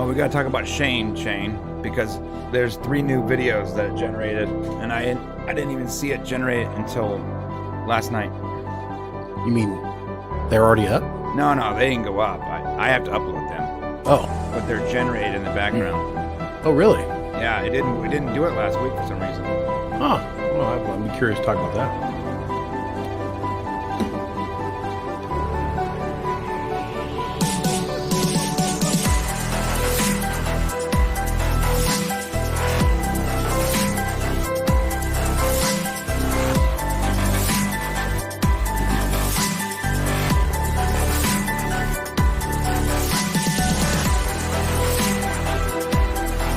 Well, we got to talk about Shane, because there's 3 new videos that it generated, and I didn't even see it generate until last night. You mean they're already up? No, they didn't go up. I have to upload them. Oh. But they're generated in the background. Oh, really? Yeah, we didn't do it last week for some reason. Huh. Well, I'd be curious to talk about that.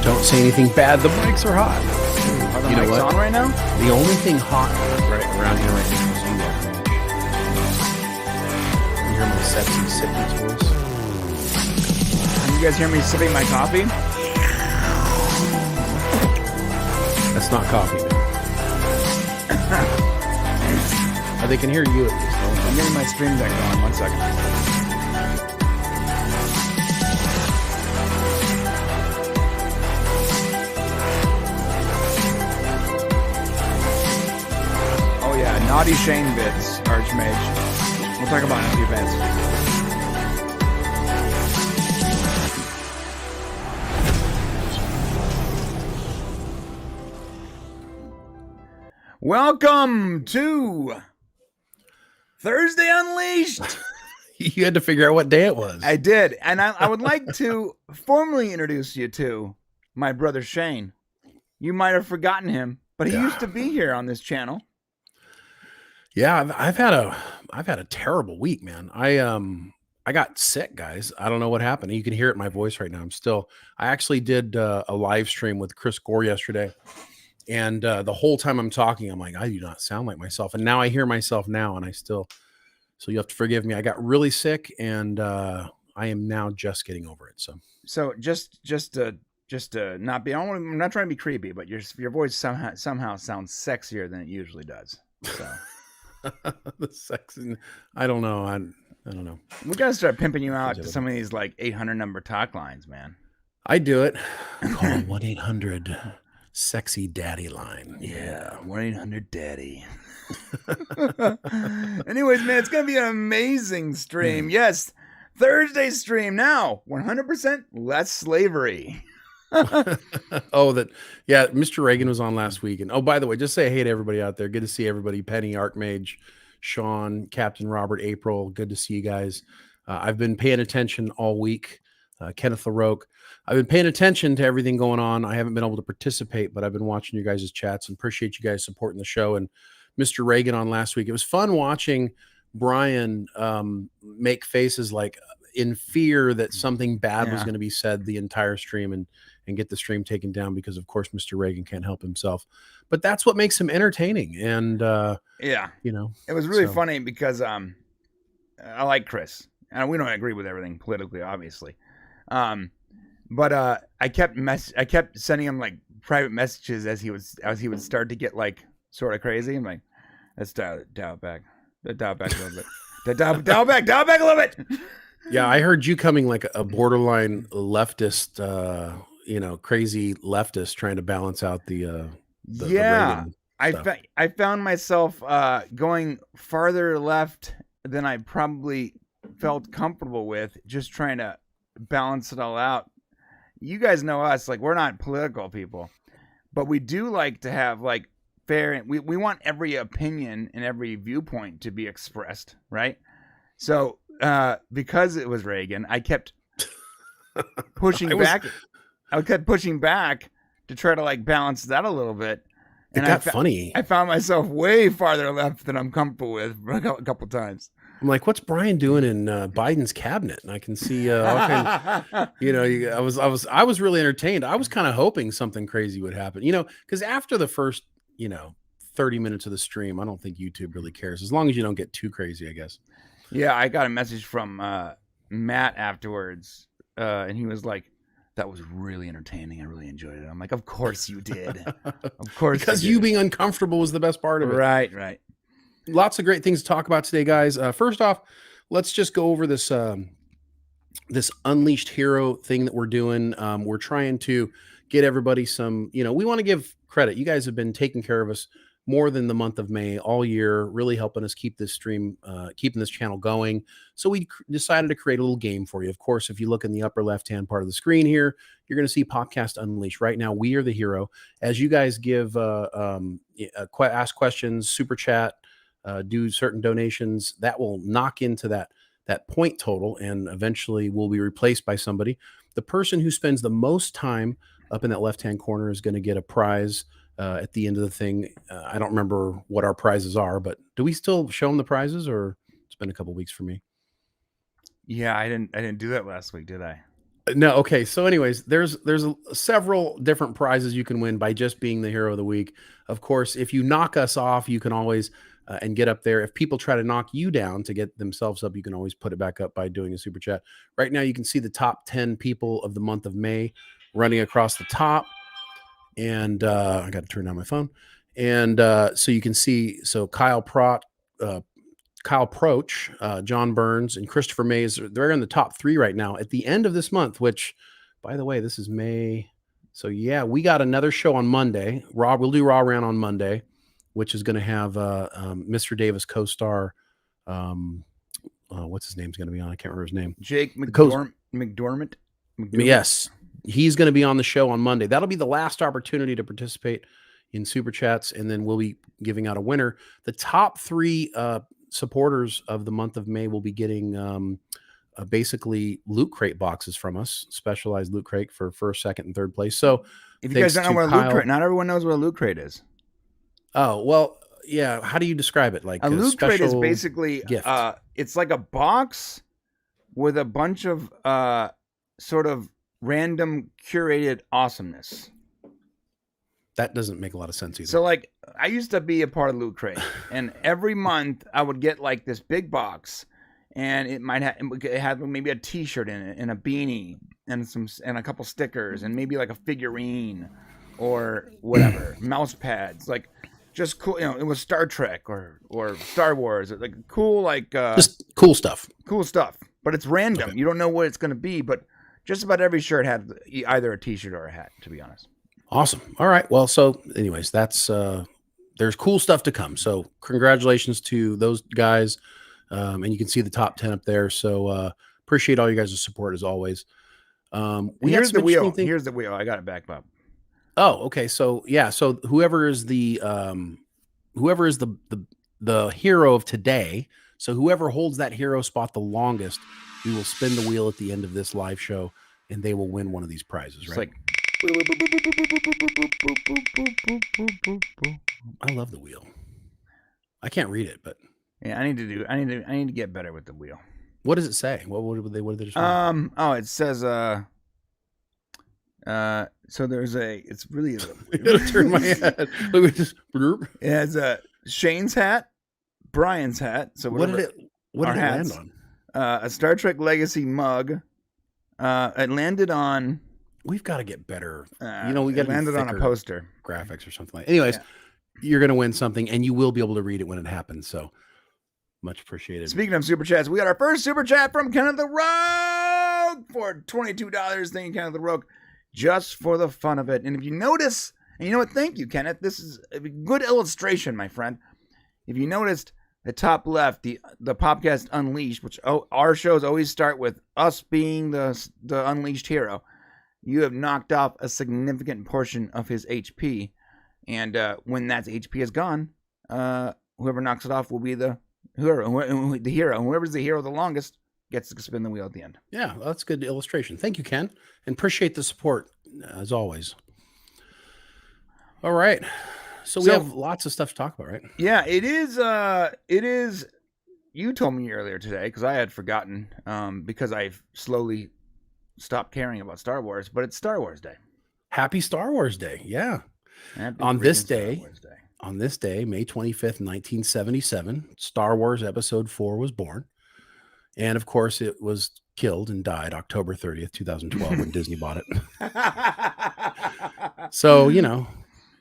Don't say anything bad. The mics are hot. Are the mics on right now? The only thing hot right around here right now is you. You hear my sexy sipping voice? Can you guys hear me sipping my coffee? That's not coffee, man. They can hear you at least. I'm getting my stream deck going. 1 second. Naughty Shane bits, Archmage. We'll talk about it in a few minutes. Welcome to Thursday Unleashed. You had to figure out what day it was. I did, and I would like to formally introduce you to my brother Shane. You might have forgotten him, but he used to be here on this channel. Yeah, I've had a terrible week, man. I got sick, guys. I don't know what happened. You can hear it in my voice right now. I actually did a live stream with Chris Gore yesterday, and the whole time I'm talking, I'm like, I do not sound like myself. And now I hear myself now, and so you have to forgive me. I got really sick, and I am now just getting over it. So just to not be, I'm not trying to be creepy, but your voice somehow sounds sexier than it usually does. So. The sex, I don't know. I don't know. We gotta start pimping you out to some of these like 800 number talk lines, man. I do it. Call 1-800 sexy daddy line. Yeah, 1-800 daddy. Anyways, man, it's gonna be an amazing stream. Yes, Thursday stream now. 100% less slavery. Mr. Reagan was on last week. And by the way, just say hey to everybody out there. Good to see everybody. Penny, Archmage, Sean, Captain Robert, April. Good to see you guys. I've been paying attention all week. Kenneth LaRoque. I've been paying attention to everything going on. I haven't been able to participate, but I've been watching you guys' chats and appreciate you guys supporting the show. And Mr. Reagan on last week. It was fun watching Brian make faces like in fear that something bad was going to be said the entire stream and get the stream taken down because, of course, Mr. Reagan can't help himself. But that's what makes him entertaining. And, it was really funny because I like Chris. And we don't agree with everything politically, obviously. But I kept sending him like private messages as he would start to get like sort of crazy. I'm like, let's dial it back. Dial it back a little bit. Dial it back a little bit. Yeah, I heard you coming like a borderline leftist, crazy leftist trying to balance out the I found myself going farther left than I probably felt comfortable with, just trying to balance it all out. You guys know us, like we're not political people, but we do like to have like fair. We want every opinion and every viewpoint to be expressed, right? So because it was Reagan, I kept pushing back. I kept pushing back to try to like balance that a little bit. And it got funny. I found myself way farther left than I'm comfortable with a couple times. I'm like, what's Brian doing in Biden's cabinet? And I can see all kinds, I was really entertained. I was kind of hoping something crazy would happen, because after the first, 30 minutes of the stream, I don't think YouTube really cares as long as you don't get too crazy, I guess. Yeah, I got a message from Matt afterwards, and he was like, that was really entertaining. I really enjoyed it. I'm like, of course you did. Of course. Because you being uncomfortable was the best part of it. Right. Lots of great things to talk about today, guys. First off, let's just go over this this Unleashed Hero thing that we're doing. We're trying to get everybody some, we want to give credit. You guys have been taking care of us more than the month of May all year, really helping us keep this stream, keeping this channel going. So we decided to create a little game for you. Of course, if you look in the upper left-hand part of the screen here, you're going to see Podcast Unleashed. Right now, we are the hero. As you guys give, ask questions, super chat, do certain donations, that will knock into that point total, and eventually will be replaced by somebody. The person who spends the most time up in that left-hand corner is going to get a prize at the end of the thing. I don't remember what our prizes are, but do we still show them the prizes, or it's been a couple weeks for me? Yeah, I didn't do that last week, did I? No. Okay. So anyways, there's several different prizes you can win by just being the hero of the week. Of course, if you knock us off, you can always and get up there. If people try to knock you down to get themselves up, you can always put it back up by doing a super chat. Right now, you can see the top 10 people of the month of May running across the top. And I got to turn down my phone. And so you can see, so Kyle Proch, John Burns, and Christopher Mays, they're in the top 3 right now at the end of this month, which, by the way, this is May. So yeah, we got another show on Monday. We'll do Raw Rant on Monday, which is going to have Mr. Davis co-star. What's his name's going to be on? I can't remember his name. Jake McDormand. Yes, he's going to be on the show on Monday. That'll be the last opportunity to participate in super chats, and then we'll be giving out a winner. The top 3 supporters of the month of May will be getting basically loot crate boxes from us, specialized loot crate for first, second, and third place. So if you guys don't know what a loot crate, not everyone knows what a loot crate is. Oh, well, yeah. How do you describe it? Like a loot crate is basically gift. It's like a box with a bunch of sort of random curated awesomeness. That doesn't make a lot of sense either. So like I used to be a part of Loot Crate, and every month I would get like this big box, and it had maybe a T-shirt in it and a beanie and a couple stickers and maybe like a figurine or whatever, mouse pads, like just cool. It was Star Trek or Star Wars, like cool, like just cool stuff. Cool stuff, but it's random. Okay. You don't know what it's going to be, but just about every shirt had either a T-shirt or a hat, to be honest. Awesome. All right. Well, so anyways, that's there's cool stuff to come. So congratulations to those guys. And you can see the top 10 up there. So appreciate all you guys' support as always. Here's the wheel. Here's the wheel. I got it back up. Oh, okay. So yeah. So whoever is the hero of today. So whoever holds that hero spot the longest, we will spin the wheel at the end of this live show, and they will win one of these prizes. Right? I love the wheel. I can't read it, but yeah, I need to get better with the wheel. What does it say? What did they just it says so there's it's really I gotta turn my head. Look at this. It has Shane's hat, Brian's hat. So what did it land on? A Star Trek Legacy mug. It landed on. We've got to get better. We got to landed on a poster, graphics or something like. Anyways, you're gonna win something, and you will be able to read it when it happens. So much appreciated. Speaking of super chats, we got our first super chat from Kenneth the Rogue for $22. Thank you, Kenneth the Rogue, just for the fun of it. And if you notice, and you know what? Thank you, Kenneth. This is a good illustration, my friend. If you noticed, the top left, the Podcast Unleashed, which our shows always start with us being the Unleashed hero. You have knocked off a significant portion of his HP, and when that HP is gone, whoever knocks it off will be the hero. Whoever's the hero the longest gets to spin the wheel at the end. Yeah, well, that's a good illustration. Thank you, Ken, and appreciate the support as always. All right, so we have lots of stuff to talk about, right? Yeah, it is. You told me earlier today because I had forgotten because I've slowly stopped caring about Star Wars, but it's Star Wars Day. Happy Star Wars Day. Yeah. On this day, May 25th, 1977, Star Wars Episode 4 was born. And of course, it was killed and died October 30th, 2012 when Disney bought it. So,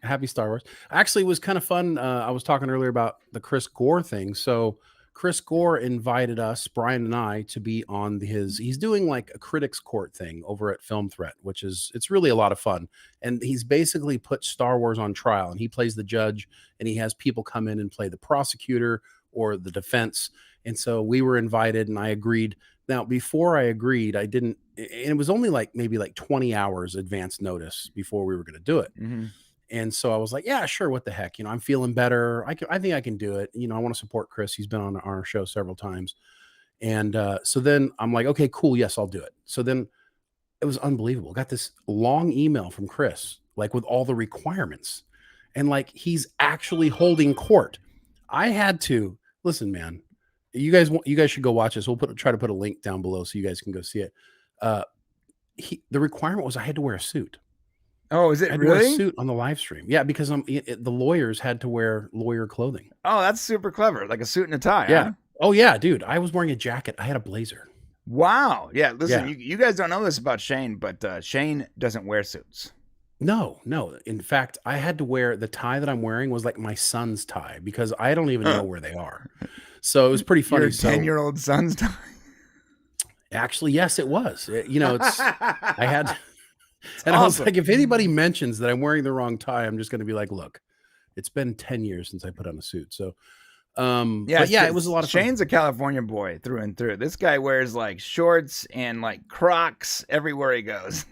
happy Star Wars. Actually, it was kind of fun. I was talking earlier about the Chris Gore thing. So Chris Gore invited us, Brian and I, to be on he's doing like a critics court thing over at Film Threat, it's really a lot of fun. And he's basically put Star Wars on trial, and he plays the judge, and he has people come in and play the prosecutor or the defense. And so we were invited, and I agreed. Now, before I agreed, I didn't, and it was only maybe 20 hours advance notice before we were going to do it. Mm-hmm. And so I was like, yeah, sure. What the heck? I'm feeling better. I think I can do it. I want to support Chris. He's been on our show several times. And so then I'm like, okay, cool. Yes, I'll do it. So then it was unbelievable. I got this long email from Chris, with all the requirements, and he's actually holding court. I had to listen, man. You guys should go watch this. We'll try to put a link down below so you guys can go see it. The requirement was I had to wear a suit. Oh, is it I had really? to wear a suit on the live stream. Yeah, because the lawyers had to wear lawyer clothing. Oh, that's super clever. Like a suit and a tie. Yeah. Huh? Oh yeah, dude. I was wearing a jacket. I had a blazer. Wow. Yeah. Listen, Yeah. You guys don't know this about Shane, but Shane doesn't wear suits. No. In fact, I had to wear the tie that I'm wearing was like my son's tie because I don't even know where they are. So it was pretty funny. Your 10-year-old son's tie. Actually, yes, it was. It's I had. And awesome. I was like, if anybody mentions that I'm wearing the wrong tie, I'm just going to be like, look, it's been 10 years since I put on a suit. So, it was a lot of Shane's fun. a California boy through and through. This guy wears shorts and Crocs everywhere he goes.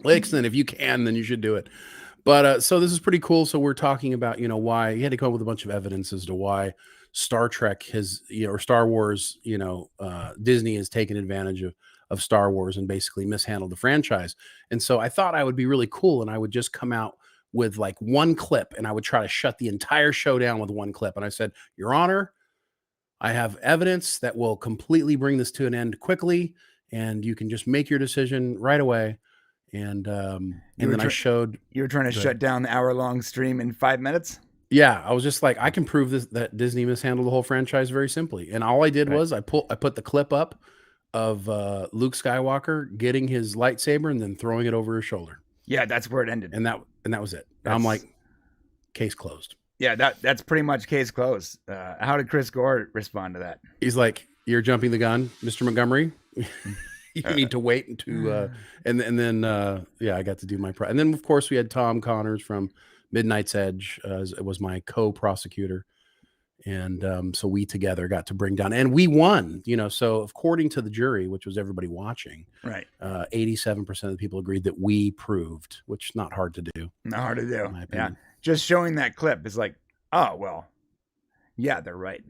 Listen, if you can, then you should do it. But so this is pretty cool. So we're talking about, why he had to come up with a bunch of evidence as to why Star Trek or Star Wars, Disney has taken advantage of Star Wars and basically mishandled the franchise. And so I thought I would be really cool, and I would just come out with one clip, and I would try to shut the entire show down with one clip. And I said, Your Honor, I have evidence that will completely bring this to an end quickly, and you can just make your decision right away. And then I showed. You were trying to shut down the hour-long stream in 5 minutes? Yeah, I was just like, I can prove that Disney mishandled the whole franchise very simply. And all I did was I put the clip up of Luke Skywalker getting his lightsaber and then throwing it over his shoulder. Yeah, that's where it ended. And that was it. I'm like, case closed. Yeah, that's pretty much case closed. How did Chris Gore respond to that? He's like, you're jumping the gun, Mr. Montgomery. You need to wait to and then I got to do my and then of course we had Tom Connors from Midnight's Edge. It was my co-prosecutor. And so we together got to bring down, and we won, so according to the jury, which was everybody watching, right, 87% of the people agreed that we proved, which not hard to do. Not hard to do. Yeah. Just showing that clip is like, oh, well, yeah, they're right.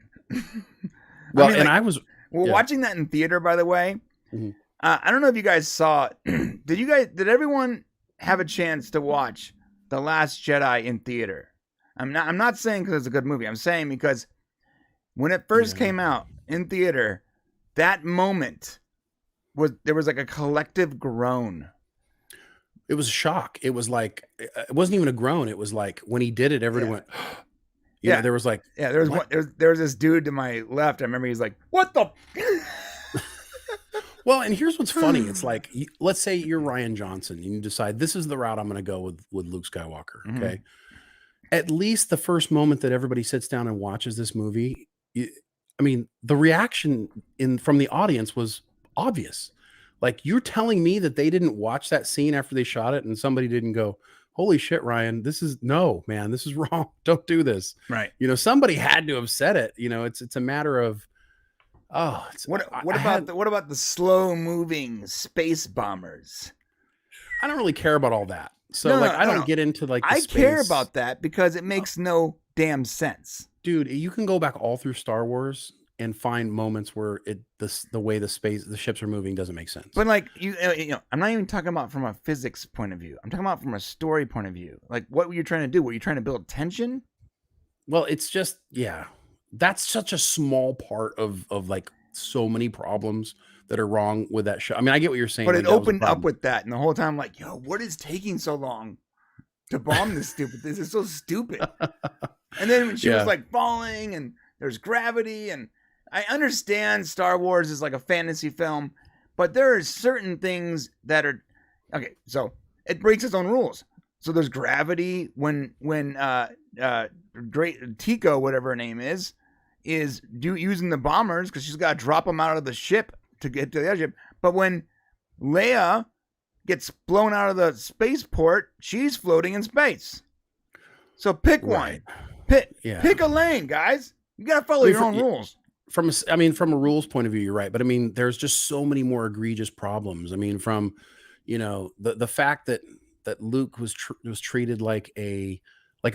Watching that in theater, by the way, mm-hmm. I don't know if you guys saw, did everyone have a chance to watch The Last Jedi in theater? I'm not saying because it's a good movie. I'm saying because when it first came out in theater, that moment there was a collective groan. It was a shock. It was it wasn't even a groan. It was like when he did it, everyone went, there was there was this dude to my left. I remember he's like, what the? Well, and here's what's funny. It's like, let's say you're Rian Johnson and you decide this is the route I'm going to go with Luke Skywalker. Okay. Mm-hmm. At least the first moment that everybody sits down and watches this movie, the reaction from the audience was obvious. Like, you're telling me that they didn't watch that scene after they shot it and somebody didn't go, holy shit, Ryan, this is wrong. Don't do this. Right. Somebody had to have said it. It's a matter of, what about the slow moving space bombers? I don't really care about all that. So I don't get into the I space. care about that because it makes no damn sense. Dude, you can go back all through Star Wars and find moments where the way the ships are moving doesn't make sense. But I'm not even talking about from a physics point of view. I'm talking about from a story point of view. Like, what were you trying to do? Were you trying to build tension? Well, it's just, that's such a small part of so many problems that are wrong with that show. I get what you're saying. But it opened up with that, and the whole time, what is taking so long to bomb this stupid? This is so stupid. And then when she was falling, and there's gravity, and I understand Star Wars is like a fantasy film, but there are certain things that are okay. So it breaks its own rules. So there's gravity when great Tico, whatever her name is using the bombers because she's got to drop them out of the ship to get to the other ship. But when Leia gets blown out of the spaceport, she's floating in space. So pick one. Pick a lane, guys. You got to follow your own rules. From a rules point of view, you're right. But I mean, there's just so many more egregious problems. I mean, from, the fact that Luke was treated like a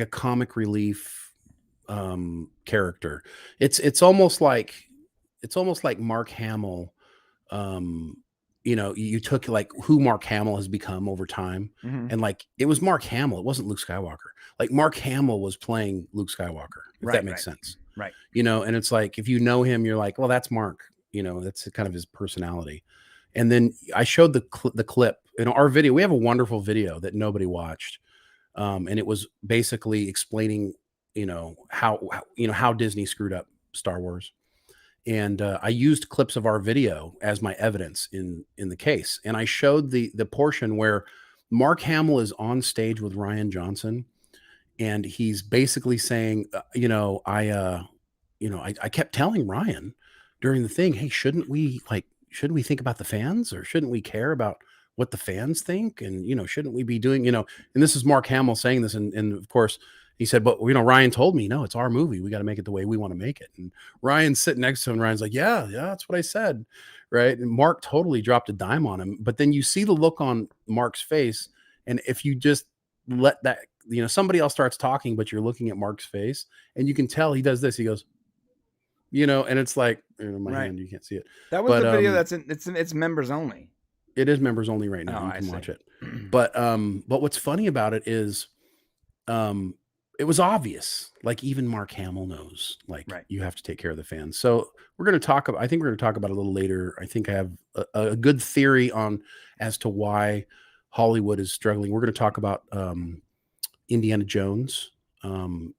comic relief character. It's almost like Mark Hamill. You took like who Mark Hamill has become over time, and like it was Mark Hamill. It wasn't Luke Skywalker. Like Mark Hamill was playing Luke Skywalker. If that makes sense, right? And it's like if you know him, you're like, well, that's Mark. That's kind of his personality. And then I showed the clip in our video. We have a wonderful video that nobody watched, and it was basically explaining, how Disney screwed up Star Wars. And I used clips of our video as my evidence in the case. And I showed the portion where Mark Hamill is on stage with Rian Johnson, and he's basically saying, I kept telling Ryan during the thing, hey, shouldn't we think about the fans, or shouldn't we care about what the fans think? And, shouldn't we be doing, and this is Mark Hamill saying this. And of course he said, but Ryan told me, no, it's our movie. We got to make it the way we want to make it. And Ryan's sitting next to him. Ryan's like, yeah, that's what I said. Right. And Mark totally dropped a dime on him. But then you see the look on Mark's face. And if you just let that, somebody else starts talking, but you're looking at Mark's face, and you can tell he does this. He goes, and it's like, my hand, you can't see it. That was the video it's members only. It is members only right now. You can watch it. But what's funny about it is, it was obvious, like even Mark Hamill knows, you have to take care of the fans. So I think we're going to talk about it a little later. I think I have a good theory as to why Hollywood is struggling. We're going to talk about Indiana Jones. And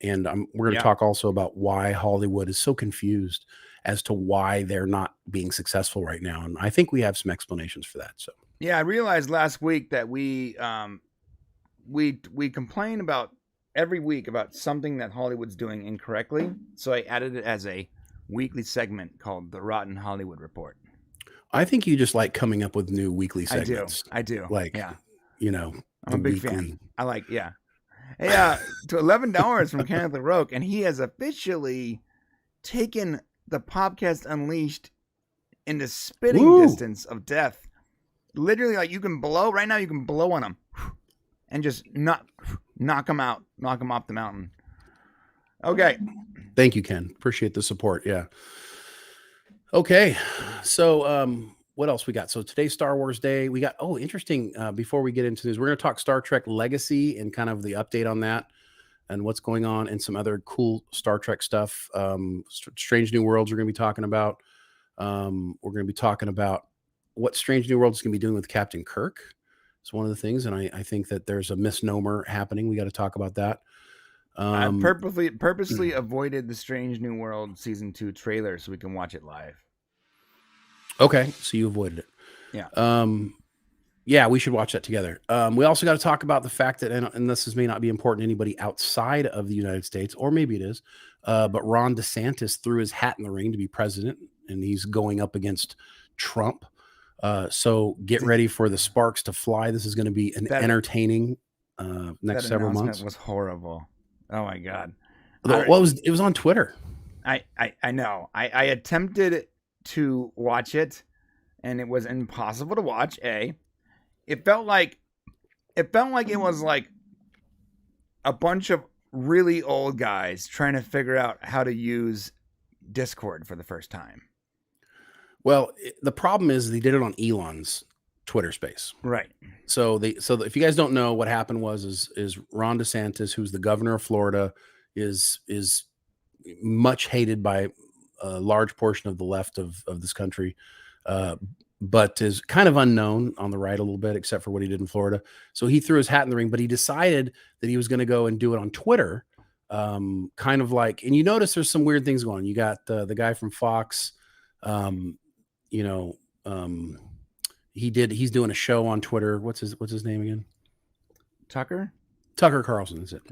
we're going to talk also about why Hollywood is so confused as to why they're not being successful right now. And I think we have some explanations for that. So, I realized last week that we complain about every week about something that Hollywood's doing incorrectly. So I added it as a weekly segment called the Rotten Hollywood Report. I think you just like coming up with new weekly segments. I do. I'm a big fan. I like, Hey, to $11 from Kenneth LaRoque, and he has officially taken the Podcast Unleashed into spitting distance of death. Literally, like you can blow on them and just knock them out, knock them off the mountain. Okay. Thank you, Ken. Appreciate the support. Yeah. Okay. So, what else we got? So today's Star Wars Day. We got, interesting. Before we get into this, we're going to talk Star Trek Legacy and kind of the update on that and what's going on, and some other cool Star Trek stuff. Strange New Worlds we're going to be talking about. We're going to be talking about what Strange New Worlds is going to be doing with Captain Kirk. It's one of the things, and I think that there's a misnomer happening. We got to talk about that. I purposely avoided the Strange New World season 2 trailer so we can watch it live. Okay, so you avoided it. Yeah. We should watch that together. We also got to talk about the fact that, and this may not be important to anybody outside of the United States, or maybe it is, but Ron DeSantis threw his hat in the ring to be president, and he's going up against Trump. So get ready for the sparks to fly. This is going to be an entertaining next several months. That was horrible. Oh my God. It was on Twitter. I know. I attempted to watch it, and it was impossible to watch. It felt like it was like a bunch of really old guys trying to figure out how to use Discord for the first time. Well, the problem is they did it on Elon's Twitter space. Right. So if you guys don't know, what happened is Ron DeSantis, who's the governor of Florida, is much hated by a large portion of the left of this country, but is kind of unknown on the right a little bit, except for what he did in Florida. So he threw his hat in the ring, but he decided that he was going to go and do it on Twitter, kind of like, and you notice there's some weird things going on. You got the guy from Fox, he's doing a show on Twitter. What's his name again? Tucker Carlson, is it?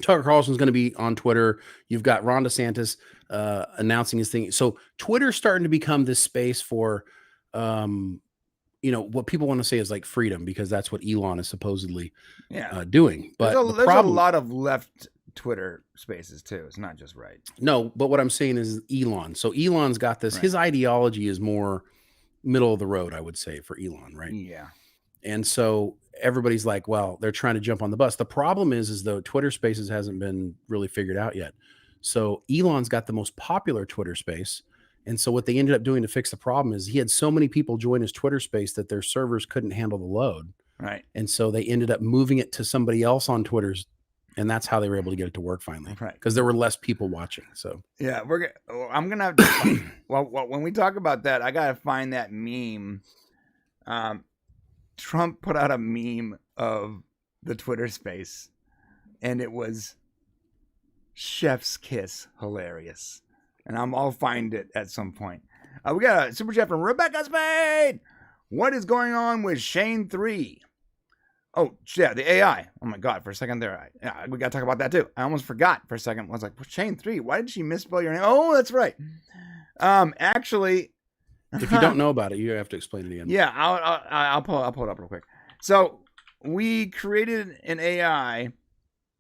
Tucker Carlson's going to be on Twitter. You've got Ron DeSantis announcing his thing. So Twitter's starting to become this space for, what people want to say is like freedom, because that's what Elon is supposedly doing. But there's a lot of left Twitter spaces too. It's not just right. No, but what I'm saying is Elon. So Elon's got this. Right. His ideology is more middle of the road, I would say, for Elon, right? Yeah. And so everybody's like, well, they're trying to jump on the bus. The problem is though Twitter Spaces hasn't been really figured out yet. So Elon's got the most popular Twitter space. And so what they ended up doing to fix the problem is he had so many people join his Twitter space that their servers couldn't handle the load. Right. And so they ended up moving it to somebody else on Twitter's. And that's how they were able to get it to work finally. Right. Because there were less people watching. So yeah, I'm going to have to, well, when we talk about that, I got to find that meme. Trump put out a meme of the Twitter space, and it was chef's kiss, hilarious. And I'll find it at some point. We got a super chat from Rebecca Spade. What is going on with Shane 3? Oh, yeah, the AI. Oh, my God, for a second there. We got to talk about that, too. I almost forgot for a second. I was like, Shane 3, why did she misspell your name? Oh, that's right. Actually... If you don't know about it, you have to explain it again. Yeah, I'll pull it up real quick. So we created an AI,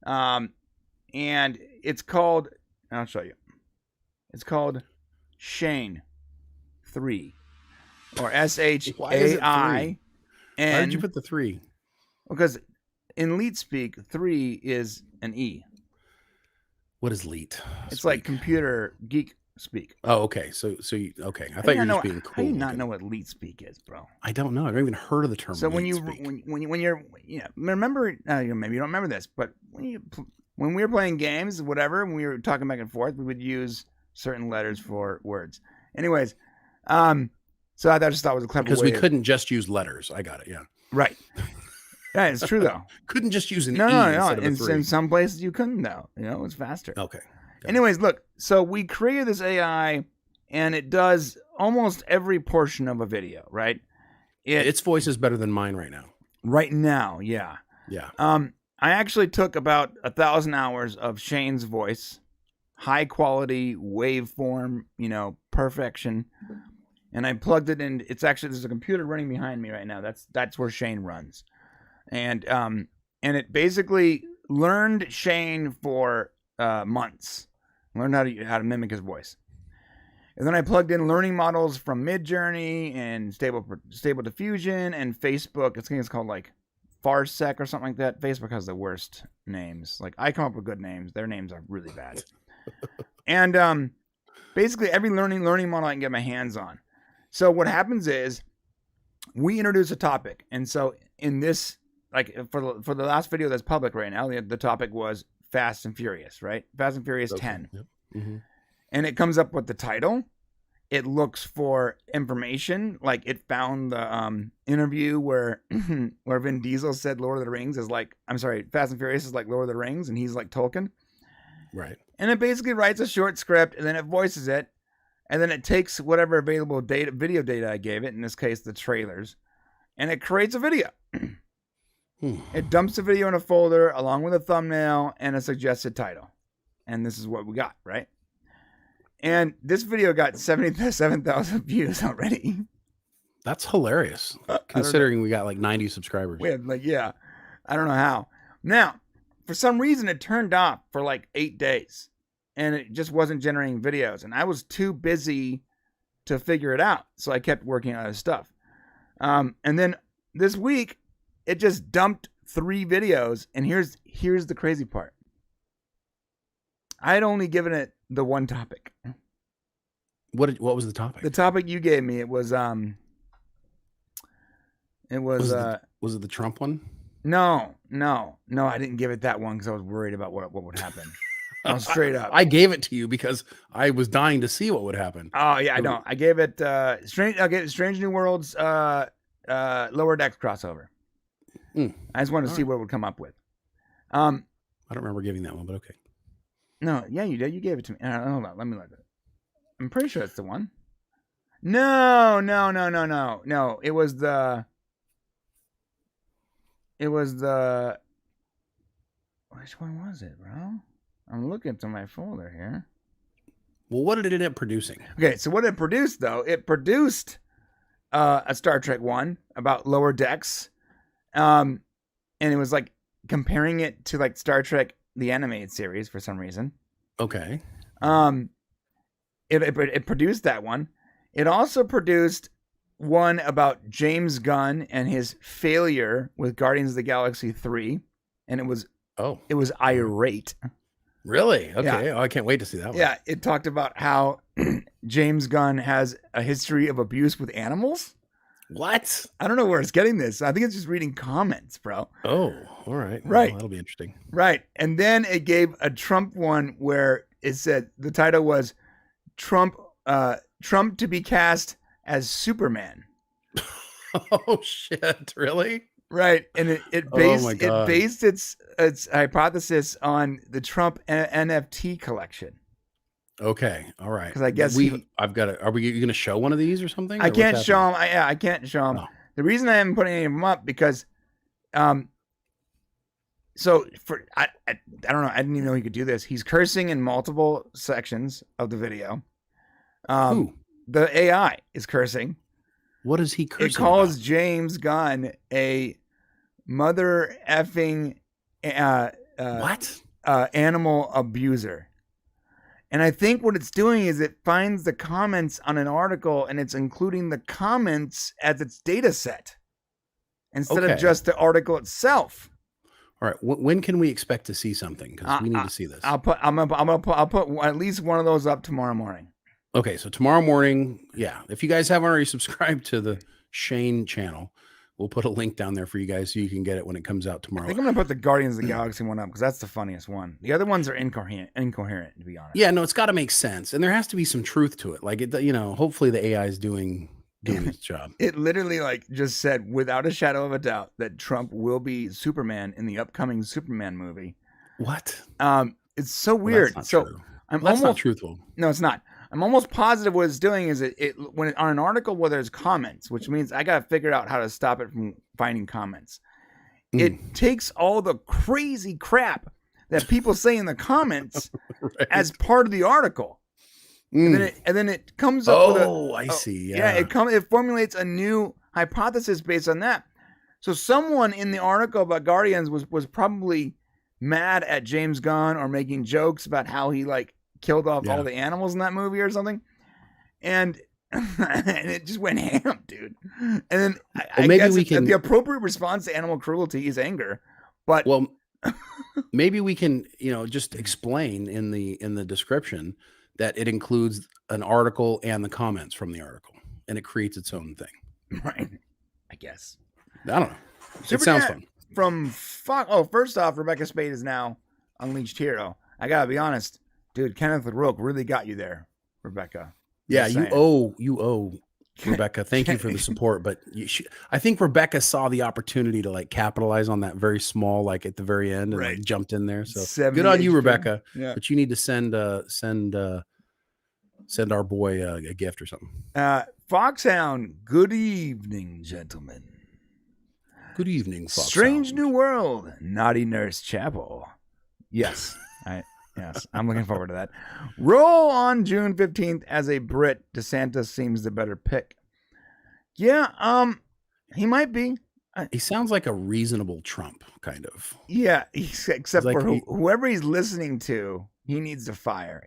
and it's called. I'll show you. It's called Shane 3, or SHAI. Why did you put the 3? Because in Leet speak, 3 is an E. What is Leet? It's like computer geek speak. Oh, okay. So you okay? I thought you were just being cool. How do you not know what Leet speak is, bro? I don't know. I've never even heard of the term. So when you're remember, maybe you don't remember this, but when we were playing games, whatever, when we were talking back and forth, we would use certain letters for words. Anyways, so I just thought it was a clever because way we couldn't just use letters. I got it. Yeah. Right. Yeah, it's true though. Couldn't just use an E no. instead of a 3. In some places you couldn't though. It was faster. Okay. Anyways, look, so we created this AI, and it does almost every portion of a video, right? Its voice is better than mine right now. Right now, yeah. Yeah. I actually took about 1,000 hours of Shane's voice, high quality waveform, perfection, and I plugged it in. It's actually, there's a computer running behind me right now. That's where Shane runs, and it basically learned Shane for months. Learned how to mimic his voice. And then I plugged in learning models from Midjourney and Stable Diffusion and Facebook. I think it's called like Farsec or something like that. Facebook has the worst names. Like, I come up with good names. Their names are really bad. And basically every learning model I can get my hands on. So what happens is we introduce a topic. And so in this, like for the last video that's public right now, the topic was Fast and Furious, right? Fast and Furious 10. Yep. Mm-hmm. And it comes up with the title. It looks for information. Like, it found the interview where Vin Diesel said Lord of the Rings is like, Fast and Furious is like Lord of the Rings, and he's like Tolkien. Right. And it basically writes a short script, and then it voices it, and then it takes whatever available video data I gave it, in this case the trailers, and it creates a video. It dumps the video in a folder along with a thumbnail and a suggested title. And this is what we got, right? And this video got 77,000 views already. That's hilarious, considering we got like 90 subscribers. We had I don't know how. Now, for some reason, it turned off for like 8 days. And it just wasn't generating videos. And I was too busy to figure it out. So I kept working on other stuff. And then this week, it just dumped 3 videos, and here's the crazy part. I had only given it the one topic. What was the topic? The topic you gave me, was it was it the Trump one? No, I didn't give it that one because I was worried about what would happen. No, straight up. I gave it to you because I was dying to see what would happen. Oh yeah, I know. I gave it Strange New Worlds Lower Decks crossover. I just wanted to see what it would come up with. I don't remember giving that one, but okay. No, yeah, you did. You gave it to me. Hold on, let me look at it. I'm pretty sure it's the one. No. It was the. Which one was it, bro? I'm looking through my folder here. Well, what did it end up producing? Okay, so what it produced, though, it produced a Star Trek one about lower decks. And it was like comparing it to like Star Trek, the animated series for some reason. Okay. It produced that one. It also produced one about James Gunn and his failure with Guardians of the Galaxy 3. And it was irate. Really? Okay. Yeah. Oh, I can't wait to see that one. Yeah, it talked about how James Gunn has a history of abuse with animals. What? I don't know where it's getting this. I think it's just reading comments, bro. Oh, all right. Right. Well, that'll be interesting. Right. And then it gave a Trump one where it said the title was Trump to be cast as Superman. Oh shit, really? Right. And it based its hypothesis on the Trump NFT collection. Okay, all right. Because I guess I've got to. Are you going to show one of these or something? I can't show them. I can't show them. Oh. The reason I haven't put any of them up because, so for I don't know. I didn't even know he could do this. He's cursing in multiple sections of the video. Who? The AI is cursing. What is he cursing? It calls about? James Gunn a mother effing animal abuser. And I think what it's doing is it finds the comments on an article and it's including the comments as its data set instead of just the article itself. All right. When can we expect to see something? Because we need to see this. I'll put at least one of those up tomorrow morning. Okay, so tomorrow morning, yeah. If you guys haven't already subscribed to the Shane channel, we'll put a link down there for you guys so you can get it when it comes out tomorrow. I think I'm gonna put the Guardians of the Galaxy one up because that's the funniest one. The other ones are incoherent, to be honest. Yeah, no, it's got to make sense, and there has to be some truth to it. Like hopefully the AI is doing its job. It literally just said without a shadow of a doubt that Trump will be Superman in the upcoming Superman movie. What? It's so weird. That's not true. That's not truthful. No, it's not. I'm almost positive what it's doing is when on an article where there's comments, which means I got to figure out how to stop it from finding comments. It takes all the crazy crap that people say in the comments right. as part of the article. And then it comes up with I see. Yeah, it formulates a new hypothesis based on that. So someone in the article about Guardians was probably mad at James Gunn or making jokes about how he killed off all the animals in that movie or something. And it just went ham, dude. And then I guess the appropriate response to animal cruelty is anger. But maybe we can, just explain in the description that it includes an article and the comments from the article, and it creates its own thing. Right. I guess. I don't know. It sounds fun. First off, Rebecca Spade is now Unleashed Hero. I gotta be honest, dude. Kenneth LaRoque really got you there, Rebecca. Yeah, you owe Rebecca. Thank you for the support, but I think Rebecca saw the opportunity to capitalize on that very small, at the very end, and jumped in there. So good on you, Rebecca. Yeah. But you need to send our boy a gift or something. Foxhound. Good evening, gentlemen. Good evening, Foxhound. Strange New World. Naughty Nurse Chapel. Yes. Yes, I'm looking forward to that. Roll on June 15th as a Brit. DeSantis seems the better pick. Yeah, he might be. He sounds like a reasonable Trump, kind of. Yeah, except for whoever he's listening to, he needs to fire.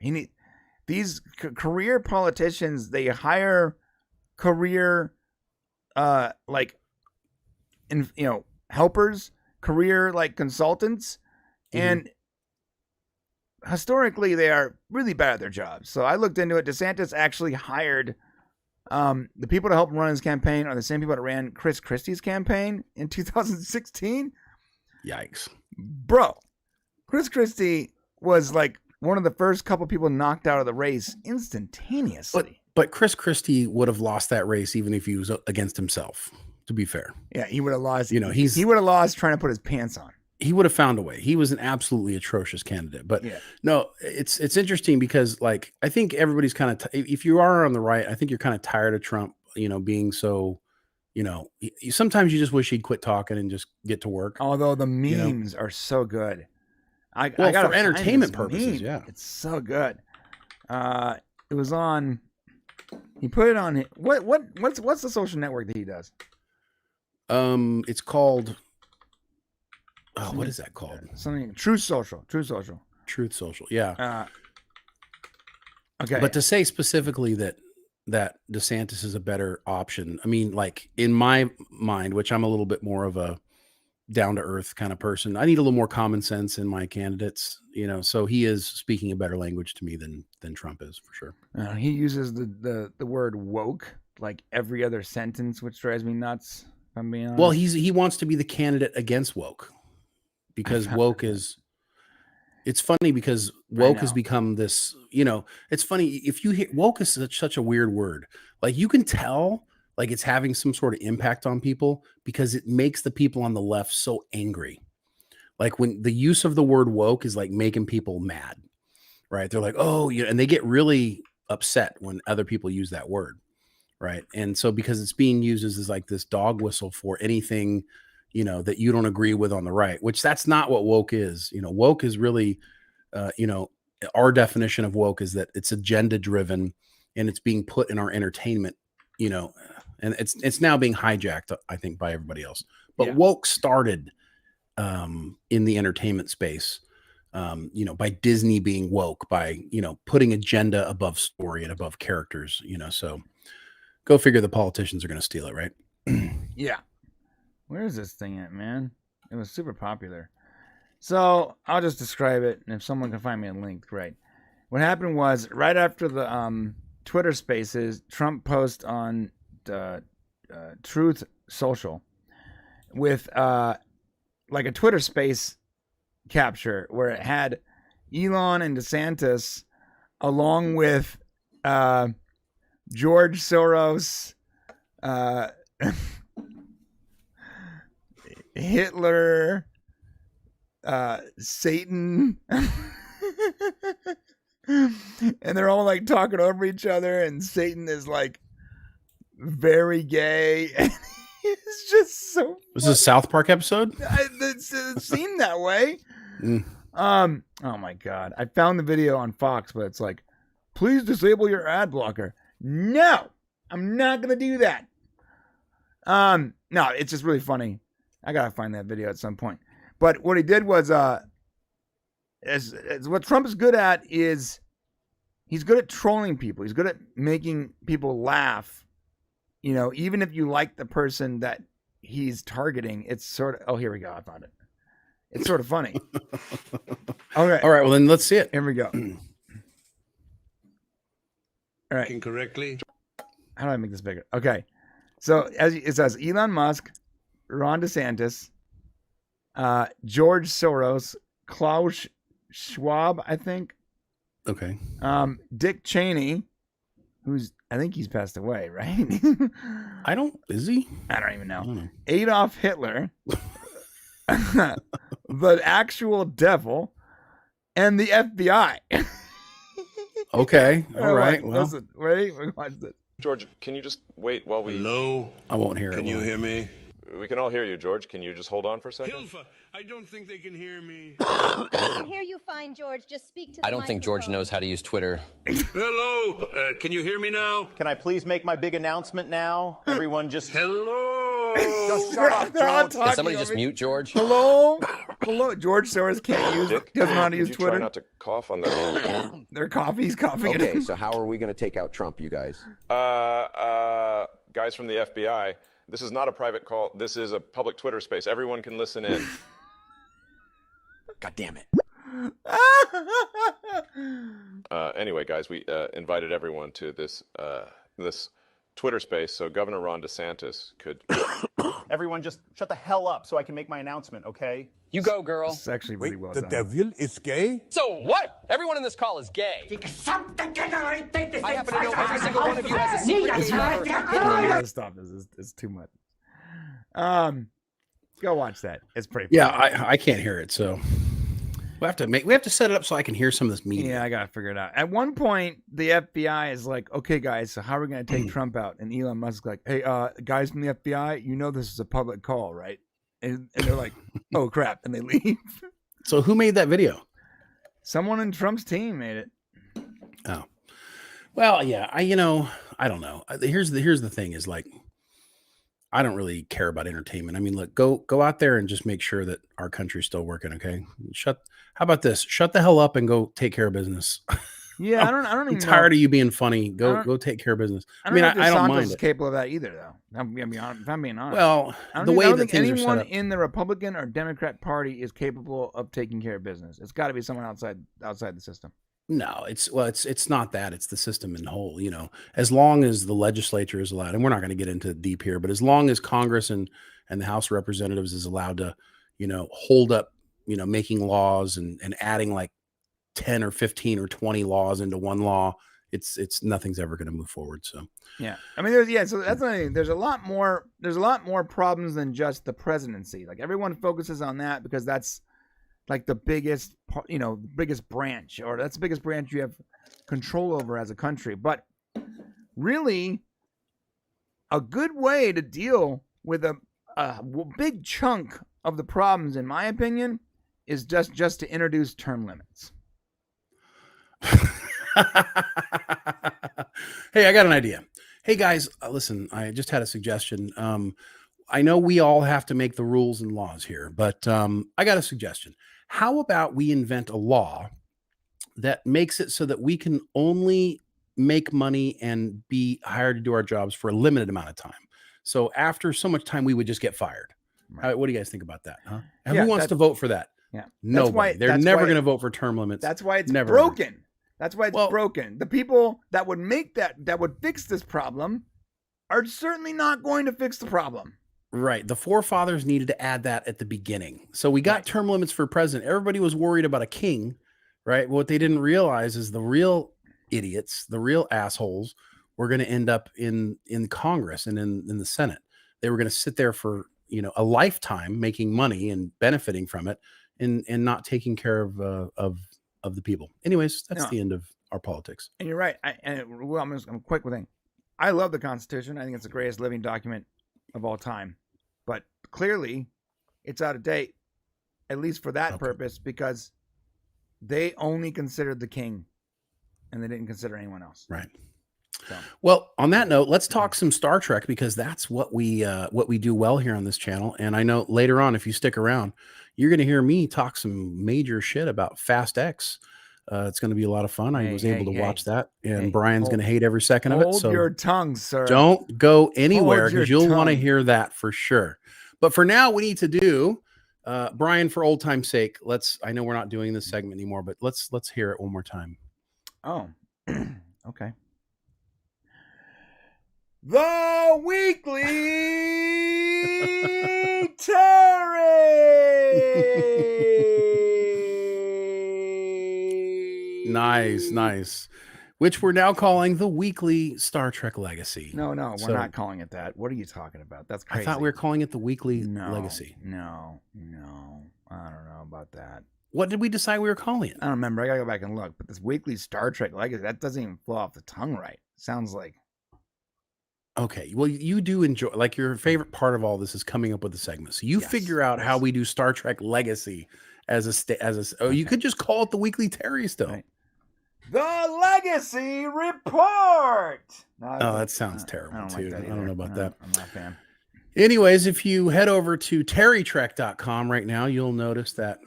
These career politicians. They hire career, helpers, career consultants, and historically, they are really bad at their jobs. So I looked into it. DeSantis actually hired the people to help him run his campaign are the same people that ran Chris Christie's campaign in 2016. Yikes. Bro, Chris Christie was one of the first couple people knocked out of the race instantaneously. But Chris Christie would have lost that race even if he was against himself, to be fair. Yeah, he would have lost. He would have lost trying to put his pants on. He would have found a way. He was an absolutely atrocious candidate. But no, it's interesting because I think everybody's kind of, if you are on the right, I think you're kind of tired of Trump, being so, sometimes you just wish he'd quit talking and just get to work. Although the memes are so good. I Well, gotta for find entertainment this purposes, meme. yeah. It's so good. It was on. He put it on. What's the social network that he does? It's called. Oh, what is that called? Something Truth Social. Truth Social. Yeah. Okay. But to say specifically that DeSantis is a better option, I mean, like in my mind, which I'm a little bit more of a down to earth kind of person, I need a little more common sense in my candidates, so he is speaking a better language to me than Trump is, for sure. He uses the word woke like every other sentence, which drives me nuts, if I'm being honest. Well, he wants to be the candidate against woke, because woke is. It's funny because woke has become this, it's funny if you hear woke is such a weird word. Like you can tell like it's having some sort of impact on people because it makes the people on the left so angry. Like when the use of the word woke is like making people mad, right? They're like, oh, and they get really upset when other people use that word. Right. And so because it's being used as like this dog whistle for anything, that you don't agree with on the right, which that's not what woke is. Woke is really, our definition of woke is that it's agenda driven and it's being put in our entertainment, and it's now being hijacked, I think, by everybody else. But woke started in the entertainment space, by Disney being woke, by, putting agenda above story and above characters, so go figure the politicians are going to steal it, right? Yeah. Where is this thing at, man? It was super popular. So I'll just describe it, and if someone can find me a link, great. What happened was right after the Twitter Spaces, Trump post on Truth Social with like a Twitter Space capture where it had Elon and DeSantis along with George Soros, Hitler, Satan, and they're all like talking over each other, and Satan is like very gay. It's just so. Was this a South Park episode? It seemed that way. Oh my God! I found the video on Fox, but it's like, please disable your ad blocker. No, I'm not gonna do that. No, it's just really funny. I gotta find that video at some point. But what he did was, what Trump is good at is he's good at trolling people. He's good at making people laugh. Even if you like the person that he's targeting, it's sort of. Oh, here we go. I found it. It's sort of funny. Okay. All right. Well, then let's see it. Here we go. All right. Incorrectly. How do I make this bigger? Okay. So as it says, Elon Musk, Ron DeSantis, George Soros, Klaus Schwab, I think. Okay. Dick Cheney, I think he's passed away, right? Is he? I don't even know. I don't know. Adolf Hitler, the actual devil, and the FBI. Okay. All right. Listen, ready? Watch this. George, can you just wait while we... Hello? I won't hear it. Can you hear me? We can all hear you, George. Can you just hold on for a second? Hilfa, I don't think they can hear me. I can hear you fine, George. Just speak to the I don't think George knows how to use Twitter. Hello? Can you hear me now? Can I please make my big announcement now? Everyone just... Hello? Just shut up, They're all George. talking Can somebody over just me. mute George? Hello? George Soros can't Dick, doesn't know how to use could you Twitter. try not to cough on the... Their coffee's coughing. Okay, so how are we going to take out Trump, you guys? Guys from the FBI, this is not a private call. This is a public Twitter space. Everyone can listen in. God damn it. Anyway, guys, we invited everyone to this Twitter space so Governor Ron DeSantis could... Everyone just shut the hell up so I can make my announcement, okay? You go, girl. It's actually really well The done. devil is gay? So what? Everyone in this call is gay. I happen to know every single one of you has a secret gay lover. I gotta stop this. It's too much. Go watch that. It's pretty funny. Yeah, I can't hear it, so we have to set it up so I can hear some of this media. Yeah, I gotta figure it out. At one point, the FBI is like, "Okay, guys, so how are we gonna take Trump out?" And Elon Musk is like, "Hey, guys from the FBI, you know this is a public call, right?" And they're like, "Oh crap!" And they leave. So who made that video? Someone in Trump's team made it. Oh, well, yeah. I don't know. Here's the thing is like, I don't really care about entertainment. I mean, look, go out there and just make sure that our country's still working. Okay. How about this? Shut the hell up and go take care of business. Yeah, I don't I'm even tired know. of you being funny. Go take care of business. I mean, know if I don't DeSantis mind is it. capable of that either, though. If I'm being honest. Well, I the way don't that think things are set anyone up. in the Republican or Democrat Party is capable of taking care of business. It's got to be someone outside the system. No, it's not that. It's the system in whole. As long as the legislature is allowed, and we're not going to get into deep here, but as long as Congress and the House of Representatives is allowed to, hold up, making laws and adding like 10 or 15 or 20 laws into one law, it's nothing's ever going to move forward. So yeah, I mean, so that's the thing. There's a lot more problems than just the presidency. Like everyone focuses on that because that's like the biggest, biggest branch, or that's the biggest branch you have control over as a country. But really, a good way to deal with a big chunk of the problems, in my opinion, is just to introduce term limits. Hey, I got an idea. Hey guys, listen, I just had a suggestion. I know we all have to make the rules and laws here, but I got a suggestion. How about we invent a law that makes it so that we can only make money and be hired to do our jobs for a limited amount of time? So after so much time, we would just get fired. Right. What do you guys think about that? Huh? Who wants to vote for that? Yeah, nobody. They're never going to vote for term limits. That's why it's never broken. That's why it's broken. The people that would that would fix this problem are certainly not going to fix the problem. Right. The forefathers needed to add that at the beginning. So we got term limits for president. Everybody was worried about a king, right? What they didn't realize is the real idiots, the real assholes were going to end up in Congress and in the Senate. They were going to sit there for, a lifetime making money and benefiting from it and not taking care of the people. Anyways, that's the end of our politics. And you're right. I'm quick with it. I love the Constitution. I think it's the greatest living document of all time. But clearly, it's out of date, at least for that purpose, because they only considered the king, and they didn't consider anyone else. Right. So. Well, on that note, let's talk some Star Trek, because that's what we do well here on this channel. And I know later on, if you stick around, you're going to hear me talk some major shit about Fast X. It's going to be a lot of fun. I was able to watch that, and Brian's going to hate every second of it. So hold your tongue, sir. Don't go anywhere, because you'll want to hear that for sure. But for now, we need to do, Brian, for old time's sake, I know we're not doing this segment anymore, but let's hear it one more time. Oh, okay. The Weekly Terry. Nice. Which we're now calling the Weekly Star Trek Legacy. No, we're not calling it that. What are you talking about? That's crazy. I thought we were calling it the Weekly Legacy. No. I don't know about that. What did we decide we were calling it? I don't remember. I gotta go back and look. But this Weekly Star Trek Legacy, that doesn't even flow off the tongue right. Sounds like. Okay, well, you do enjoy, like, your favorite part of all this is coming up with the segment. So you figure out how we do Star Trek Legacy you could just call it the Weekly Terry still. Right. The Legacy Report. No, that sounds terrible too. Like I don't know about that. I'm not a fan. Anyways, if you head over to terrytrek.com right now, you'll notice that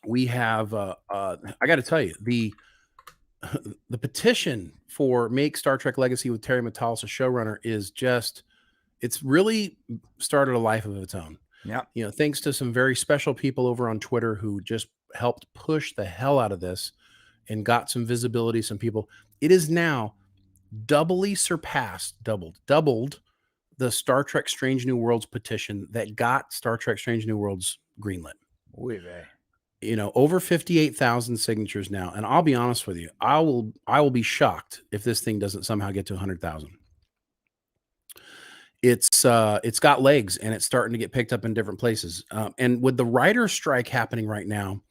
we have, I got to tell you, the petition for Make Star Trek Legacy with Terry Matalas, a showrunner, it's really started a life of its own. Yeah. Thanks to some very special people over on Twitter who just helped push the hell out of this and got some visibility, some people. It is now doubled the Star Trek Strange New Worlds petition that got Star Trek Strange New Worlds greenlit. Oui, vey. Over 58,000 signatures now. And I'll be honest with you, I will be shocked if this thing doesn't somehow get to 100,000. It's got legs, and it's starting to get picked up in different places. And with the writer's strike happening right now,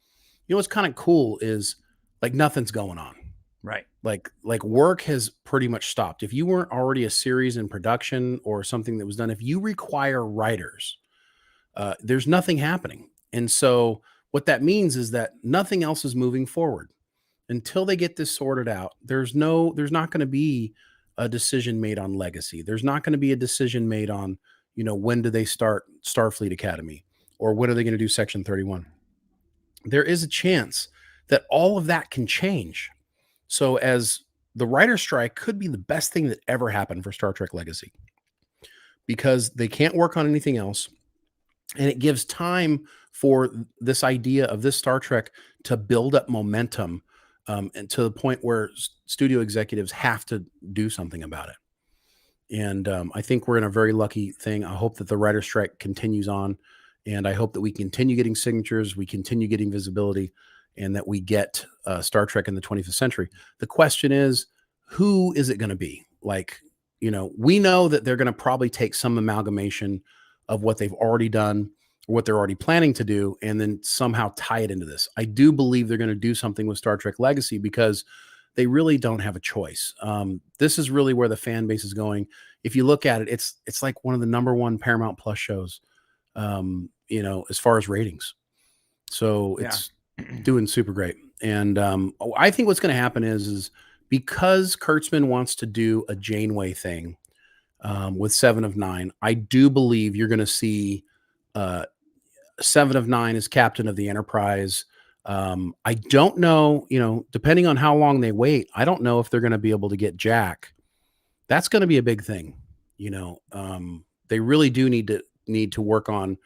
what's kind of cool is, like, nothing's going on. Right. Like work has pretty much stopped. If you weren't already a series in production or something that was done, if you require writers, there's nothing happening. And so What that means is that nothing else is moving forward until they get this sorted out. There's not going to be a decision made on legacy. There's not going to be a decision made on, when do they start Starfleet Academy, or when are they going to do Section 31? There is a chance that all of that can change. So as the writer's strike could be the best thing that ever happened for Star Trek Legacy, because they can't work on anything else. And it gives time for this idea of this Star Trek to build up momentum, and to the point where studio executives have to do something about it. And I think we're in a very lucky thing. I hope that the writer's strike continues on, and I hope that we continue getting signatures, we continue getting visibility, and that we get Star Trek in the 25th century. The question is, who is it going to be? Like, we know that they're going to probably take some amalgamation of what they've already done, or what they're already planning to do, and then somehow tie it into this. I do believe they're going to do something with Star Trek Legacy, because they really don't have a choice. This is really where the fan base is going. If you look at it, it's like one of the #1 Paramount Plus shows, as far as ratings. So it's doing super great. And I think what's going to happen is because Kurtzman wants to do a Janeway thing with 7 of 9, I do believe you're going to see 7 of 9 as captain of the Enterprise. I don't know, depending on how long they wait, I don't know if they're going to be able to get Jack. That's going to be a big thing. They really do need to work on,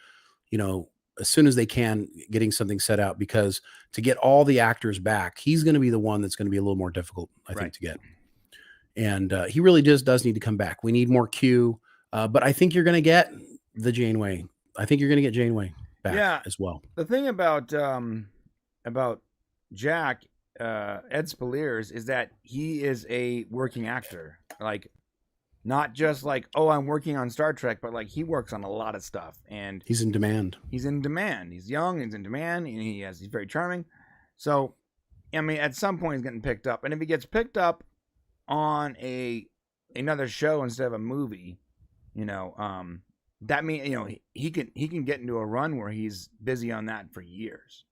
as soon as they can, getting something set out, because to get all the actors back, he's going to be the one that's going to be a little more difficult, I think, to get. And he really does need to come back. We need more Q, but I think you're going to get the Janeway. I think you're going to get Janeway back as well. The thing about Jack, Ed Spaliers, is that he is a working actor. Like, not just like, oh, I'm working on Star Trek, but like he works on a lot of stuff, and he's in demand. He's in demand. He's young, he's in demand, and he's very charming. So, I mean, at some point he's getting picked up, and if he gets picked up on another show instead of a movie, that means he can get into a run where he's busy on that for years.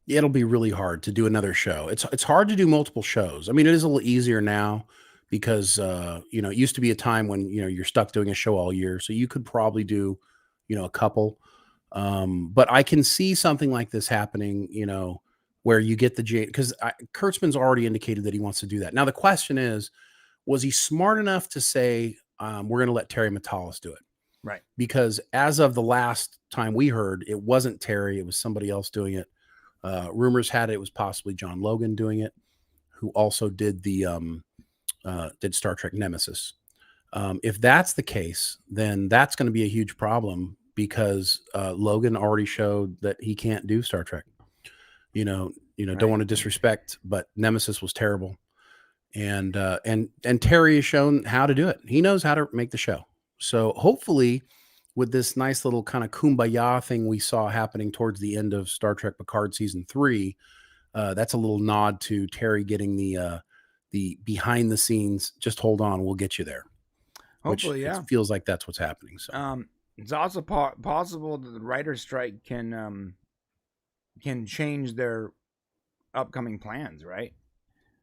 It'll be really hard to do another show. It's hard to do multiple shows. I mean, it is a little easier now, because it used to be a time when you're stuck doing a show all year, so you could probably do a couple, but I can see something like this happening, where you get because Kurtzman's already indicated that he wants to do that. Now the question is, was he smart enough to say, we're going to let Terry Matalas do it? Right. Because as of the last time we heard, it wasn't Terry, it was somebody else doing it. Rumors had it was possibly John Logan doing it, who also did did Star Trek Nemesis. If that's the case, then that's going to be a huge problem, because Logan already showed that he can't do Star Trek. Don't want to disrespect, but Nemesis was terrible, and Terry has shown how to do it. He knows how to make the show. So hopefully, with this nice little kind of kumbaya thing we saw happening towards the end of Star Trek Picard season 3, that's a little nod to Terry getting the behind the scenes, just hold on, we'll get you there. Hopefully, it feels like that's what's happening. So it's also possible that the writer's strike can change their upcoming plans, right?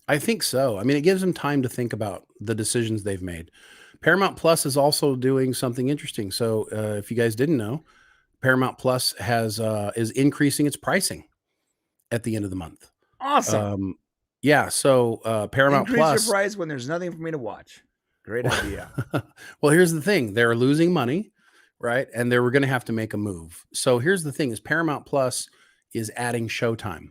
I think so. I mean, it gives them time to think about the decisions they've made. Paramount Plus is also doing something interesting. So if you guys didn't know, Paramount Plus is increasing its pricing at the end of the month. Awesome. So Paramount Increase Plus, your price when there's nothing for me to watch. Great idea. Well, here's the thing. They're losing money, right? And they were going to have to make a move. So here's the thing is Paramount Plus is adding Showtime,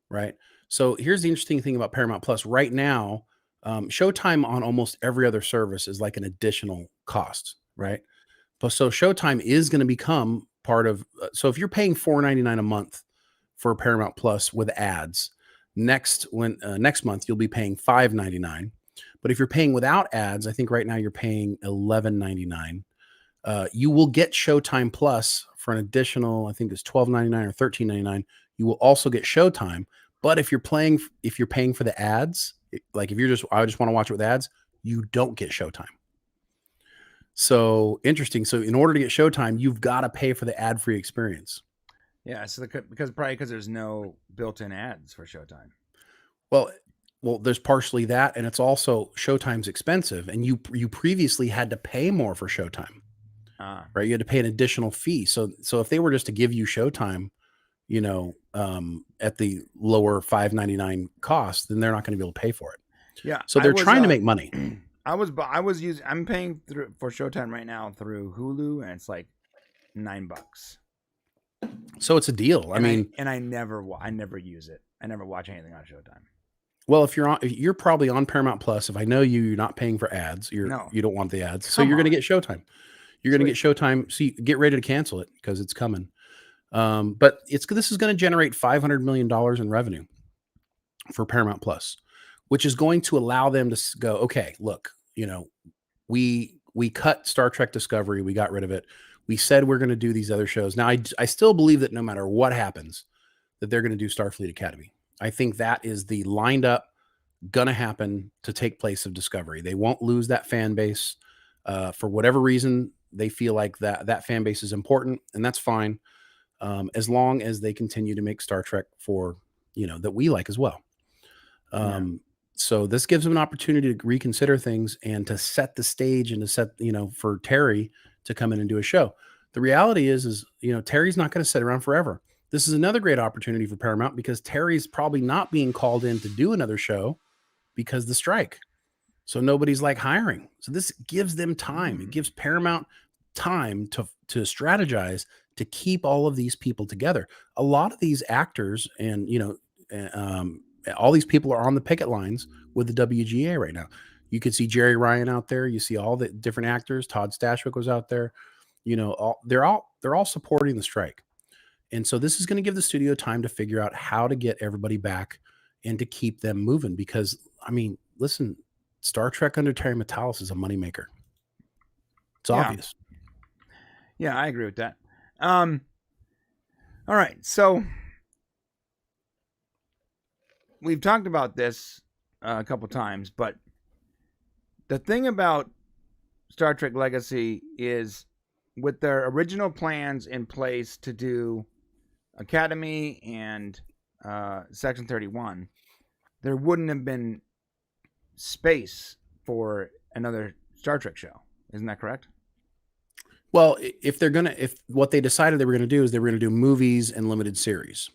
right? So here's the interesting thing about Paramount Plus. Right now, Showtime on almost every other service is like an additional cost, right? But so Showtime is going to become part of, so if you're paying $4.99 a month for Paramount Plus with ads, next month you'll be paying $5.99. But if you're paying without ads, I think right now you're paying $11.99. You will get Showtime Plus for an additional, I think it's $12.99 or $13.99. You will also get Showtime. But if you're paying for the ads, like if I just want to watch it with ads, you don't get Showtime. So interesting. So in order to get Showtime, you've got to pay for the ad-free experience. Yeah, so because there's no built-in ads for Showtime. Well, there's partially that, and it's also Showtime's expensive, and you previously had to pay more for Showtime, right? You had to pay an additional fee. So if they were just to give you Showtime, at the lower $5.99 cost, then they're not going to be able to pay for it. Yeah. So they're trying to make money. I'm paying for Showtime right now through Hulu, and it's like $9. So it's a deal. I never use it. I never watch anything on Showtime. Well, if you're probably on Paramount Plus. If I know you're not paying for ads. You don't want the ads, so you're going to get Showtime. You're going to get Showtime. So get ready to cancel it because it's coming. But this is going to generate $500 million in revenue for Paramount Plus, which is going to allow them to go, okay, look, we cut Star Trek Discovery. We got rid of it. We said we're going to do these other shows. Now, I still believe that no matter what happens, that they're going to do Starfleet Academy. I think that is the lined up, going to happen to take place of Discovery. They won't lose that fan base. For whatever reason, they feel like that fan base is important, and that's fine. As long as they continue to make Star Trek for, that we like as well. So this gives them an opportunity to reconsider things and to set the stage and to set, for Terry to come in and do a show. The reality is Terry's not going to sit around forever. This is another great opportunity for Paramount because Terry's probably not being called in to do another show because the strike. So nobody's like hiring. So this gives them time. It gives Paramount time to strategize to keep all of these people together. A lot of these actors and, all these people are on the picket lines with the WGA right now. You could see Jerry Ryan out there. You see all the different actors. Todd Stashwick was out there. They're all supporting the strike. And so this is going to give the studio time to figure out how to get everybody back and to keep them moving. Because, listen, Star Trek under Terry Matalas is a moneymaker. It's obvious. Yeah, I agree with that. All right. So we've talked about this a couple times, but the thing about Star Trek Legacy is with their original plans in place to do Academy and Section 31, there wouldn't have been space for another Star Trek show. Isn't that correct? Well, if what they decided they were going to do is they were going to do movies and limited series.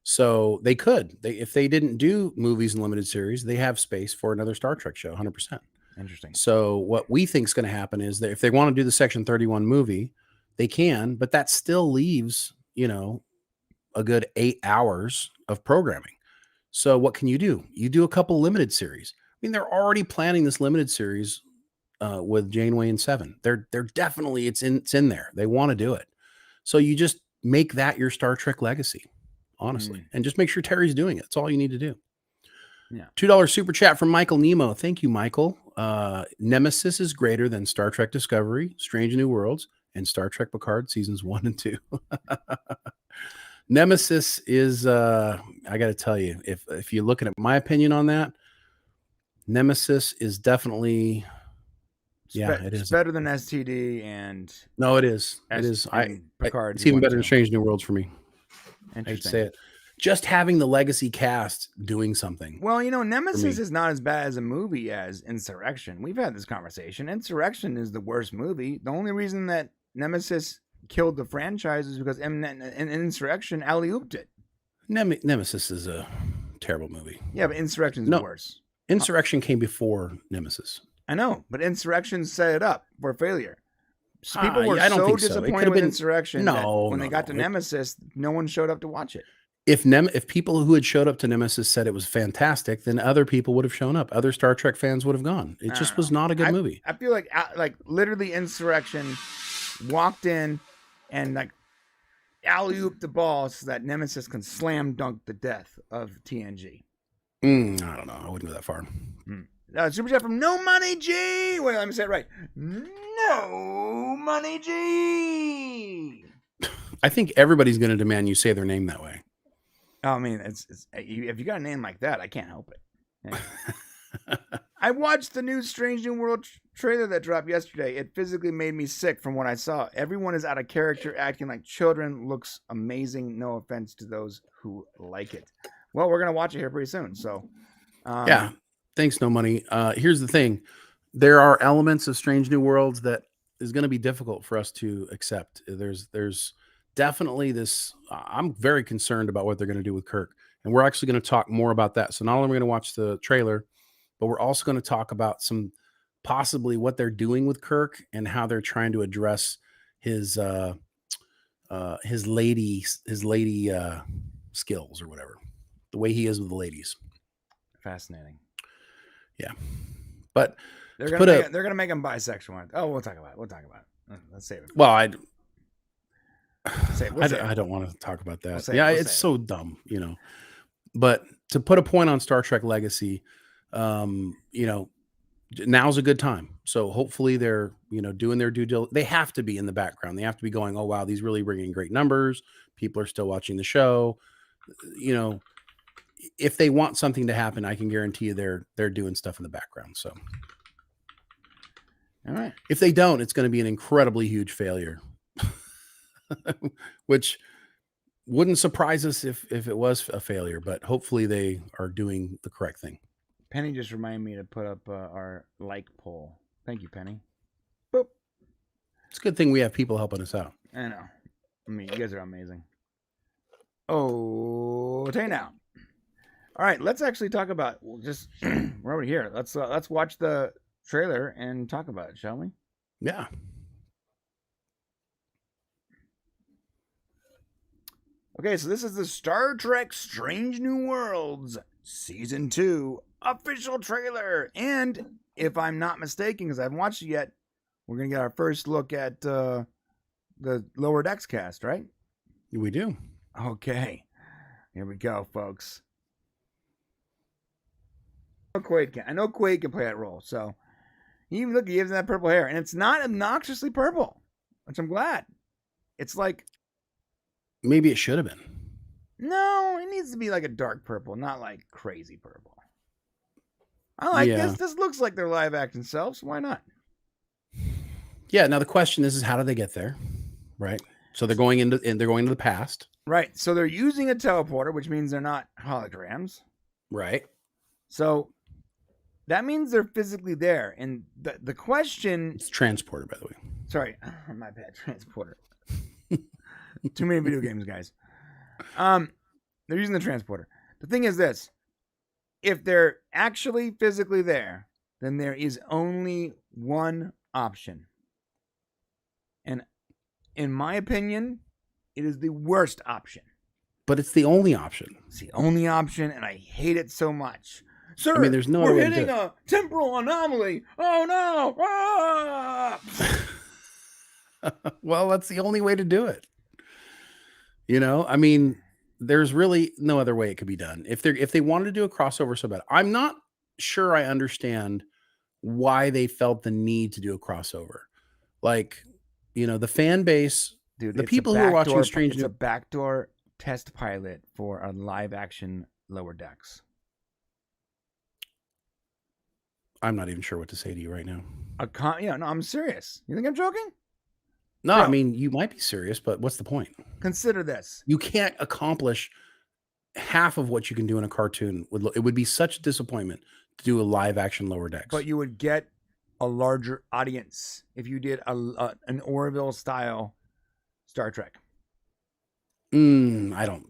So they could, if they didn't do movies and limited series, they have space for another Star Trek show, 100%. Interesting. So what we think is going to happen is that if they want to do the Section 31 movie, they can, but that still leaves, a good 8 hours of programming. So what can you do? You do a couple limited series. They're already planning this limited series with Janeway and Seven. They're definitely, it's in there. They want to do it. So you just make that your Star Trek legacy, honestly, and just make sure Terry's doing it. That's all you need to do. Yeah. $2 super chat from Michael Nemo. Thank you, Michael. Nemesis is greater than Star Trek Discovery, Strange New Worlds, and Star Trek Picard seasons 1 and 2. Nemesis is, I got to tell you, if you're looking at my opinion on that, Nemesis is definitely, it is better than STD and. No, it is. It is. Picard. It's even better than Strange New Worlds for me. Interesting. I hate to say it. Just having the legacy cast doing something. Well, Nemesis is not as bad as a movie as Insurrection. We've had this conversation. Insurrection is the worst movie. The only reason that Nemesis killed the franchise is because in Insurrection alley-ooped it. Nemesis is a terrible movie. Yeah, but Insurrection is worse. Insurrection came before Nemesis. I know, but Insurrection set it up for failure. People were I don't so think disappointed with Insurrection that when they got to no. Nemesis, no one showed up to watch it. If people who had showed up to Nemesis said it was fantastic, then other people would have shown up. Other Star Trek fans would have gone. It just was not a good movie. I feel like literally Insurrection walked in and alley-ooped the ball so that Nemesis can slam dunk the death of TNG. I don't know. I wouldn't go that far. Super chat from No Money G. Wait, let me say it right. No Money G. I think everybody's going to demand you say their name that way. I mean, it's if you got a name like that, I can't help it. I watched the new Strange New World trailer that dropped yesterday. It physically made me sick from what I saw. Everyone is out of character, acting like children. Looks amazing. No offense to those who like it. Well, we're going to watch it here pretty soon. So, yeah. Thanks, No Money. Here's the thing. There are elements of Strange New Worlds that is going to be difficult for us to accept. There's definitely this. I'm very concerned about what they're going to do with Kirk. And we're actually going to talk more about that. So not only are we going to watch the trailer, but we're also going to talk about some possibly what they're doing with Kirk and how they're trying to address his lady skills or whatever, the way he is with the ladies. Fascinating. Yeah, but they're gonna make him bisexual. Oh, we'll talk about it. Let's save it. Well, I don't want to talk about that. It's so dumb, But to put a point on Star Trek Legacy, now's a good time. So hopefully they're, doing their due diligence. They have to be in the background. They have to be going, oh, wow, these really bring in great numbers. People are still watching the show. If they want something to happen, I can guarantee you they're doing stuff in the background. So, all right. If they don't, it's going to be an incredibly huge failure, which wouldn't surprise us if it was a failure, but hopefully they are doing the correct thing. Penny just reminded me to put up our like poll. Thank you, Penny. Boop. It's a good thing we have people helping us out. I know. I mean, you guys are amazing. Oh, hey now. All right, let's actually talk about just we're over here. Let's watch the trailer and talk about it, shall we? Yeah. Okay, so this is the Star Trek Strange New Worlds Season 2 official trailer. And if I'm not mistaken, because I haven't watched it yet, we're going to get our first look at the Lower Decks cast, right? We do. Okay. Here we go, folks. I know Quaid can play that role. So, he has that purple hair. And it's not obnoxiously purple, which I'm glad. It's like... Maybe it should have been. No, it needs to be like a dark purple, not like crazy purple. I like this. This looks like their live action selves. Why not? Yeah. Now the question is how do they get there? Right. So they're going into the past. Right. So they're using a teleporter, which means they're not holograms. Right. So that means they're physically there. And the question... It's transporter, by the way. Sorry. My bad. Transporter. Too many video games, guys. They're using the transporter. The thing is this. If they're actually physically there, then there is only one option. And in my opinion, it is the worst option. But it's the only option. It's the only option, and I hate it so much. Sir, I mean, there's no we're hitting a temporal anomaly. Oh, no. Ah! Well, that's the only way to do it. I mean, there's really no other way it could be done. If they wanted to do a crossover so bad, I'm not sure I understand why they felt the need to do a crossover. Like, the fan base, dude, the people who are watching Strange New... It's a backdoor test pilot for a live action Lower Decks. I'm not even sure what to say to you right now. No, I'm serious. You think I'm joking? No, I mean, you might be serious, but what's the point? Consider this. You can't accomplish half of what you can do in a cartoon. It would be such a disappointment to do a live action Lower Decks. But you would get a larger audience if you did an Orville style Star Trek. I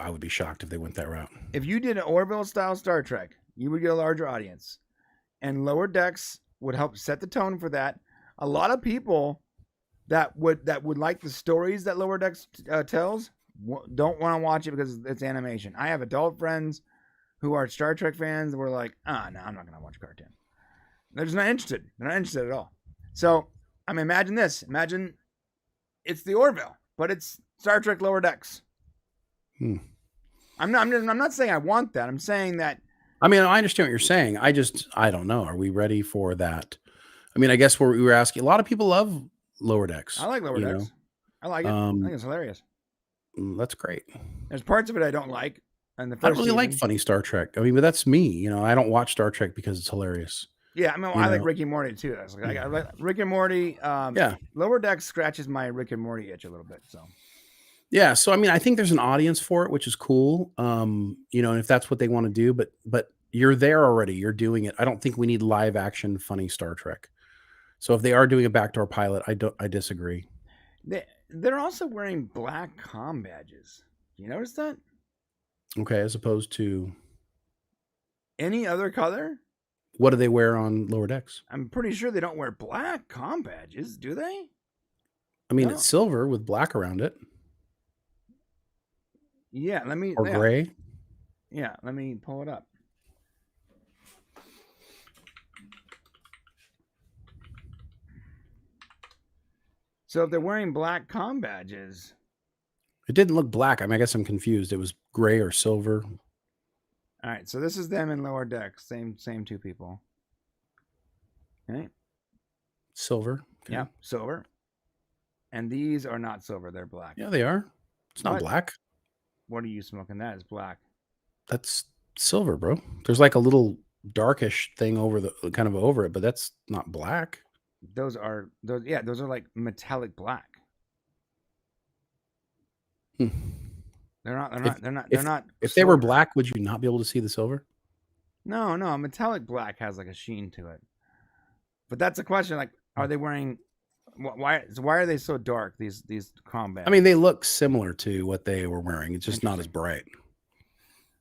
would be shocked if they went that route. If you did an Orville style Star Trek, you would get a larger audience. And Lower Decks would help set the tone for that. A lot of people that would like the stories that Lower Decks tells don't want to watch it because it's animation. I have adult friends who are Star Trek fans that were like, no, I'm not going to watch a cartoon. They're just not interested. They're not interested at all. So, I mean, imagine this. Imagine it's the Orville, but it's Star Trek Lower Decks. I'm not saying I want that. I'm saying that. I mean, I understand what you're saying. I don't know. Are we ready for that? I mean, I guess we were asking. A lot of people love Lower Decks. I like Lower Decks. I like it. I think it's hilarious. That's great. There's parts of it I don't like. And the I first don't really like season. funny Star Trek. I mean, but that's me. You know, I don't watch Star Trek because it's hilarious. Yeah, I mean, You I like know? Rick and Morty too. That's like I like Rick and Morty. Yeah. Lower Decks scratches my Rick and Morty itch a little bit. So Yeah. So I mean, I think there's an audience for it, which is cool. You know, and if that's what they want to do, but you're there already. You're doing it. I don't think we need live action funny Star Trek. So if they are doing a backdoor pilot, I disagree. they're also wearing black comm badges. Do you notice that? Okay, as opposed to Any other color? what do they wear on Lower Decks? I'm pretty sure they don't wear black comm badges, do they? I mean, No. it's silver with black around it, Yeah, or gray. Yeah, let me pull it up. So if they're wearing black comm badges, It didn't look black. I mean, I guess I'm confused. It was gray or silver. all right. So this is them in Lower Decks, same two people. Okay. Silver. Okay. Yeah, silver. And these are not silver; they're black. Yeah, they are. It's not What? black. What are you smoking? That is black. That's silver, bro. There's like a little darkish thing over the kind of over it, but that's not black. Those are like metallic black. Hmm. They're not. If they were silver. black, would you not be able to see the silver? No, metallic black has like a sheen to it. But that's a question. Like, are they wearing? Why are they so dark? These combat. I mean, they look similar to what they were wearing. It's just not as bright.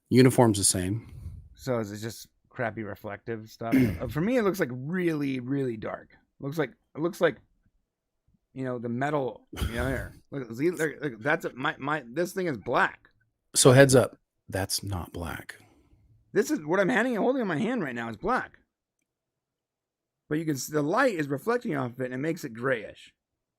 Uniform's the same. So is it just crappy reflective stuff? For me, it looks like really, really dark. It looks like, you know, the metal. You know, here. Look, that's my. This thing is black. So heads up, that's not black. This is what I'm holding in my hand right now is black. But you can see the light is reflecting off it and it makes it grayish.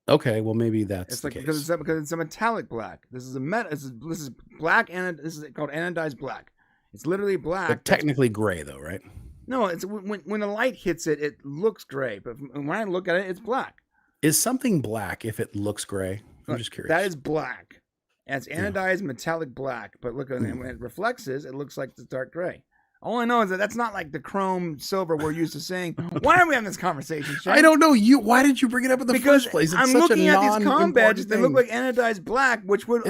Okay, well maybe that's It's the like case. because it's a metallic black. This is a this is black and this is called anodized black. It's literally black. But technically gray though, right? No, it's when the light hits it, it looks gray. But when I look at it, it's black. Is something black if it looks gray? I'm just curious. That is black. And it's anodized metallic black. But look, when it reflects, it looks like the dark gray. All I know is that that's not like the chrome silver we're used to seeing. Why are we having this conversation, Shane? I don't know. Why did you bring it up in the first place? It's I'm such looking a at these comm badges. They look thing. like anodized black, which would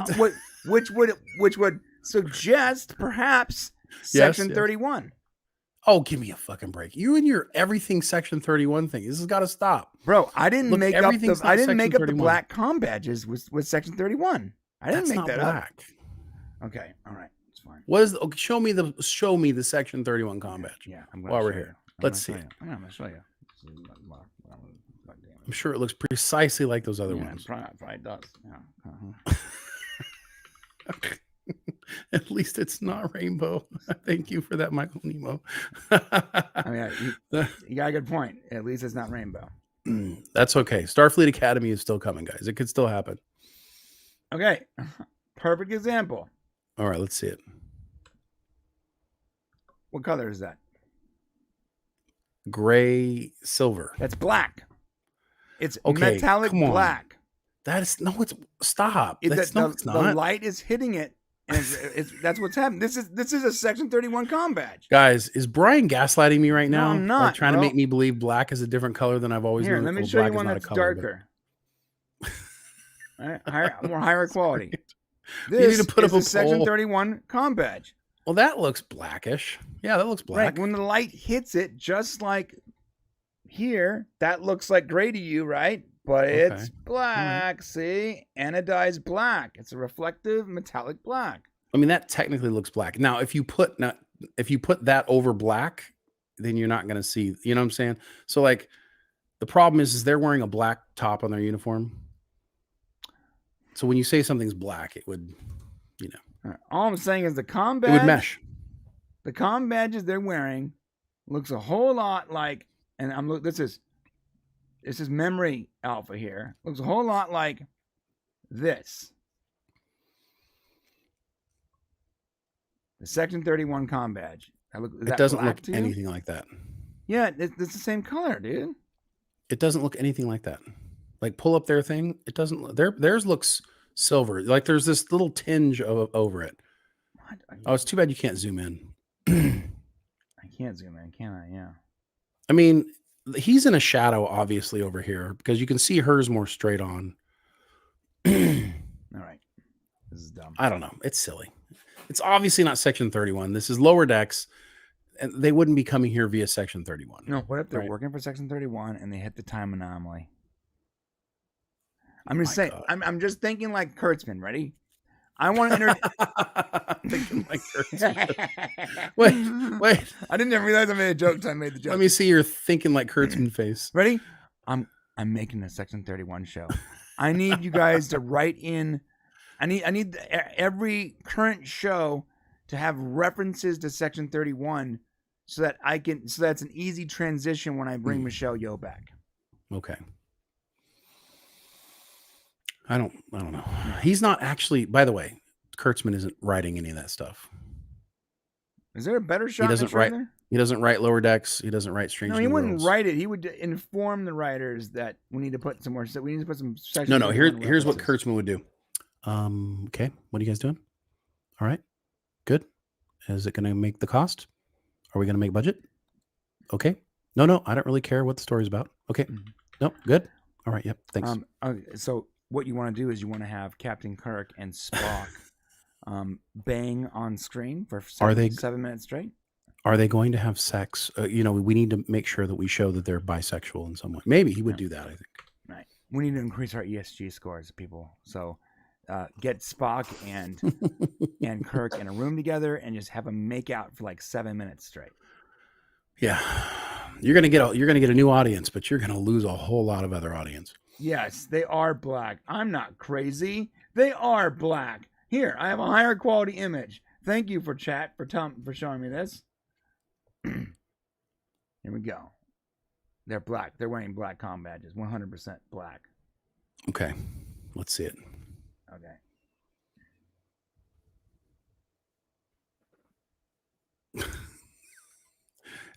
suggest perhaps Section yes. 31. Oh, give me a fucking break! You and your everything Section 31 thing. This has got to stop, Bro. I didn't Look, make up everything's the not I didn't Section make up 31. the black comm badges with Section 31. I didn't That's make not that black. up. Okay, all right, it's fine. What is? Okay, show me the Section 31 comm badge. Yeah, while we're here, let's see it. I'm gonna show you. I'm sure it looks precisely like those other Yeah, ones. it probably does. Yeah. At least it's not rainbow. Thank you for that, Michael Nemo. I mean, you got a good point. At least it's not rainbow. That's okay. Starfleet Academy is still coming, guys. It could still happen. Okay, perfect example. All right, let's see it. What color is that? Gray silver. That's black. It's Okay, metallic come on. black. That is no. It's stop. It's It's the not. light is hitting it, and that's what's happening. This is a Section 31 comm badge. Guys, is Brian gaslighting me right No, now? I'm not, Like trying bro. to make me believe black is a different color than I've always Here, known. let me Well, show you black is one not a that's color, but- darker. All right, more higher quality. You This need to put is up a a Section poll. 31 comm badge. Well, that looks blackish. Yeah, that looks black. Right, when the light hits it, just like here, that looks like gray to you, right? But it's black. See, anodized black. It's a reflective metallic black. I mean, that technically looks black. Now, if you put that over black, then you're not going to see. You know what I'm saying? So, like, the problem is they're wearing a black top on their uniform. So when you say something's black, it would, you know, All right, all I'm saying is the comm it would badge. mesh. The comm badges they're wearing looks a whole lot like, and this is memory alpha here. Looks a whole lot like this. The Section 31 comm badge. It doesn't look anything like that. Yeah, it's the same color, dude. It doesn't look anything like that. Like pull up their thing. It doesn't. Theirs looks silver. Like there's this little tinge over it. Oh, it's too bad you can't zoom in. I can't zoom in, can I? Yeah. I mean, he's in a shadow, obviously, over here because you can see hers more straight on. All right. This is dumb. I don't know. It's silly. It's obviously not Section 31. This is lower decks, and they wouldn't be coming here via Section 31. No, what if they're Right. working for Section 31 and they hit the time anomaly? I'm Oh just my saying. God. I'm just thinking like Kurtzman. Ready? I want to introduce. Thinking like Kurtzman. Wait. I didn't even realize I made a joke until I made the joke. Let me see your thinking like Kurtzman face. Ready? I'm making a Section 31 show. I need you guys to write in. I need every current show to have references to Section 31 so that that's an easy transition when I bring Michelle Yeoh back. Okay. I don't know. He's not actually, by the way, Kurtzman isn't writing any of that stuff. Is there a better shot? He doesn't write. There? He doesn't write Lower Decks. He doesn't write Strange No, he New wouldn't Worlds. write it. He would inform the writers that we need to put some more. We need to put some. No. Here's what Kurtzman would do. Okay. What are you guys doing? All right. Good. Is it going to make the cost? Are we going to make budget? Okay. No. I don't really care what the story's about. Okay. No. Good. All right. Yep. Thanks. Okay, so what you want to do is you want to have Captain Kirk and Spock bang on screen for 7 minutes straight. Are they going to have sex? We need to make sure that we show that they're bisexual in some way. Maybe he would do that, I think. Right. We need to increase our ESG scores, people. So get Spock and Kirk in a room together and just have them make out for like 7 minutes straight. Yeah. You're gonna get a new audience, but you're gonna lose a whole lot of other audience. Yes, they are black. I'm not crazy. They are black. Here, I have a higher quality image. Thank you for chat for showing me this. Here we go. They're black. They're wearing black comm badges. 100% black. Okay. Let's see it. Okay.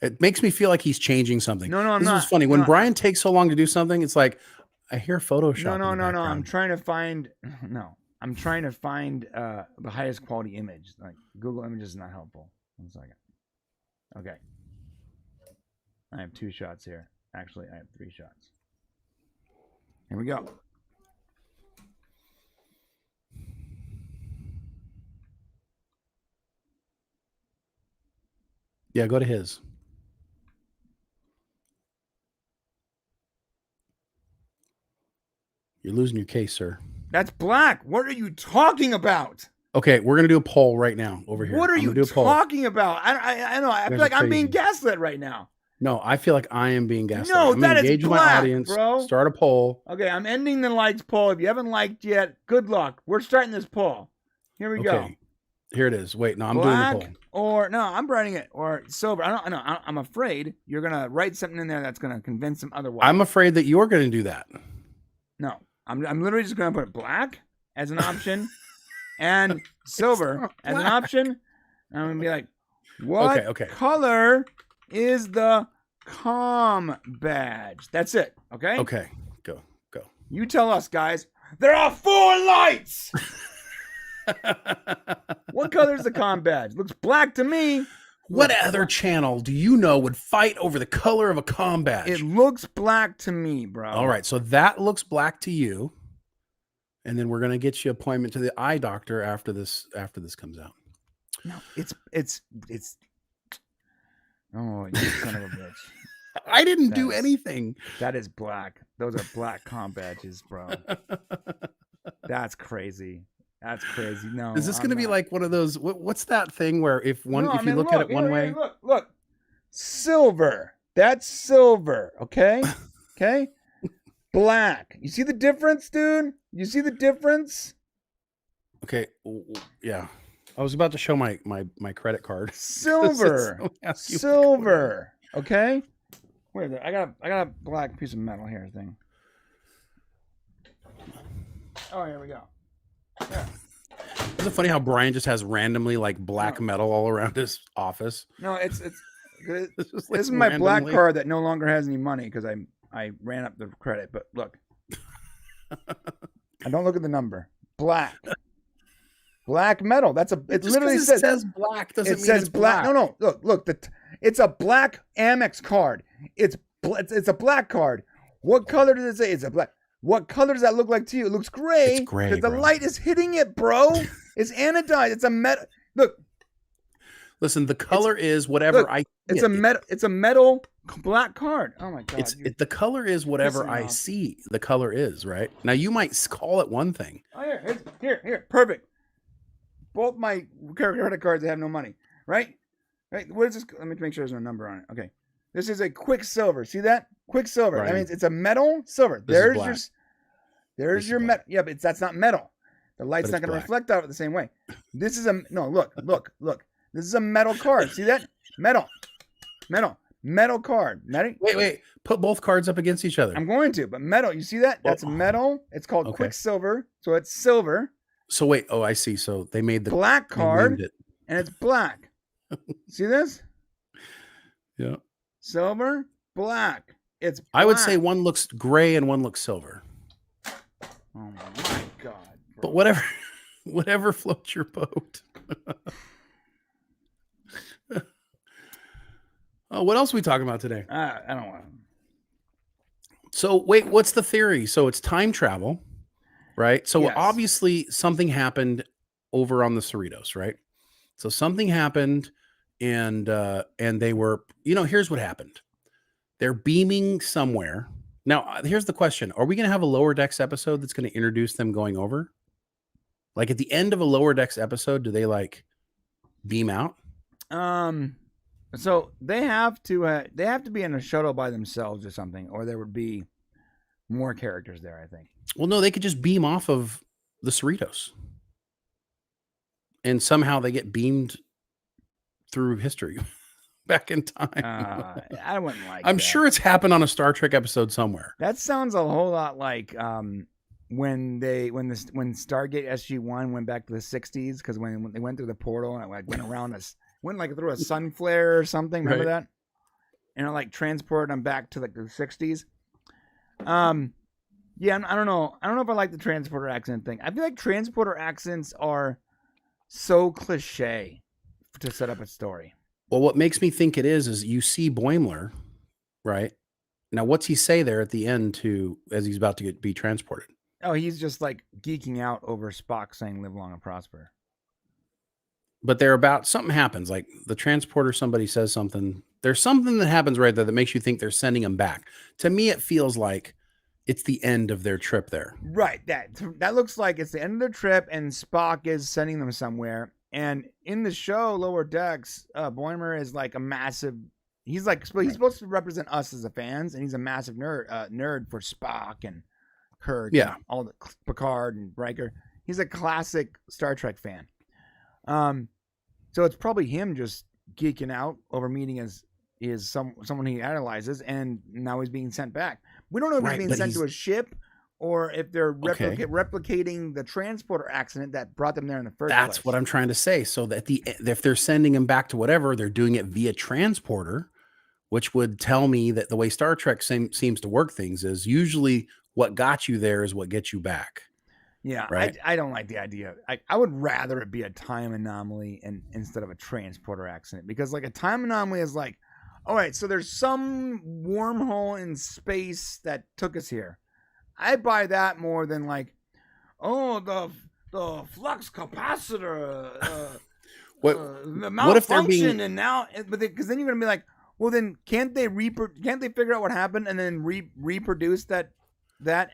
It makes me feel like he's changing something. No, I'm this not. This is funny. When No. Brian takes so long to do something, it's like I hear Photoshop. No. in the I'm background. trying to find the highest quality image. Like Google Images is not helpful. 1 second. Okay. I have 2 shots here. Actually, I have 3 shots. Here we go. Yeah, go to his. You're losing your case, sir. That's black. What are you talking about? Okay, we're gonna do a poll right now over here. What are I'm you gonna do a poll. talking about? I know. I feel guys like are I'm being crazy. gaslit right now. No, I feel like I am being gaslit. No, I'm that gonna is engage with my black, audience. bro. Start a poll. Okay, I'm ending the likes poll. If you haven't liked yet, good luck. We're starting this poll. Here we go. Okay, here it is. Wait, no, I'm Black doing the poll. or no, I'm writing it or sober. I'm afraid you're gonna write something in there that's gonna convince them otherwise. I'm afraid that you're gonna do that. No, I'm literally just gonna put black as an option and silver as an option. And I'm gonna be like, what Okay. color is the comm badge? That's it. Okay. Okay, go. You tell us, guys. There are 4 lights. What color is the comm badge? Looks black to me. What other channel do you know would fight over the color of a comm badge? It looks black to me, bro. All right, so that looks black to you, and then we're gonna get you an appointment to the eye doctor after this comes out. No, it's. Oh, you son of a bitch. I didn't do That's- anything. That is black. Those are black comm badges, bro. That's crazy. That's crazy. No. Is this I'm going to be not. like one of those? What's that thing where if No, I you mean, look at it one here, way? Look. Silver. That's silver. Okay. Okay. Black. You see the difference, dude? You see the difference? Okay, yeah. I was about to show my credit card. Silver. So ask you- Silver. Okay. Where is it? I got a black piece of metal here thing. Oh, here we go. Yeah. Isn't it funny how Brian just has randomly like black metal all around his office? No, it's It's just, this is like, my black randomly. card that no longer has any money because I ran up the credit. But look, I don't look at the number. Black. Black metal. It Just literally 'cause it says black doesn't it mean says it's black. black. No. Look. It's a black Amex card. It's a black card. What color does it say? It's a black. What color does that look like to you? It looks gray. It's gray, because the bro. light is hitting it, bro. It's anodized. It's a metal. Look. Listen, the color is whatever Look, I. It's a metal. It's a metal black card. Oh my god. The color is whatever pissing me I off. see. The color is right now. You might call it one thing. Oh, here. Perfect. Both my credit cards have no money. Right. What is this? Let me make sure there's no number on it. Okay. This is a Quicksilver. See that? Quicksilver. Right. I mean, it's a metal silver. This There's is your metal. Yeah, but that's not metal. The light's But not it's going to black. reflect out of it the same way. This is look. This is a metal card. See that? Metal card. Wait. Put both cards up against each other. I'm going to, but metal. You see that? That's metal. It's called Okay. Quicksilver. So it's silver. So wait. Oh, I see. So they made the Black they card, named it. and it's black. See this? Yeah. Silver, black. It's black. I would say one looks gray and one looks silver. Oh my god. But whatever floats your boat. Oh, what else are we talking about today? I don't want to. So wait, what's the theory? So it's time travel, right? So Yes. obviously something happened over on the Cerritos, right? So something happened, and they were, here's what happened. They're beaming somewhere. Now, here's the question: are we going to have a Lower Decks episode that's going to introduce them going over? Like at the end of a Lower Decks episode, do they like beam out? So they have to be in a shuttle by themselves or something, or there would be more characters there, I think. Well, no, they could just beam off of the Cerritos. And somehow they get beamed through history back in time. I wouldn't like I'm that. sure it's happened on a Star Trek episode somewhere. That sounds a whole lot like when Stargate SG-1 went back to the 60s, because when they went through the portal and it like went around went like through a sun flare or something. Remember that? And it like transported them back to like the 60s. Yeah, I don't know. I don't know if I like the transporter accent thing. I feel like transporter accents are so cliche to set up a story. Well, what makes me think it is you see Boimler, right? Now, what's he say there at the end as he's about to be transported? Oh, he's just like geeking out over Spock saying "Live long and prosper." But something happens, like the transporter, somebody says something. There's something that happens right there that makes you think they're sending him back. To me, it feels like it's the end of their trip there. Right. That looks like it's the end of their trip, and Spock is sending them somewhere. And in the show, Lower Decks, Boimler is like a massive. He's supposed to represent us as the fans, and he's a massive nerd for Spock and Kirk. Yeah. And all the Picard and Riker. He's a classic Star Trek fan. So it's probably him just geeking out over meeting someone he idolizes, and now he's being sent back. We don't know if he's being sent to a ship or if they're replicating the transporter accident that brought them there in the first place. That's what I'm trying to say. So that if they're sending him back to whatever, they're doing it via transporter, which would tell me that the way Star Trek seems to work things is usually what got you there is what gets you back. Yeah, right? I don't like the idea. I would rather it be a time anomaly instead of a transporter accident, because like a time anomaly is like, all right, so there's some wormhole in space that took us here. I buy that more than like, oh, the flux capacitor what if they're being, and now, because then you're gonna be like, well, then can't they figure out what happened and then reproduce that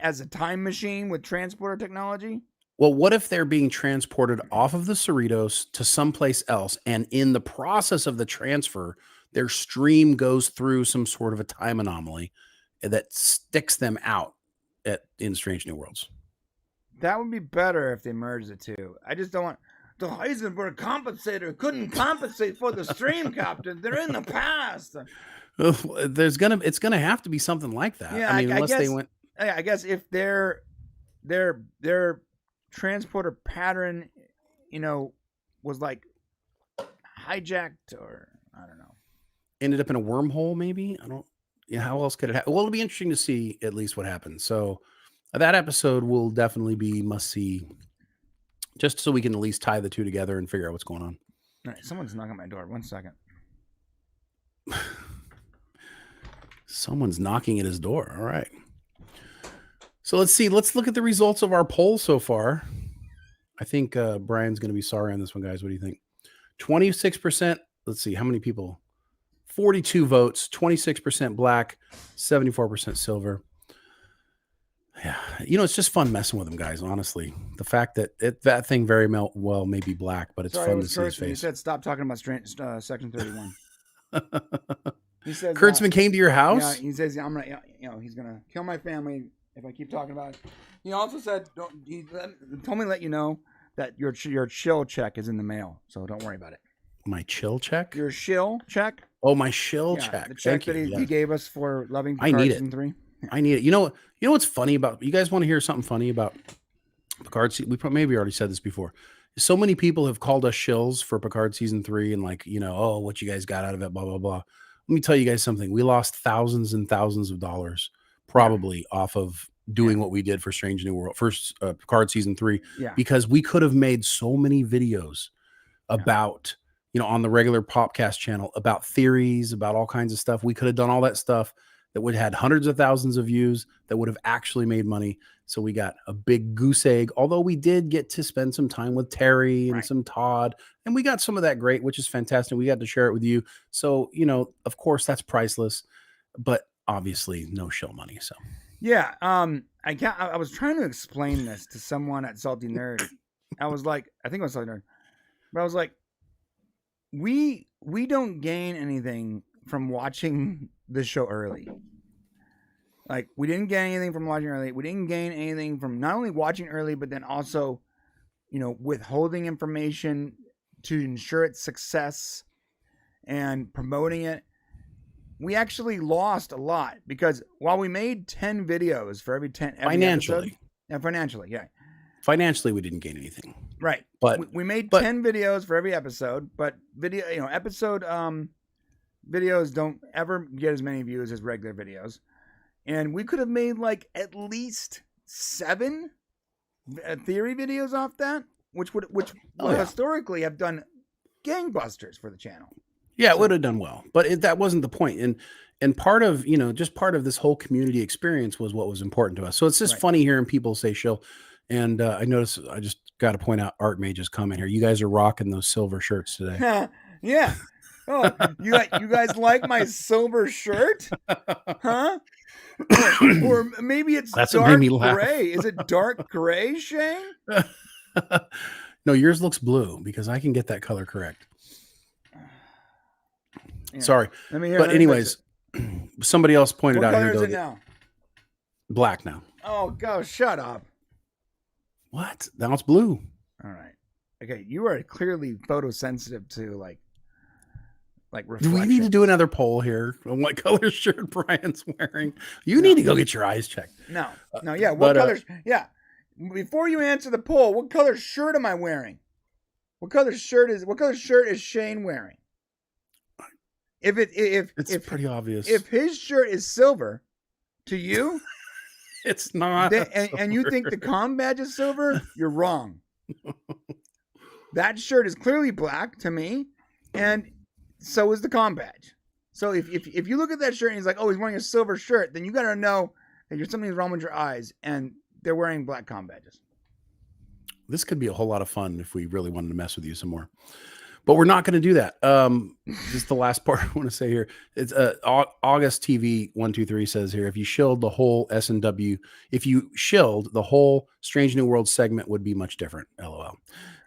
as a time machine with transporter technology? Well, what if they're being transported off of the Cerritos to someplace else, and in the process of the transfer, their stream goes through some sort of a time anomaly that sticks them out in Strange New Worlds? That would be better if they merged the two. I just don't want the Heisenberg compensator couldn't compensate for the stream, Captain. They're in the past. It's gonna have to be something like that. Yeah, I mean, unless they went. I guess if their transporter pattern, was like hijacked, or I don't know, ended up in a wormhole, maybe. I don't. Yeah, how else could it happen? Well, it'll be interesting to see at least what happens. So that episode will definitely be must see just so we can at least tie the two together and figure out what's going on. All right, someone's knocking on my door. 1 second. Someone's knocking at his door. All right. So let's see. Let's look at the results of our poll so far. I think Brian's going to be sorry on this one, guys. What do you think? 26%. Let's see. How many people? 42 votes, 26% black, 74% silver. Yeah. It's just fun messing with them, guys, honestly. The fact that that thing very well may be black, but it's fun to see his face. He said stop talking about Section 31. He says Kurtzman came to your house? Yeah, he says I'm gonna, he's gonna kill my family if I keep talking about it. He also said, he told me to let you know that your chill check is in the mail, so don't worry about it. My chill check? Your shill check? Oh, my shill check. The check that he gave us for loving I need Season it. 3. I need it. You know what's funny about? You guys want to hear something funny about Picard? We maybe already said this before. So many people have called us shills for Picard season 3 and oh, what you guys got out of it, blah blah blah. Let me tell you guys something. We lost thousands and thousands of dollars probably off of doing what we did for Strange New World, first Picard season 3, because we could have made so many videos about, on the regular Popcast channel about theories, about all kinds of stuff. We could have done all that stuff that would have had hundreds of thousands of views that would have actually made money. So we got a big goose egg, although we did get to spend some time with Terry and some Todd, and we got some of that great, which is fantastic. We got to share it with you. So, of course that's priceless, but obviously no show money. So yeah. I was trying to explain this to someone at Salty Nerd. I was like, I think it was Salty Nerd, but I was like, we don't gain anything from watching the show early. Like, we didn't gain anything from watching early. We didn't gain anything from not only watching early, but then also, withholding information to ensure its success and promoting it. We actually lost a lot because while we made 10 videos for every financially, financially, we didn't gain anything. Right. But we made 10 videos for every episode, but episode videos don't ever get as many views as regular videos. And we could have made at least 7 theory videos off that, which would historically have done gangbusters for the channel. Yeah, it would have done well, but that wasn't the point. And part of, just part of this whole community experience was what was important to us. So it's just funny hearing people say shill. And I noticed, I just got to point out Art Mage's comment here. You guys are rocking those silver shirts today. Yeah. Oh, you guys like my silver shirt? Huh? Or maybe it's That's dark what made me laugh. gray. Is it dark gray, Shane? No, yours looks blue because I can get that color correct. Yeah. Sorry. But anyways, somebody else pointed out here. What color is it now? Black now. Oh, go shut up. What? Now it's blue. All right. Okay, you are clearly photosensitive to like reflection. Do we need to do another poll here on what color shirt Brian's wearing? You need to go get your eyes checked. No. Yeah. What color? Yeah. Before you answer the poll, what color shirt am I wearing? What color shirt is Shane wearing? It's pretty obvious. If his shirt is silver, to you, it's not. And you think the comm badge is silver, you're wrong. That shirt is clearly black to me, and so is the comm badge. So if you look at that shirt and he's like, oh, he's wearing a silver shirt, then you got to know that something's wrong with your eyes, and they're wearing black comm badges. This could be a whole lot of fun if we really wanted to mess with you some more. But we're not going to do that. This is the last part I want to say here. It's August TV 123 says here, if you shilled the whole S&W, if you shilled the whole Strange New World segment would be much different. LOL.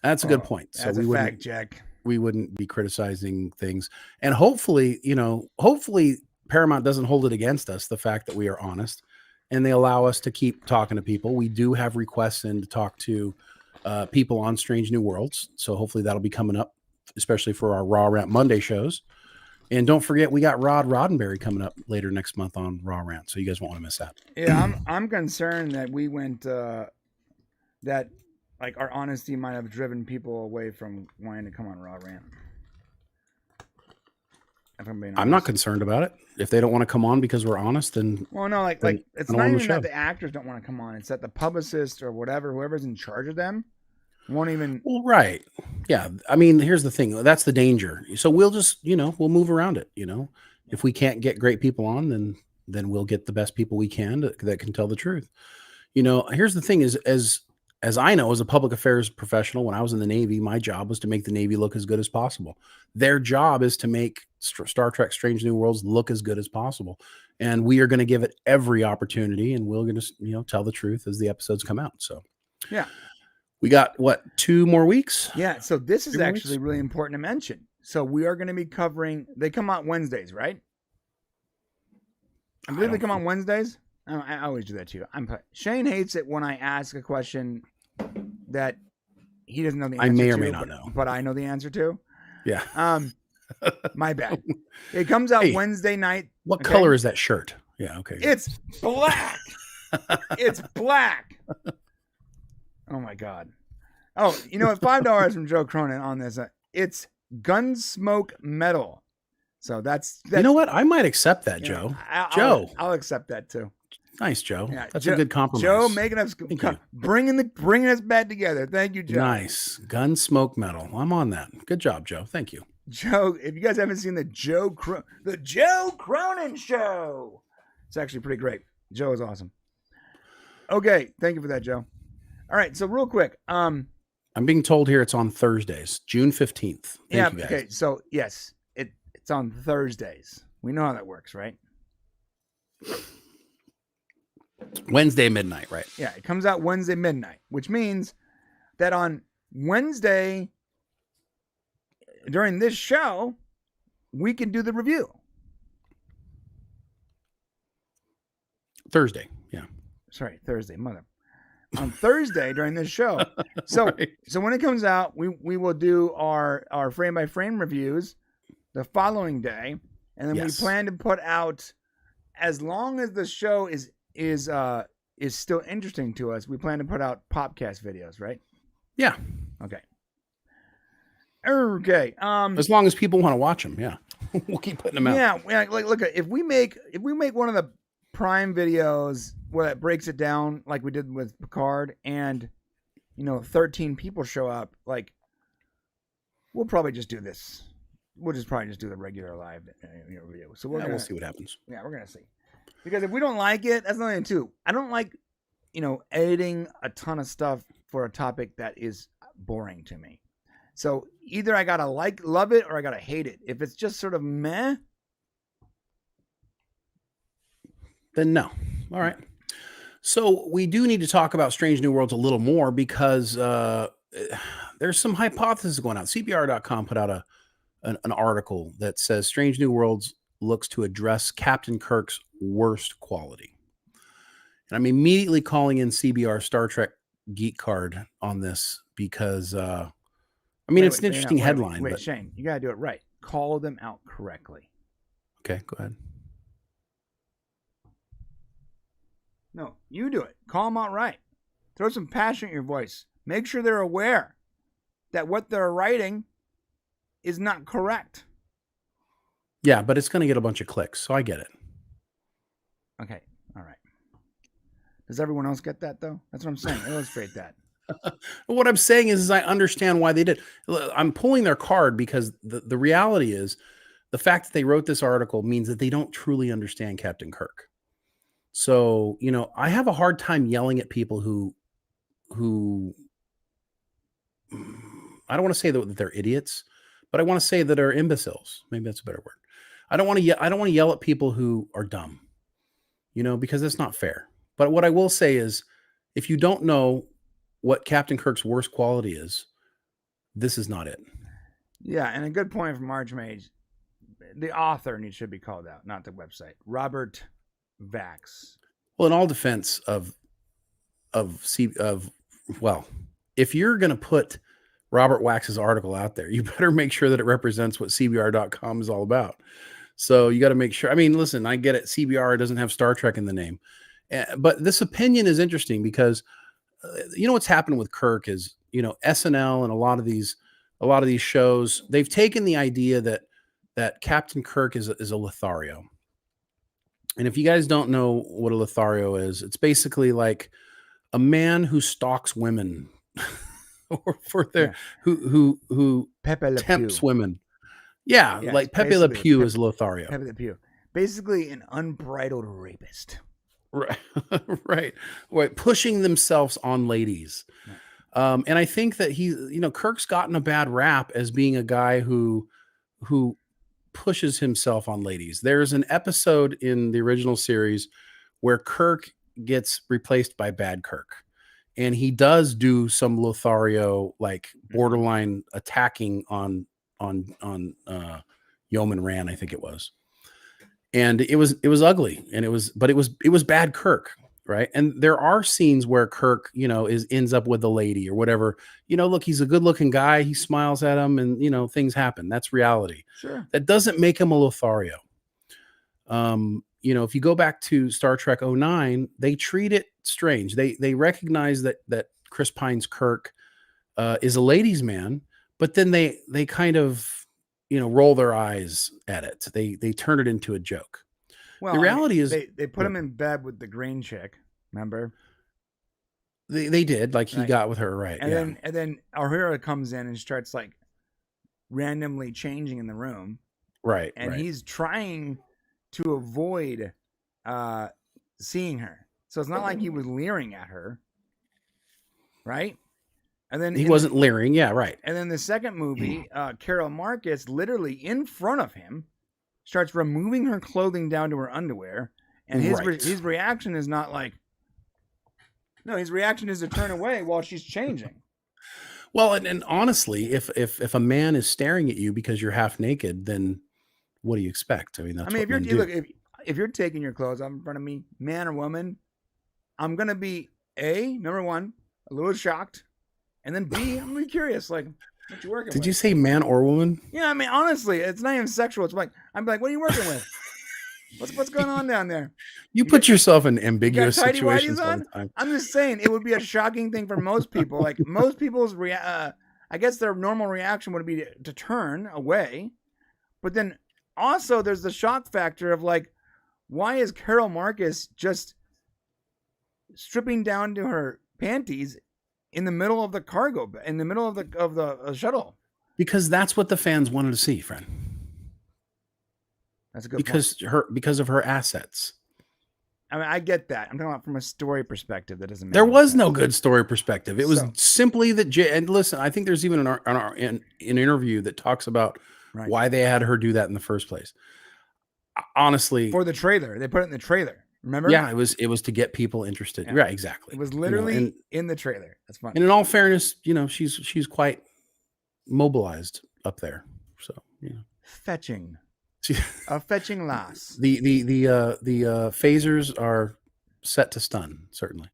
That's a good point. So we wouldn't, Jack. We wouldn't be criticizing things. And hopefully Paramount doesn't hold it against us, the fact that we are honest, and they allow us to keep talking to people. We do have requests in to talk to people on Strange New Worlds. So hopefully that'll be coming up, especially for our Raw Rant Monday shows. And don't forget, we got Rod Roddenberry coming up later next month on Raw Rant, so you guys won't want to miss that. Yeah, I'm concerned that we went that our honesty might have driven people away from wanting to come on Raw Rant. If I'm being honest. I'm not concerned about it. If they don't want to come on because we're honest, then well, no, it's not even that the actors don't want to come on. It's that the publicist or whatever, whoever's in charge of them, Won't even. Well, right. Yeah. I mean, here's the thing. That's the danger. So we'll just, we'll move around it. If we can't get great people on, then we'll get the best people we can that can tell the truth. Here's the thing is, as I know, as a public affairs professional, when I was in the Navy, my job was to make the Navy look as good as possible. Their job is to make Star Trek Strange New Worlds look as good as possible. And we are going to give it every opportunity, and we're going to, tell the truth as the episodes come out. So, yeah. We got, 2 more weeks? Yeah, so this is 2 more actually weeks? really important to mention. So we are going to be covering, they come out Wednesdays, right? I believe they come out Wednesdays. I always do that to you. Shane hates it when I ask a question that he doesn't know the answer to. I may or may not know. But I know the answer to. Yeah. My bad. It comes out Wednesday night. What color is that shirt? Yeah, okay. It's black. It's black. Oh my God. Oh, you know what? $5 from Joe Cronin on this. It's Gunsmoke Metal. So that's you know what? I might accept that, Joe. Joe. I'll accept that too. Nice, Joe. Yeah, that's a good compliment. Joe making us bringing us back together. Thank you, Joe. Nice. Gunsmoke Metal. I'm on that. Good job, Joe. Thank you. Joe, if you guys haven't seen the Joe Cronin show, it's actually pretty great. Joe is awesome. Okay, thank you for that, Joe. All right, so real quick, I'm being told here it's on Thursdays, June 15th. Thank you guys. Okay, so yes, it's on Thursdays. We know how that works, right? Wednesday midnight, right? Yeah, it comes out Wednesday midnight, which means that on Wednesday during this show, we can do the review. Thursday, yeah. Sorry, Thursday, mother. On Thursday during this show. So Right. So when it comes out, we will do our frame by frame reviews the following day, and then we plan to put out, as long as the show is still interesting to us, we plan to put out podcast videos, right? Yeah. Okay. Okay. As long as people want to watch them, yeah. We'll keep putting them out. Yeah, like look, if we make one of the Prime videos where it breaks it down like we did with Picard, and 13 people show up, like, we'll probably just do this. We'll probably just do the regular live review. So we'll see what happens. Yeah, we're gonna see. Because if we don't like it, that's nothing too. I don't like, editing a ton of stuff for a topic that is boring to me. So either I gotta love it, or I gotta hate it. If it's just sort of meh, then no. All right. So we do need to talk about Strange New Worlds a little more, because there's some hypotheses going out. CBR.com put out an article that says Strange New Worlds looks to address Captain Kirk's worst quality. And I'm immediately calling in CBR Star Trek Geek Card on this, because it's an interesting headline. Wait, Shane, you gotta do it right. Call them out correctly. Okay, go ahead. No, you do it. Call them out right. Throw some passion in your voice. Make sure they're aware that what they're writing is not correct. Yeah, but it's going to get a bunch of clicks, so I get it. Okay, all right. Does everyone else get that, though? That's what I'm saying. Illustrate that. What I'm saying is I understand why they did. I'm pulling their card because the reality is the fact that they wrote this article means that they don't truly understand Captain Kirk. So, I have a hard time yelling at people who I don't want to say that they're idiots, but I want to say that are imbeciles. Maybe that's a better word. I don't want to yell at people who are dumb, because that's not fair. But what I will say is, if you don't know what Captain Kirk's worst quality is, this is not it. Yeah, and a good point from Archmage. The author should be called out, not the website. Robert Vax. Well, in all defense if you're going to put Robert Wax's article out there, you better make sure that it represents what CBR.com is all about. So you got to make sure. I mean, listen, I get it. CBR doesn't have Star Trek in the name, but this opinion is interesting because what's happened with Kirk is, SNL and a lot of these shows, they've taken the idea that Captain Kirk is a Lothario. And if you guys don't know what a Lothario is, it's basically like a man who stalks women for their who Pepe Le tempts Pew. women. Yeah, Yeah, like it's Pepe Le basically Pew Pepe- is Lothario. Pepe Le Pew. Basically an unbridled rapist. Right, right, pushing themselves on ladies. And I think that Kirk's gotten a bad rap as being a guy who pushes himself on ladies. There's an episode in the original series where Kirk gets replaced by Bad Kirk, and he does do some Lothario like borderline attacking on Yeoman Rand, I think it was. And it was ugly, and it was bad Kirk, right? And there are scenes where Kirk, ends up with a lady or whatever. Look, he's a good-looking guy. He smiles at him, and things happen. That's reality. Sure. That doesn't make him a Lothario. If you go back to Star Trek 09, they treat it strange. They recognize that Chris Pine's Kirk is a ladies' man, but then they kind of roll their eyes at it. They turn it into a joke. Well, the reality is they put him in bed with the green chick. Remember? They did, like he Right. got with her, right? And then our hero comes in and starts like randomly changing in the room, right. and right. he's trying to avoid seeing her. So it's not like he was leering at her, right? And then he wasn't leering, yeah, right. And then the second movie, Carol Marcus literally in front of him starts removing her clothing down to her underwear, and his reaction is not like, no, his reaction is to turn away while she's changing. Well, and honestly, if a man is staring at you because you're half naked, then what do you expect? I mean, that's if you're taking your clothes off in front of me, man or woman, I'm gonna be number one, a little shocked. And then B, I'm really curious, like, what you working with? Did you say man or woman? Yeah, honestly, it's not even sexual. It's like, I'm like, what are you working with? What's going on down there? You put yourself in ambiguous tidy situations whities all on? the time. I'm just saying, it would be a shocking thing for most people. Like, most people's, I guess their normal reaction would be to turn away. But then also there's the shock factor of like, why is Carol Marcus just stripping down to her panties in the middle of the cargo, in the middle of the shuttle? Because that's what the fans wanted to see, friend. That's a good because of her assets. I get that. I'm talking about from a story perspective. That doesn't. There was no good story perspective. It was simply that. And listen, I think there's even an interview that talks about why they had her do that in the first place. Honestly, for the trailer, they put it in the trailer. Remember? Yeah, it was to get people interested. Yeah. Right, exactly. It was literally in the trailer. That's fine. And in all fairness, she's quite mobilized up there. So fetching, a fetching lass. The phasers are set to stun. Certainly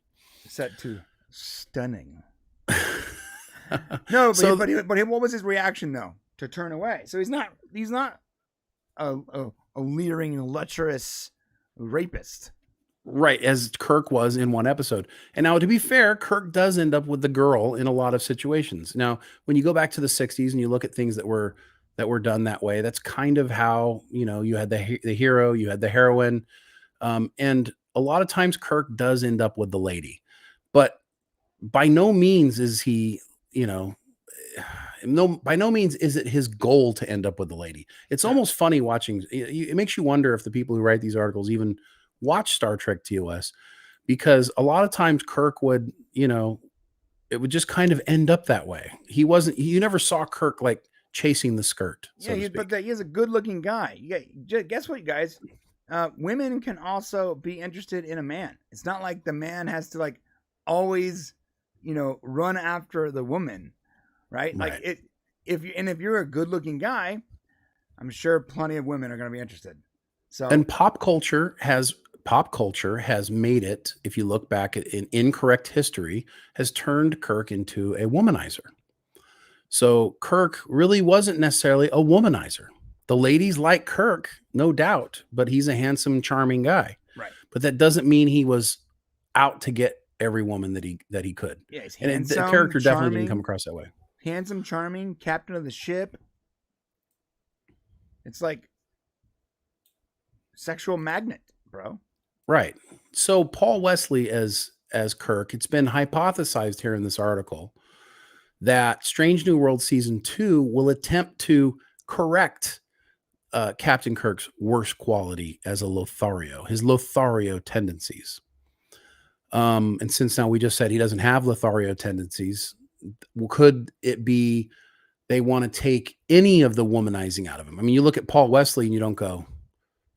set to stunning. No, but what was his reaction though? To turn away. So he's not a leering, lecherous rapist. Right, as Kirk was in one episode. And now, to be fair, Kirk does end up with the girl in a lot of situations. Now, when you go back to the 60s and you look at things that were done that way, that's kind of how, you had the hero, you had the heroine. And a lot of times Kirk does end up with the lady. But by no means is he, by no means is it his goal to end up with the lady. It's almost funny watching. It makes you wonder if the people who write these articles even watch Star Trek TOS, because a lot of times Kirk would, it would just kind of end up that way. You never saw Kirk like chasing the skirt. But he's a good looking guy. Guess what, guys? Women can also be interested in a man. It's not like the man has to like always, run after the woman. Right? Like if you're a good looking guy, I'm sure plenty of women are going to be interested. So, and pop culture has made it, if you look back at in incorrect history, has turned Kirk into a womanizer. So Kirk really wasn't necessarily a womanizer. The ladies like Kirk, no doubt, but he's a handsome, charming guy. Right. But that doesn't mean he was out to get every woman that he could. Yeah, he's and handsome, the character definitely charming, didn't come across that way. Handsome, charming, captain of the ship. It's like sexual magnet, bro. Right. So Paul Wesley as Kirk, it's been hypothesized here in this article that Strange New World season 2 will attempt to correct Captain Kirk's worst quality as a Lothario, his Lothario tendencies. And since now we just said he doesn't have Lothario tendencies, could it be they want to take any of the womanizing out of him? I mean, you look at Paul Wesley and you don't go,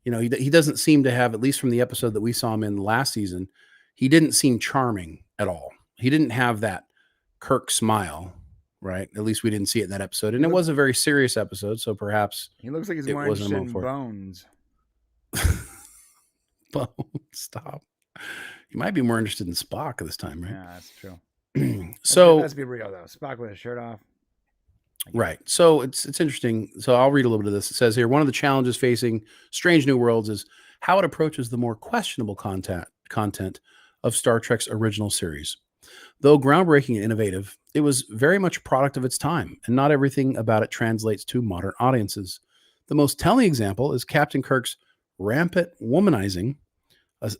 he doesn't seem to have, at least from the episode that we saw him in last season, he didn't seem charming at all. He didn't have that Kirk smile, right? At least we didn't see it in that episode. And it was a very serious episode, so perhaps he looks like he's more interested in Bones. Bones, stop. You might be more interested in Spock this time, right? Yeah, that's true. So let's be real though. Spock with his shirt off. Right. So it's interesting. So I'll read a little bit of this. It says here, one of the challenges facing Strange New Worlds is how it approaches the more questionable content of Star Trek's original series. Though groundbreaking and innovative, it was very much a product of its time, and not everything about it translates to modern audiences. The most telling example is Captain Kirk's rampant womanizing,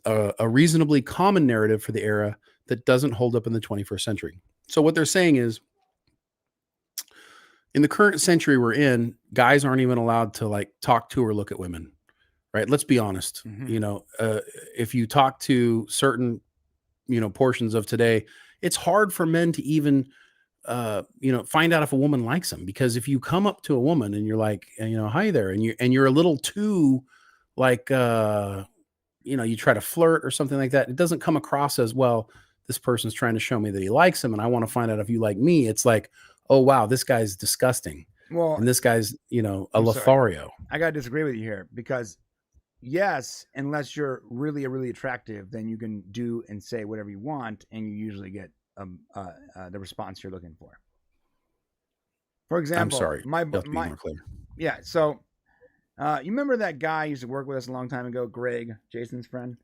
a reasonably common narrative for the era that doesn't hold up in the 21st century. So what they're saying is, in the current century we're in, guys aren't even allowed to like talk to or look at women, right? Let's be honest. If you talk to certain, portions of today, it's hard for men to even, find out if a woman likes them, because if you come up to a woman and you're like, hi there, and you're a little too like, you try to flirt or something like that, it doesn't come across as, well, this person's trying to show me that he likes him and I want to find out if you like me. It's like, oh, wow, this guy's disgusting. Well, and this guy's, a Lothario. I got to disagree with you here, because yes, unless you're really, really attractive, then you can do and say whatever you want, and you usually get the response you're looking for. For example, I'm sorry. My be more clear. Yeah. So, you remember that guy who used to work with us a long time ago, Greg, Jason's friend?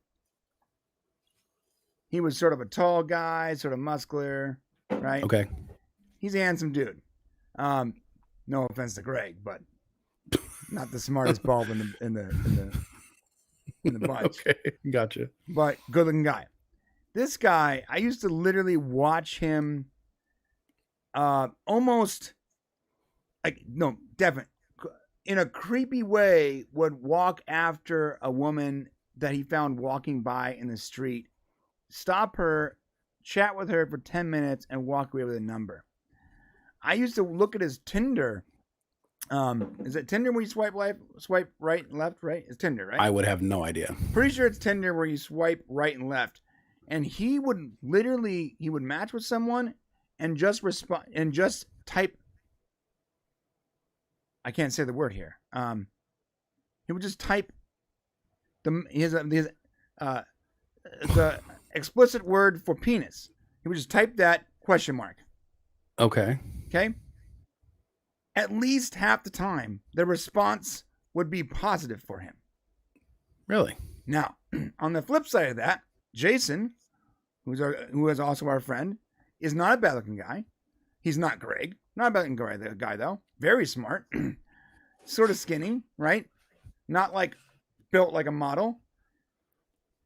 He was sort of a tall guy, sort of muscular, right? Okay. He's a handsome dude. No offense to Greg, but not the smartest bulb in the bunch. Okay, gotcha. But good-looking guy. This guy, I used to literally watch him, almost like definitely in a creepy way, would walk after a woman that he found walking by in the street, stop her, chat with her for 10 minutes, and walk away with a number. I used to look at his Tinder. Is it Tinder where you swipe right and left, right? It's Tinder, right? I would have no idea. Pretty sure it's Tinder where you swipe right and left. And he would match with someone and just respond and just type. I can't say the word here. He would just type the explicit word for penis. He would just type that question mark. Okay. At least half the time, the response would be positive for him. Really? Now, on the flip side of that, Jason, who is also our friend, is not a bad-looking guy. He's not Greg. Not a bad-looking guy, though. Very smart. Sort of skinny, right? Not like built like a model.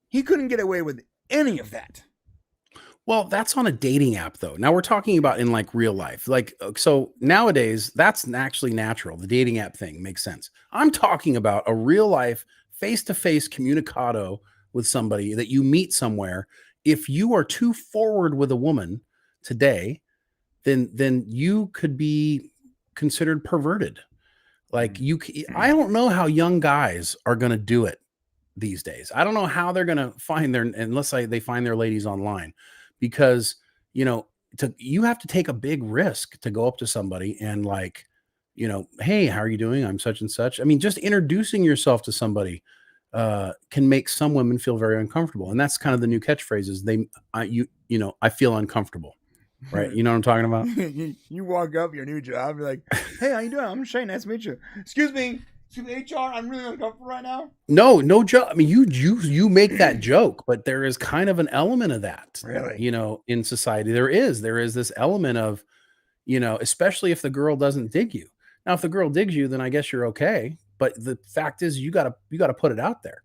He couldn't get away with any of that. Well, that's on a dating app, though. Now we're talking about in like real life. Like, so nowadays, that's actually natural. The dating app thing makes sense. I'm talking about a real life, face-to-face communicado with somebody that you meet somewhere. If you are too forward with a woman today, then you could be considered perverted. Like I don't know how young guys are going to do it these days. I don't know how they're going to find unless they find their ladies online. Because, you have to take a big risk to go up to somebody and like, hey, how are you doing? I'm such and such. I mean, just introducing yourself to somebody can make some women feel very uncomfortable. And that's kind of the new catchphrase is I feel uncomfortable. Right. You know what I'm talking about? You walk up your new job. You're like, hey, how you doing? I'm Shane. Nice to meet you. Excuse me, HR. I'm really uncomfortable right now. No joke. I mean, you make that joke, but there is kind of an element of that, really, in society. There is this element of, especially if the girl doesn't dig you. Now, if the girl digs you, then I guess you're okay. But the fact is, you gotta put it out there.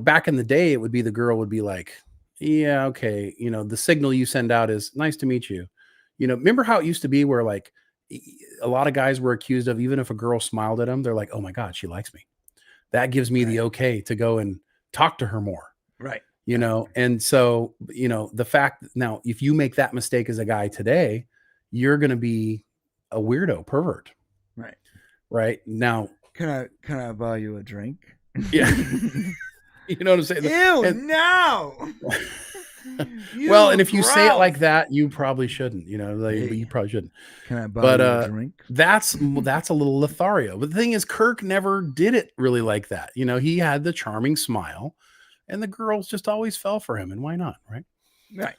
Back in the day, it would be the girl would be like, yeah, okay. The signal you send out is nice to meet you. You know, remember how it used to be where like a lot of guys were accused of, even if a girl smiled at them, they're like, oh my God, she likes me. That gives me the okay to go and talk to her more. Right. You know, and so, you know, the fact now, if you make that mistake as a guy today, you're going to be a weirdo pervert. Right. Right now. Can I buy you a drink? Yeah. You know what I'm saying? Ew, no. Well, and if you say it like that, you probably shouldn't, you know, like, you probably shouldn't. Can I buy you a drink? That's a little Lothario. But the thing is, Kirk never did it really like that. You know, he had the charming smile and the girls just always fell for him. And why not? Right. Right.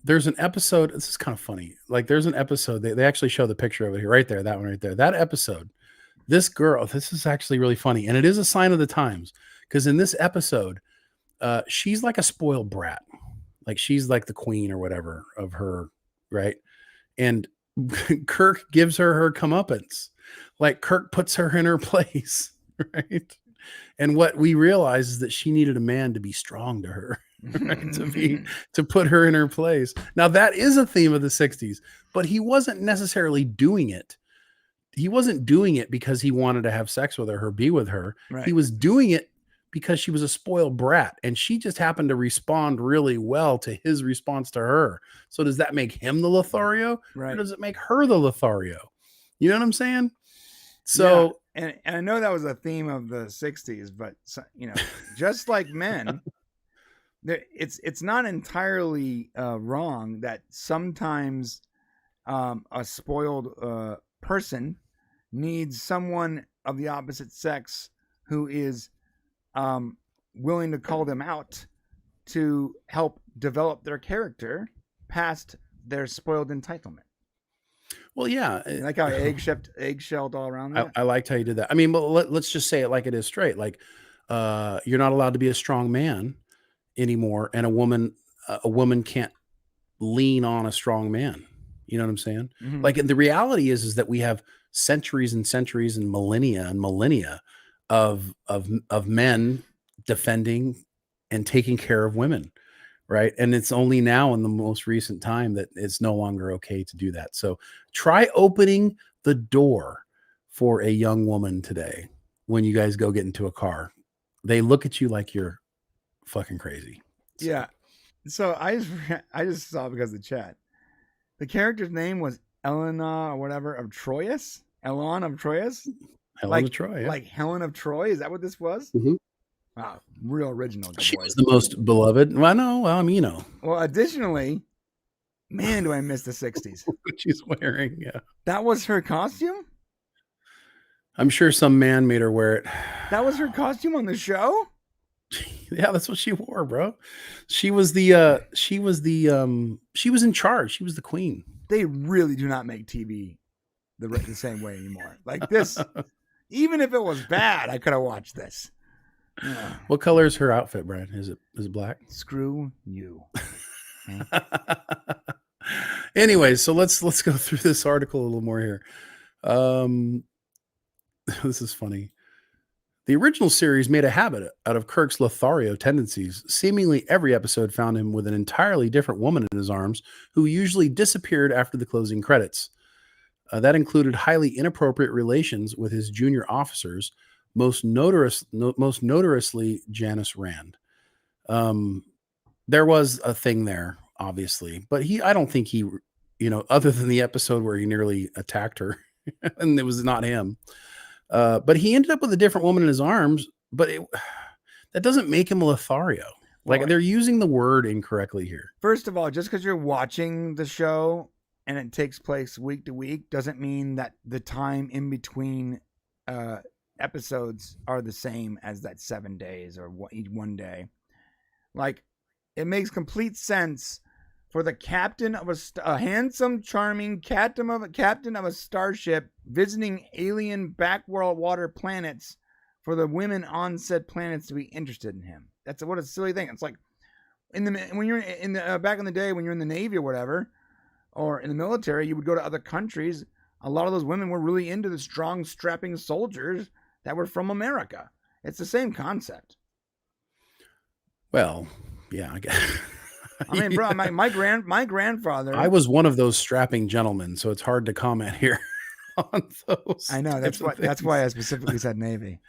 There's an episode. This is kind of funny. Like there's an episode. They actually show the picture of it here, right there. That one right there. That episode, this girl, this is actually really funny. And it is a sign of the times. Because in this episode, she's like a spoiled brat. Like she's like the queen or whatever of her, right? And Kirk gives her comeuppance. Like Kirk puts her in her place, right? And what we realize is that she needed a man to be strong to her, right? to put her in her place. Now that is a theme of the 60s, but he wasn't necessarily doing it. He wasn't doing it because he wanted to have sex with her, be with her. Right. He was doing it because she was a spoiled brat and she just happened to respond really well to his response to her. So does that make him the Lothario? Right. Or does it make her the Lothario? You know what I'm saying? So, and I know that was a theme of the 60s, but you know, just like men, it's not entirely wrong that sometimes a spoiled person needs someone of the opposite sex who is willing to call them out to help develop their character past their spoiled entitlement. well, yeah. You like how eggshelled all around that? I liked how you did that. I mean, but let's just say it like it is straight. Like, you're not allowed to be a strong man anymore. And a woman can't lean on a strong man. You know what I'm saying? Mm-hmm. Like, and the reality is that we have centuries and centuries and millennia of men defending and taking care of women, right? And it's only now in the most recent time that it's no longer okay to do that. So try opening the door for a young woman today when you guys go get into a car. They look at you like you're fucking crazy. So. Yeah. So I just saw because of the chat. The character's name was Elena or whatever of Troyes. Elon of Troyes. Helen of Troy, yeah. Like Helen of Troy. Is that what this was? Mm-hmm. Wow, real original. She was the most beloved. Well, no, well, I mean, you know. Well, additionally, man, do I miss the 60s. What she's wearing, yeah. That was her costume? I'm sure some man made her wear it. That was her costume on the show? Yeah, that's what she wore, bro. She was in charge. She was the queen. They really do not make TV the same way anymore. Like this, even if it was bad, I could have watched this. Yeah. What color is her outfit, Brian? Is it black? Screw you. Okay. Anyway, so let's go through this article a little more here. This is funny. The original series made a habit out of Kirk's Lothario tendencies. Seemingly every episode found him with an entirely different woman in his arms, who usually disappeared after the closing credits. That included highly inappropriate relations with his junior officers, most notoriously Janice Rand. There was a thing there, obviously, but I don't think he, other than the episode where he nearly attacked her, and it was not him. But he ended up with a different woman in his arms, but that doesn't make him a Lothario. Like, they're using the word incorrectly here. First of all, just because you're watching the show and it takes place week to week doesn't mean that the time in between episodes are the same as that 7 days or one day. Like, it makes complete sense for the captain of a handsome, charming captain of a starship visiting alien backworld water planets for the women on said planets to be interested in him. What a silly thing. It's like when you're in the back in the day when you're in the Navy or whatever, or in the military, you would go to other countries. A lot of those women were really into the strong, strapping soldiers that were from America. It's the same concept. Well, yeah, I mean, bro, my grandfather. I was one of those strapping gentlemen, so it's hard to comment here on those. I know that's why I specifically said Navy.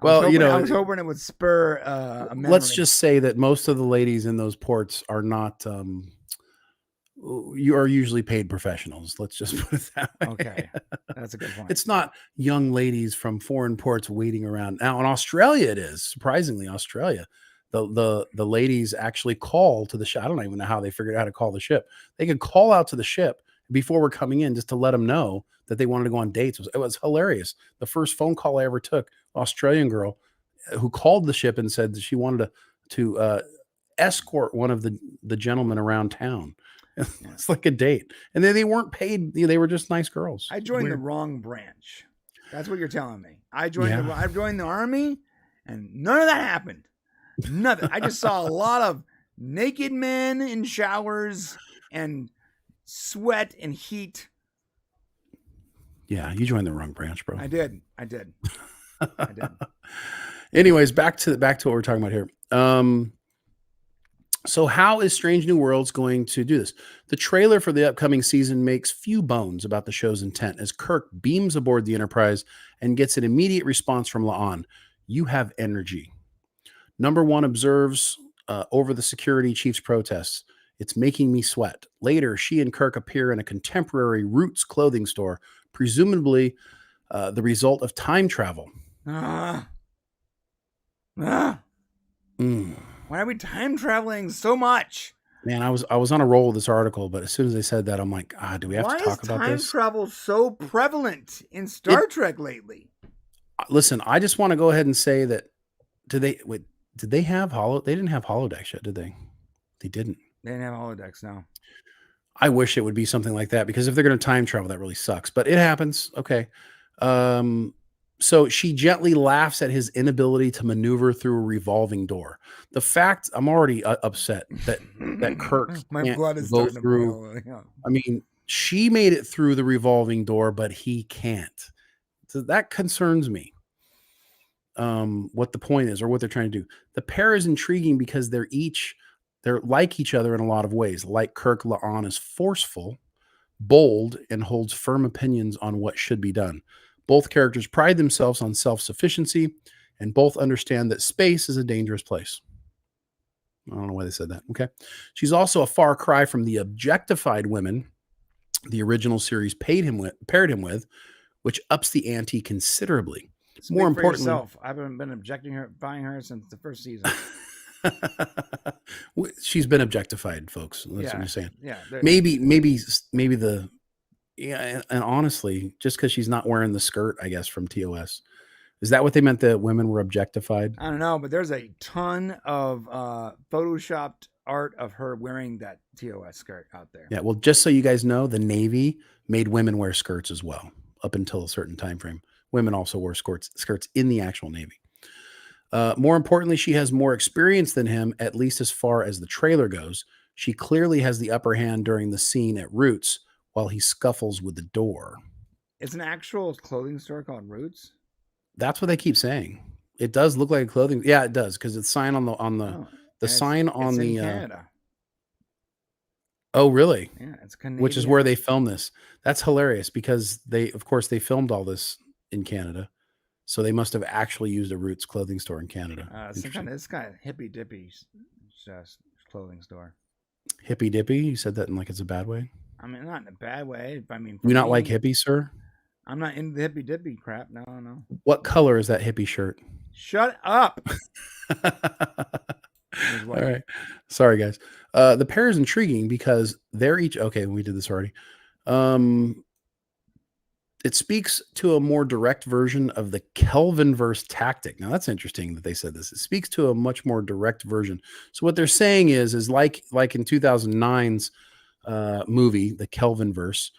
Well, I was hoping it would spur a memory. Let's just say that most of the ladies in those ports are not. You are usually paid professionals. Let's just put it that way. Okay, that's a good point. It's not young ladies from foreign ports waiting around. Now in Australia, it is surprisingly Australia. The ladies actually call to the ship. I don't even know how they figured out how to call the ship. They could call out to the ship before we're coming in just to let them know that they wanted to go on dates. It was hilarious. The first phone call I ever took, Australian girl who called the ship and said that she wanted to escort one of the gentlemen around town. It's like a date. And then they weren't paid. They were just nice girls. I joined the wrong branch. That's what you're telling me. I joined the army and none of that happened. Nothing. I just saw a lot of naked men in showers and sweat and heat. Yeah, you joined the wrong branch, bro. I did. Anyways, back to what we're talking about here. So how is Strange New Worlds going to do this? The trailer for the upcoming season makes few bones about the show's intent as Kirk beams aboard the Enterprise and gets an immediate response from La'an. You have energy. Number one observes over the security chief's protests. It's making me sweat. Later, she and Kirk appear in a contemporary Roots clothing store, presumably the result of time travel. Why are we time traveling so much? Man, I was on a roll with this article, but as soon as they said that, I'm like, do we have to talk about this? Why is time travel so prevalent in Star Trek lately? Listen, I just want to go ahead and say that did they have they didn't have holodecks yet, did they? They didn't. They didn't have holodecks, no. I wish it would be something like that because if they're going to time travel, that really sucks. But it happens. Okay. So she gently laughs at his inability to maneuver through a revolving door. The fact I'm already upset that Kirk my blood is go starting through. to boil. I mean, she made it through the revolving door, but he can't. So that concerns me. What the point is or what they're trying to do. The pair is intriguing because they're like each other in a lot of ways. Like Kirk, La'an is forceful, bold, and holds firm opinions on what should be done. Both characters pride themselves on self-sufficiency, and both understand that space is a dangerous place. I don't know why they said that. Okay. She's also a far cry from the objectified women the original series paired him with, which ups the ante considerably. Speak More for importantly, yourself. I haven't been buying her since the first season. She's been objectified, folks. That's what I'm saying. Yeah. Maybe and honestly, just because she's not wearing the skirt, I guess, from TOS. Is that what they meant that women were objectified? I don't know, but there's a ton of photoshopped art of her wearing that TOS skirt out there. Yeah, well, just so you guys know, the Navy made women wear skirts as well up until a certain time frame. Women also wore skirts in the actual Navy. More importantly, she has more experience than him, at least as far as the trailer goes. She clearly has the upper hand during the scene at Roots while he scuffles with the door. It's an actual clothing store called Roots? That's what they keep saying. It does look like a clothing. Yeah, it does because it's sign on the sign on the Canada. Oh, really? Yeah, it's Canadian. Which is where they filmed this. That's hilarious because they filmed all this in Canada. So they must have actually used a Roots clothing store in Canada. It's kind of hippy dippy clothing store. Hippy dippy? You said that in like it's a bad way? I mean, not in a bad way. I mean, you not like hippies, sir? I'm not into the hippy dippy crap. No. What color is that hippie shirt? Shut up. All right. Sorry, guys. The pair is intriguing because they're each okay. We did this already. It speaks to a more direct version of the Kelvinverse tactic. Now that's interesting that they said this. It speaks to a much more direct version. So what they're saying is like in 2009's movie, the Kelvinverse.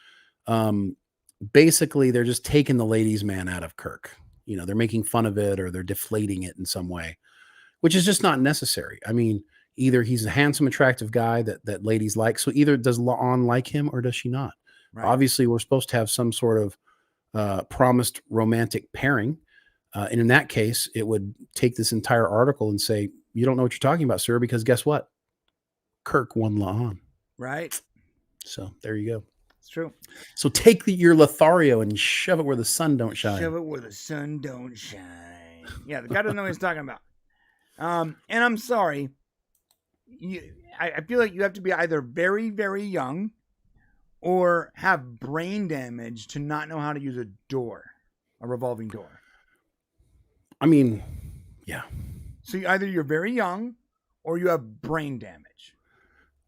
Basically, they're just taking the ladies' man out of Kirk. You know, they're making fun of it or they're deflating it in some way, which is just not necessary. I mean, either he's a handsome, attractive guy that ladies like. So either does La'an like him or does she not? Right. Obviously, we're supposed to have some sort of promised romantic pairing. And in that case, it would take this entire article and say, you don't know what you're talking about, sir, because guess what? Kirk won La'an. Right. So there you go. It's true. So take your Lothario and shove it where the sun don't shine. Shove it where the sun don't shine. Yeah, the guy doesn't know what he's talking about. And I'm sorry. I feel like you have to be either very, very young or have brain damage to not know how to use a revolving door. I mean, yeah. So either you're very young or you have brain damage.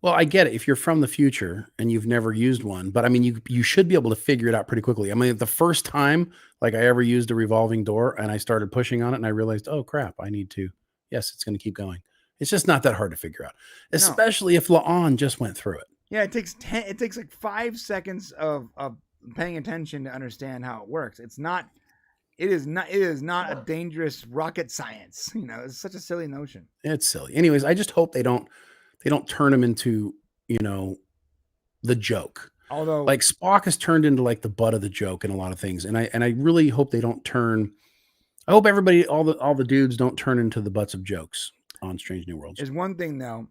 Well, I get it if you're from the future and you've never used one, but I mean, you should be able to figure it out pretty quickly. I mean, the first time like I ever used a revolving door and I started pushing on it and I realized, oh crap, yes, it's going to keep going. It's just not that hard to figure out, especially if La'an just went through it. Yeah, it takes like 5 seconds of paying attention to understand how it works. It is not a dangerous rocket science. You know, it's such a silly notion. It's silly. Anyways, I just hope they don't turn him into, the joke. Although like Spock has turned into like the butt of the joke in a lot of things. And I really hope they don't I hope everybody, all the dudes don't turn into the butts of jokes on Strange New Worlds. There's one thing though.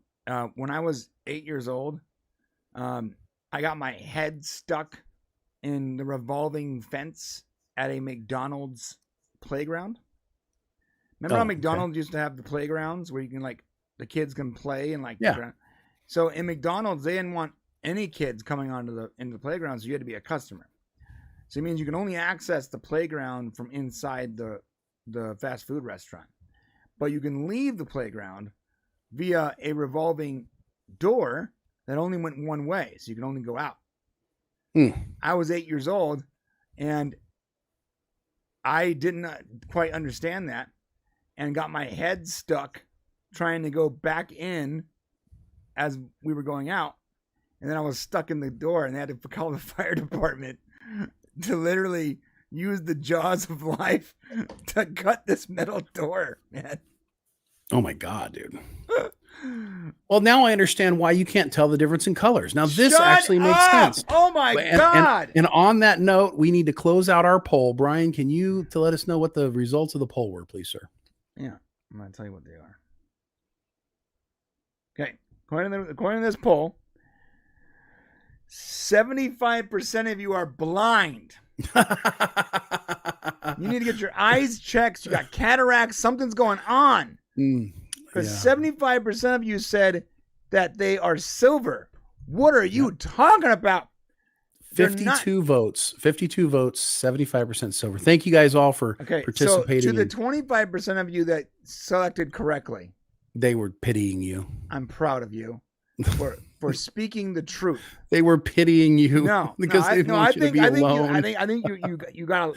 When I was 8 years old, I got my head stuck in the revolving fence at a McDonald's playground. Remember how McDonald's used to have the playgrounds where you can the kids can play and So in McDonald's, they didn't want any kids coming into the playground, so you had to be a customer. So it means you can only access the playground from inside the fast food restaurant. But you can leave the playground via a revolving door that only went one way, so you can only go out. I was 8 years old, and I didn't quite understand that, and got my head stuck trying to go back in as we were going out, and then I was stuck in the door, and they had to call the fire department to literally use the jaws of life to cut this metal door, man. Oh my God, dude. Well, now I understand why you can't tell the difference in colors. Now this actually makes sense. Oh my God. And on that note, we need to close out our poll. Brian, can you let us know what the results of the poll were, please, sir? Yeah, I'm going to tell you what they are. Okay, according to this poll, 75% of you are blind. You need to get your eyes checked. You got cataracts. Something's going on. Because 75% of you said that they are silver. What are you talking about? 52 votes. 52 votes. 75% silver. Thank you guys all for participating. So to the 25% of you that selected correctly, they were pitying you. I'm proud of you for speaking the truth. They were pitying you. Because they didn't want you to be alone. I think you got a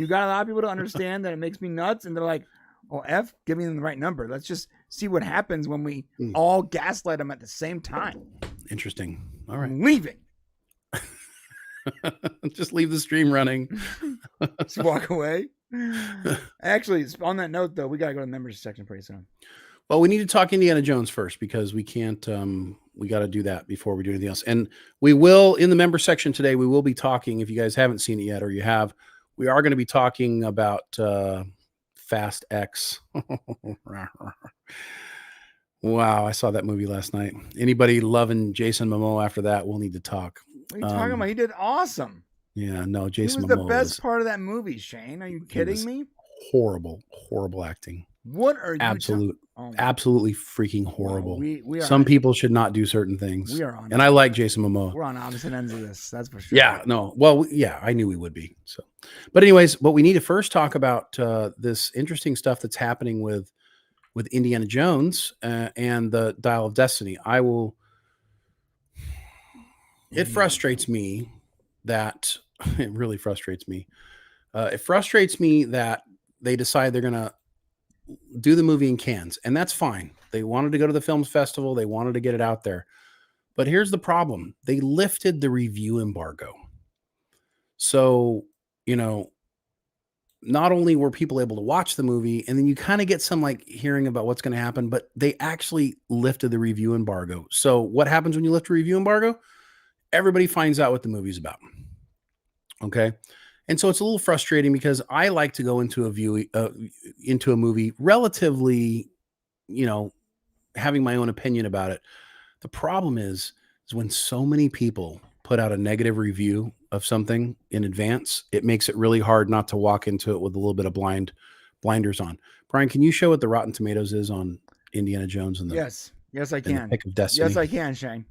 lot of people to understand that it makes me nuts, and they're like, "Oh, giving them the right number. Let's just see what happens when we all gaslight them at the same time." Interesting. All right, I'm leaving. Just leave the stream running. Just walk away. Actually, on that note, though, we gotta go to the members section pretty soon. Well, we need to talk Indiana Jones first because we can't. We got to do that before we do anything else. And we will, in the member section today, we will be talking, if you guys haven't seen it yet or you have, we are going to be talking about Fast X. Wow, I saw that movie last night. Anybody loving Jason Momoa after that, we'll need to talk. What are you talking about? He did awesome. Yeah, no, Jason Momoa was the best part of that movie, Shane. Are you kidding me? Horrible acting. What are you absolutely freaking horrible. We are Some people should not do certain things. We are on. And I like Jason Momoa. We're on opposite ends of this. That's for sure. Yeah, no. Well, yeah, I knew we would be. So, but anyways, what we need to first talk about this interesting stuff that's happening with Indiana Jones and the Dial of Destiny. It frustrates me that it really frustrates me. It frustrates me that they decide they're going to do the movie in Cannes, and that's fine. They wanted to go to the films festival. They wanted to get it out there. But here's the problem. They lifted the review embargo. So, not only were people able to watch the movie, and then you kind of get some hearing about what's going to happen, but they actually lifted the review embargo. So what happens when you lift a review embargo? Everybody finds out what the movie's about. Okay. And so it's a little frustrating because I like to go into a movie relatively, having my own opinion about it. The problem is when so many people put out a negative review of something in advance, it makes it really hard not to walk into it with a little bit of blinders on. Brian, can you show what the Rotten Tomatoes is on Indiana Jones and the Yes, I and can. the Pick of Destiny? Yes, I can, Shane.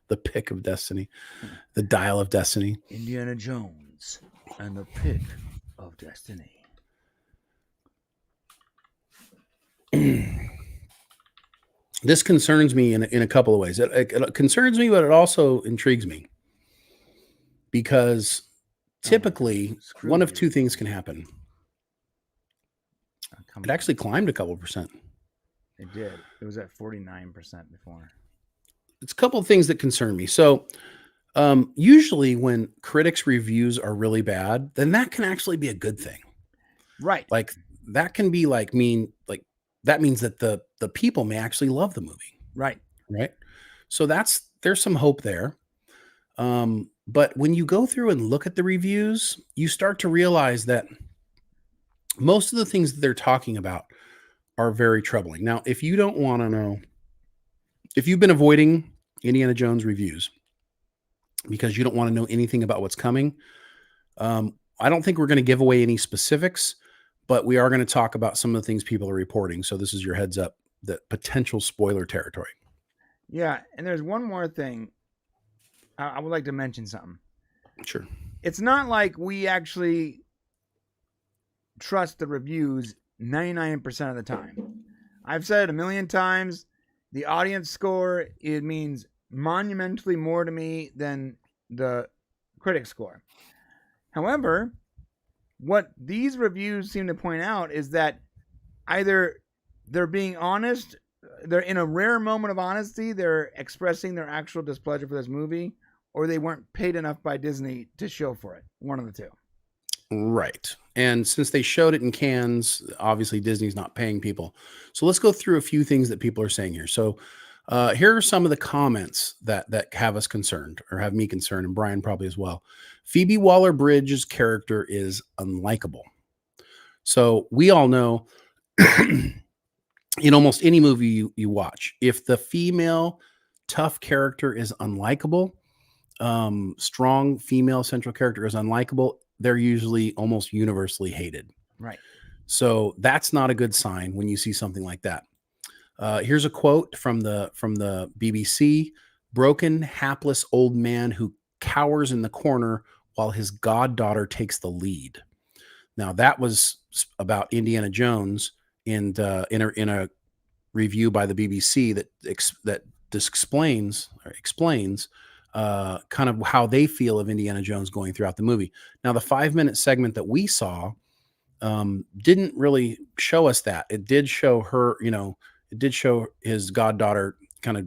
The Pick of Destiny, the Dial of Destiny. Indiana Jones and the Pick of Destiny. This concerns me in a couple of ways. It concerns me, but it also intrigues me because typically one of two things can happen. It actually climbed a couple percent. It did. It was at 49% before. It's a couple of things that concern me. So usually when critics' reviews are really bad, then that can actually be a good thing. Right. Like that can be that means that the people may actually love the movie. Right. Right. So there's some hope there. But when you go through and look at the reviews, you start to realize that most of the things that they're talking about are very troubling. Now, if you don't want to know, if you've been avoiding Indiana Jones reviews because you don't want to know anything about what's coming, I don't think we're going to give away any specifics, but we are going to talk about some of the things people are reporting. So this is your heads up, that potential spoiler territory. Yeah. And there's one more thing. I would like to mention something. Sure. It's not like we actually trust the reviews 99% of the time. I've said it a million times. The audience score, it means monumentally more to me than the critic score. However, what these reviews seem to point out is that either they're being honest, they're in a rare moment of honesty, they're expressing their actual displeasure for this movie, or they weren't paid enough by Disney to show for it. One of the two. Right. And since they showed it in Cannes, obviously Disney's not paying people. So let's go through a few things that people are saying here. So here are some of the comments that have us concerned, or have me concerned, and Brian probably as well. Phoebe Waller-Bridge's character is unlikable. So we all know in almost any movie you watch, if the female tough character is unlikable, strong female central character is unlikable, they're usually almost universally hated. Right. So that's not a good sign when you see something like that. Here's a quote from the BBC. Broken, hapless old man who cowers in the corner while his goddaughter takes the lead. Now that was about Indiana Jones, and in a review by the BBC that explains kind of how they feel of Indiana Jones going throughout the movie. Now, the 5-minute segment that we saw didn't really show us that. It did show her, it did show his goddaughter kind of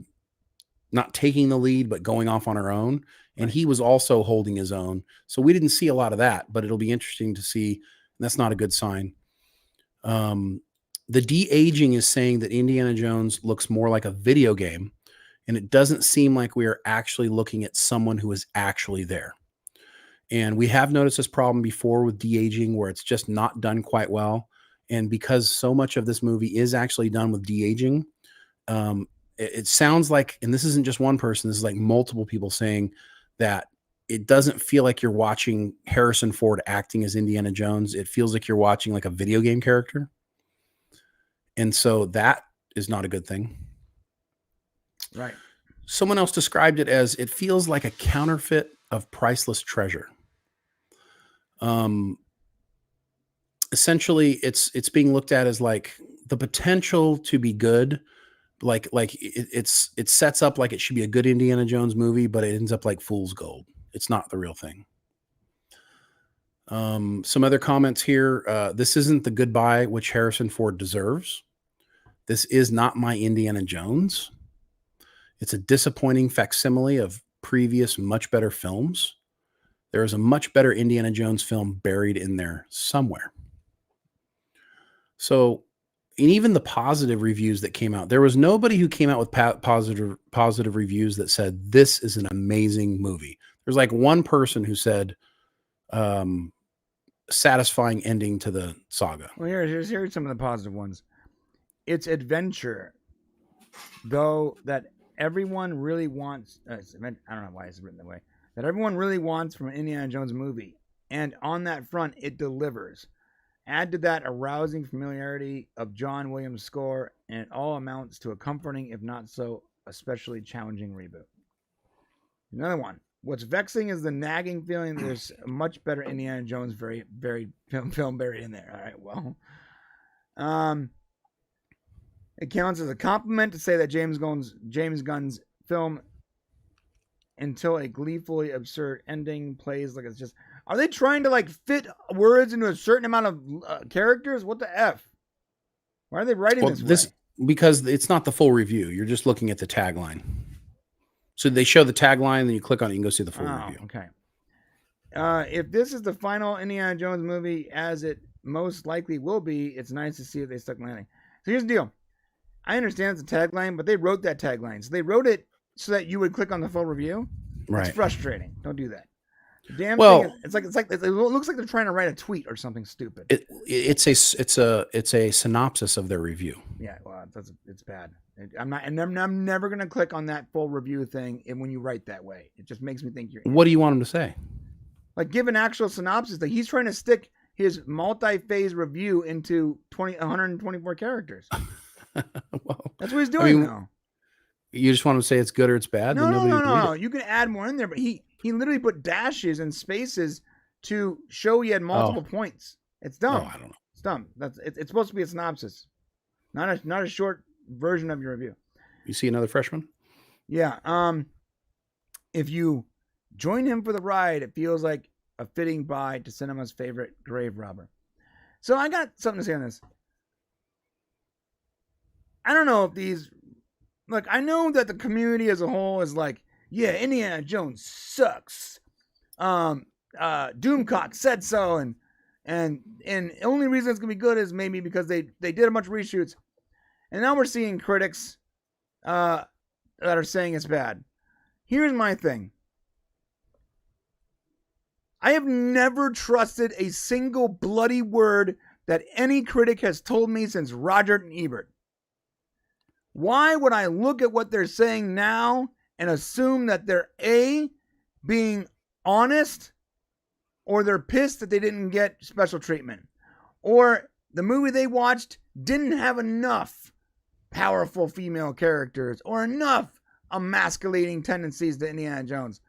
not taking the lead, but going off on her own. And he was also holding his own. So we didn't see a lot of that, but it'll be interesting to see. That's not a good sign. The de-aging is saying that Indiana Jones looks more like a video game, and it doesn't seem like we are actually looking at someone who is actually there. And we have noticed this problem before with de-aging, where it's just not done quite well. And because so much of this movie is actually done with de-aging, it sounds like, and this isn't just one person, this is like multiple people saying that it doesn't feel like you're watching Harrison Ford acting as Indiana Jones. It feels like you're watching like a video game character. And so that is not a good thing. Right. Someone else described it as, it feels like a counterfeit of priceless treasure. Essentially, it's being looked at as like the potential to be good. Like it sets up like it should be a good Indiana Jones movie, but it ends up like fool's gold. It's not the real thing. Some other comments here. This isn't the goodbye which Harrison Ford deserves. This is not my Indiana Jones. It's a disappointing facsimile of previous, much better films. There is a much better Indiana Jones film buried in there somewhere. So, and even the positive reviews that came out, there was nobody who came out with positive reviews that said, this is an amazing movie. There's like one person who said, satisfying ending to the saga. Well, here's some of the positive ones. Its adventure, though, that everyone really wants. I don't know why it's written that way. That everyone really wants from an Indiana Jones movie, and on that front, it delivers. Add to that a rousing familiarity of John Williams' score, and it all amounts to a comforting, if not so, especially challenging reboot. Another one. What's vexing is the nagging feeling that there's a much better Indiana Jones film buried in there. All right, well, it counts as a compliment to say that James Gunn's film, until a gleefully absurd ending, plays like it's just. Are they trying to like fit words into a certain amount of characters? What the f? Why are they writing this way? Because it's not the full review. You're just looking at the tagline. So they show the tagline, then you click on it, you can go see the full review. Okay. If this is the final Indiana Jones movie, as it most likely will be, it's nice to see that they stuck landing. So here's the deal. I understand it's a tagline, but they wrote that tagline. So they wrote it so that you would click on the full review. Right. It's frustrating. Don't do that. Damn well, thing. It looks like they're trying to write a tweet or something stupid. It's a synopsis of their review. Yeah, well, it's bad. I'm never gonna click on that full review thing. And when you write that way, it just makes me think you're. What do you want them to say? Like, give an actual synopsis. That he's trying to stick his multi-phase review into 124 characters. Well, that's what he's doing now. You just want to say it's good or it's bad? No. You can add more in there, but he literally put dashes and spaces to show he had multiple points. It's dumb. Oh, I don't know. It's dumb. It's supposed to be a synopsis, not a short version of your review. You see another freshman? Yeah. If you join him for the ride, it feels like a fitting bye to cinema's favorite grave robber. So I got something to say on this. I don't know if these. Look, I know that the community as a whole is like, yeah, Indiana Jones sucks. Doomcock said so, and the only reason it's gonna be good is maybe because they did a bunch of reshoots, and now we're seeing critics that are saying it's bad. Here's my thing. I have never trusted a single bloody word that any critic has told me since Roger and Ebert. Why would I look at what they're saying now and assume that they're A, being honest, or they're pissed that they didn't get special treatment, or the movie they watched didn't have enough powerful female characters or enough emasculating tendencies to Indiana Jones?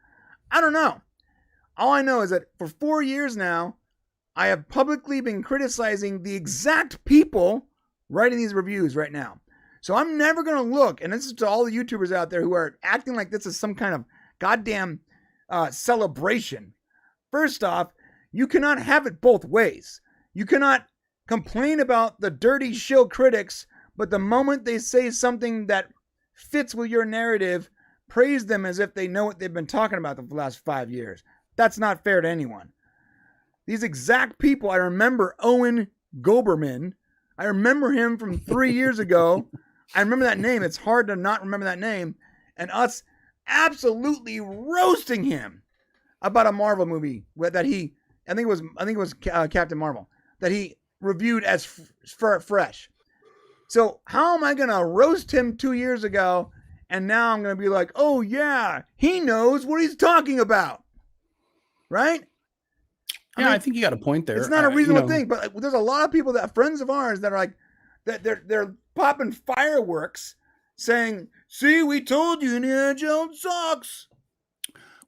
I don't know. All I know is that for 4 years now, I have publicly been criticizing the exact people writing these reviews right now. So I'm never going to look, and this is to all the YouTubers out there who are acting like this is some kind of goddamn celebration. First off, you cannot have it both ways. You cannot complain about the dirty shill critics, but the moment they say something that fits with your narrative, praise them as if they know what they've been talking about the last 5 years. That's not fair to anyone. These exact people, I remember Owen Goberman. I remember him from 3 years ago. I remember that name. It's hard to not remember that name. And us absolutely roasting him about a Marvel movie that I think it was Captain Marvel, that he reviewed as fresh. So how am I going to roast him 2 years ago, and now I'm going to be like, oh yeah, he knows what he's talking about, right? I think you got a point there. It's not a reasonable thing, but there's a lot of people that friends of ours that are like, that they're popping fireworks, saying, "See, we told you, Indiana Jones sucks."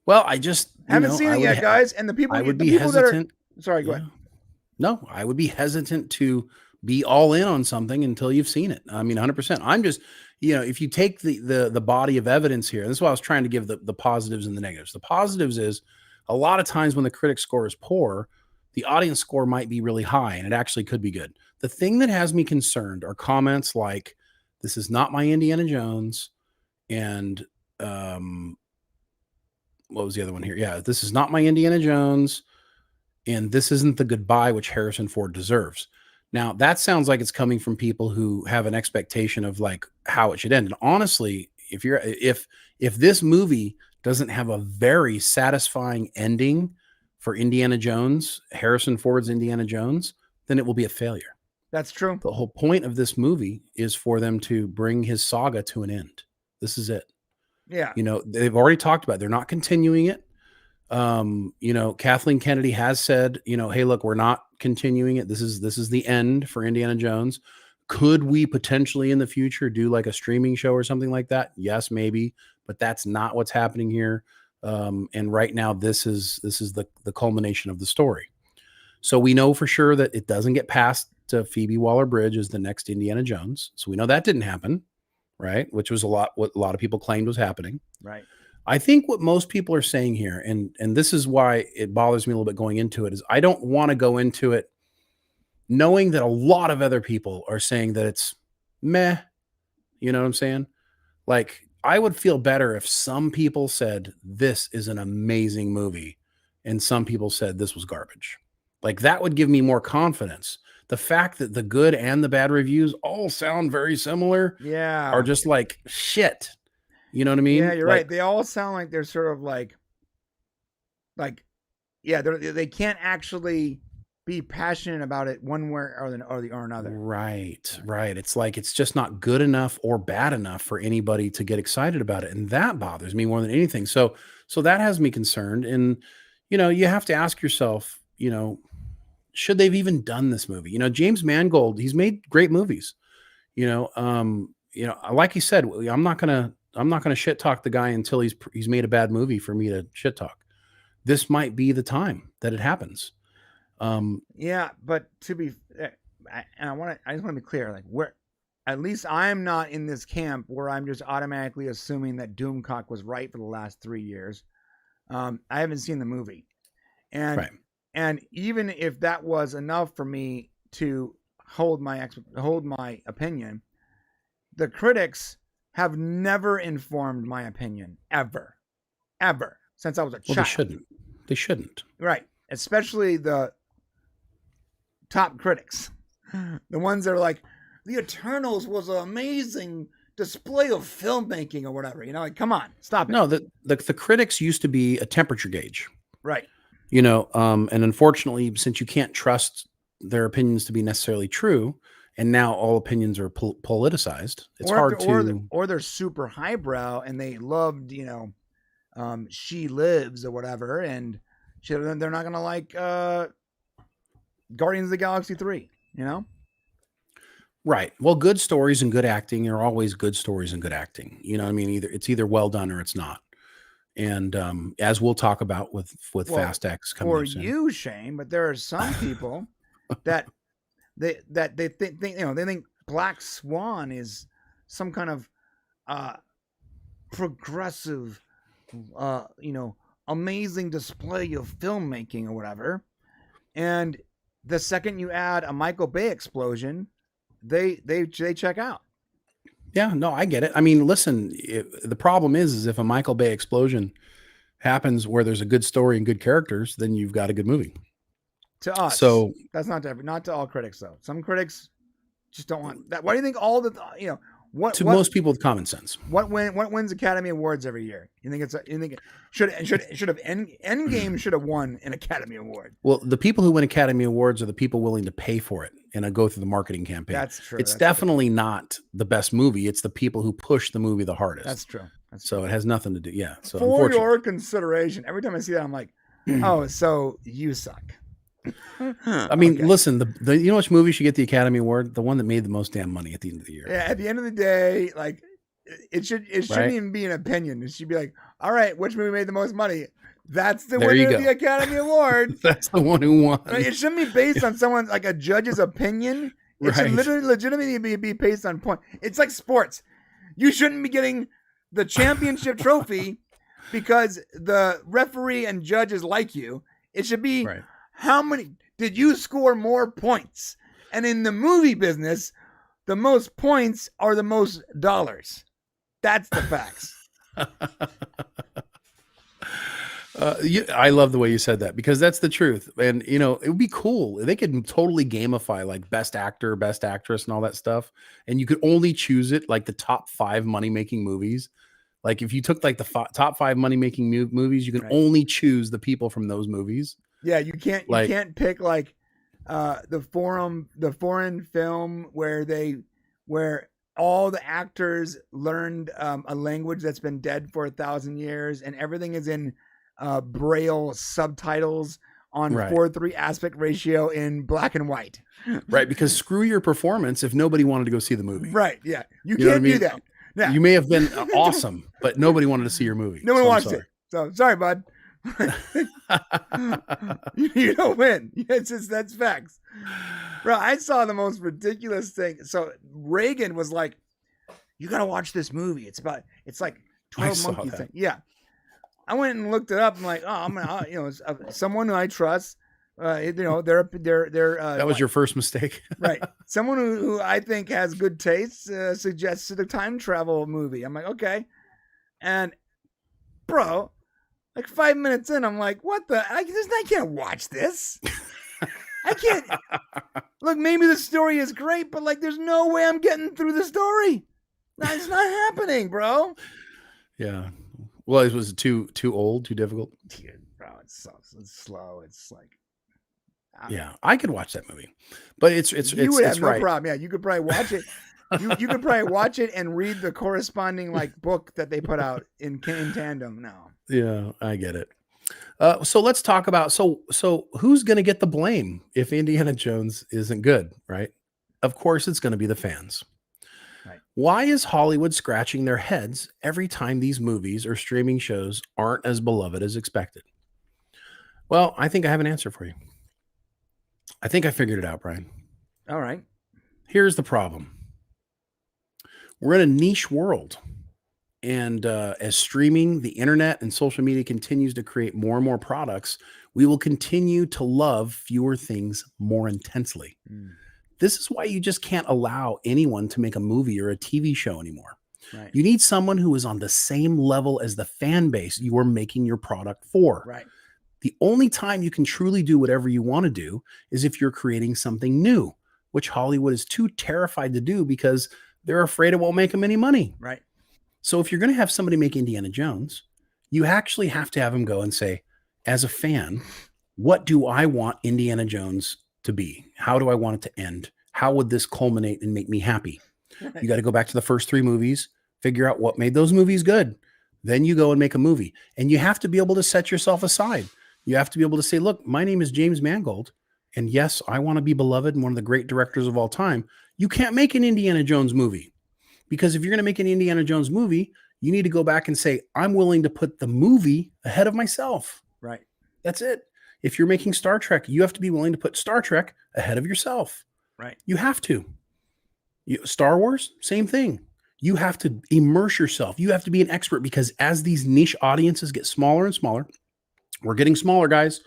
Well, I just haven't seen it yet, guys. And the people, I would be hesitant. Sorry, go ahead. No, I would be hesitant to be all in on something until you've seen it. I mean, 100%. I'm just, if you take the body of evidence here, this is why I was trying to give the positives and the negatives. The positives is a lot of times when the critic score is poor, the audience score might be really high, and it actually could be good. The thing that has me concerned are comments like, "This is not my Indiana Jones," and what was the other one here? Yeah, "This is not my Indiana Jones," and "This isn't the goodbye which Harrison Ford deserves." Now, that sounds like it's coming from people who have an expectation of like how it should end. And honestly, if this movie doesn't have a very satisfying ending for Indiana Jones, Harrison Ford's Indiana Jones, then it will be a failure. That's true. The whole point of this movie is for them to bring his saga to an end. This is it. Yeah. You know, they've already talked about it. They're not continuing it. You know, Kathleen Kennedy has said, you know, hey, look, we're not continuing it. This is the end for Indiana Jones. Could we potentially in the future do like a streaming show or something like that? Yes, maybe, but that's not what's happening here. And right now, this is the culmination of the story. So we know for sure that it doesn't get past to Phoebe Waller-Bridge as the next Indiana Jones. So we know that didn't happen, right? Which was what a lot of people claimed was happening. Right. I think what most people are saying here, and this is why it bothers me a little bit going into it, is I don't want to go into it knowing that a lot of other people are saying that it's meh. You know what I'm saying? Like, I would feel better if some people said this is an amazing movie and some people said this was garbage. Like, that would give me more confidence. The fact that the good and the bad reviews all sound very similar are just like shit. You know what I mean? Yeah, you're right. They all sound like they're sort of like, yeah, they can't actually be passionate about it one way or another. Right, right. It's like it's just not good enough or bad enough for anybody to get excited about it, and that bothers me more than anything. So that has me concerned. And you know, you have to ask yourself, you know, should they've even done this movie? You know, James Mangold, he's made great movies. You know, like he said, I'm not gonna shit talk the guy until he's made a bad movie for me to shit talk. This might be the time that it happens. Yeah, but to be, I just want to be clear, like at least I'm not in this camp where I'm just automatically assuming that Doomcock was right for the last 3 years. I haven't seen the movie, and even if that was enough for me to hold my opinion, the critics have never informed my opinion ever since I was a child. They shouldn't. Right, especially the top critics, the ones that are like, the Eternals was an amazing display of filmmaking or whatever. You know, like, come on, stop it. No, the critics used to be a temperature gauge, right? You know, and unfortunately, since you can't trust their opinions to be necessarily true, and now all opinions are politicized, it's hard to. Or they're super highbrow and they loved, you know, She Lives or whatever, and they're not gonna like Guardians of the Galaxy 3, you know? Right. Well, good stories and good acting are always good stories and good acting. You know what I mean? It's either well done or it's not. And as we'll talk about with Fast X coming for up soon. you, Shane, but there are some people that they think, you know, they think Black Swan is some kind of progressive, you know, amazing display of filmmaking or whatever. And the second you add a Michael Bay explosion, they check out. Yeah, no, I get it. I mean, listen, the problem is if a Michael Bay explosion happens where there's a good story and good characters, then you've got a good movie. To us, so that's not to all critics though. Some critics just don't want that. Why do you think all the, you know, most people with common sense? What wins Academy Awards every year? You think it should have Endgame should have won an Academy Award? Well, the people who win Academy Awards are the people willing to pay for it and go through the marketing campaign. That's true. It's definitely not the best movie. It's the people who push the movie the hardest. That's true. So it has nothing to do. Yeah. So for your consideration, every time I see that, I'm like, oh, so you suck. I mean, listen, the you know which movie should get the Academy Award? The one that made the most damn money at the end of the year. Yeah, at the end of the day, like it shouldn't even be an opinion. It should be like, all right, which movie made the most money? That's the winner of the Academy Award. That's the one who won. Right? It shouldn't be based on someone like a judge's opinion. It should literally legitimately be based on point. It's like sports. You shouldn't be getting the championship trophy because the referee and judges like you. It should be how many did you score more points? And in the movie business, the most points are the most dollars. That's the facts. I love the way you said that because that's the truth. And, you know, it would be cool. They could totally gamify like best actor, best actress and all that stuff. And you could only choose it like the top 5 money-making movies. Like if you took like the top 5 money-making movies, you can only choose the people from those movies. Yeah, you can't pick like the foreign film where all the actors learned a language that's been dead for 1,000 years, and everything is in Braille subtitles on Right. 4:3 aspect ratio in black and white. Right, because screw your performance if nobody wanted to go see the movie. Right? Yeah, you You know what I can't do mean? that. Yeah, You may have been awesome, but nobody wanted to see your movie. no one so I'm wants sorry. it. So sorry, bud. You don't win. That's facts, bro. I saw the most ridiculous thing. So Reagan was like, "You gotta watch this movie. It's like 12 saw Monkeys that. thing." Yeah, I went and looked it up. I'm like, "Oh, I'm gonna, someone who I trust. They're That was your first mistake. right. Someone who I think has good taste suggested a time travel movie." I'm like, okay, and bro. Like 5 minutes in, I'm like, what the? I can't watch this. I can't. Look, maybe the story is great, but like, there's no way I'm getting through the story. No, it's not happening, bro. Yeah. Well, it was too old, too difficult. Dude, bro, it's slow. It's like, Yeah, I could watch that movie, but it's you would have no right. problem. Yeah, you could probably watch it. You could probably watch it and read the corresponding like book that they put out in tandem. No. Yeah, I get it. So let's talk about so who's going to get the blame if Indiana Jones isn't good, right? Of course, it's going to be the fans. Right. Why is Hollywood scratching their heads every time these movies or streaming shows aren't as beloved as expected? Well, I think I have an answer for you. I think I figured it out, Brian. All right. Here's the problem. We're in a niche world. And as streaming, the internet, and social media continues to create more and more products, we will continue to love fewer things more intensely. This is why you just can't allow anyone to make a movie or a TV show anymore. Right. You need someone who is on the same level as the fan base you are making your product for. Right. The only time you can truly do whatever you want to do is if you're creating something new, which Hollywood is too terrified to do because they're afraid it won't make them any money. Right. So if you're going to have somebody make Indiana Jones, you actually have to have them go and say, as a fan, what do I want Indiana Jones to be? How do I want it to end? How would this culminate and make me happy? You got to go back to the first 3 movies, figure out what made those movies good. Then you go and make a movie. And you have to be able to set yourself aside. You have to be able to say, look, my name is James Mangold. And yes, I want to be beloved and one of the great directors of all time. You can't make an Indiana Jones movie. Because if you're going to make an Indiana Jones movie, you need to go back and say, I'm willing to put the movie ahead of myself. Right. That's it. If you're making Star Trek, you have to be willing to put Star Trek ahead of yourself. Right. You have to. Star Wars, same thing. You have to immerse yourself. You have to be an expert because as these niche audiences get smaller and smaller, we're getting smaller, guys.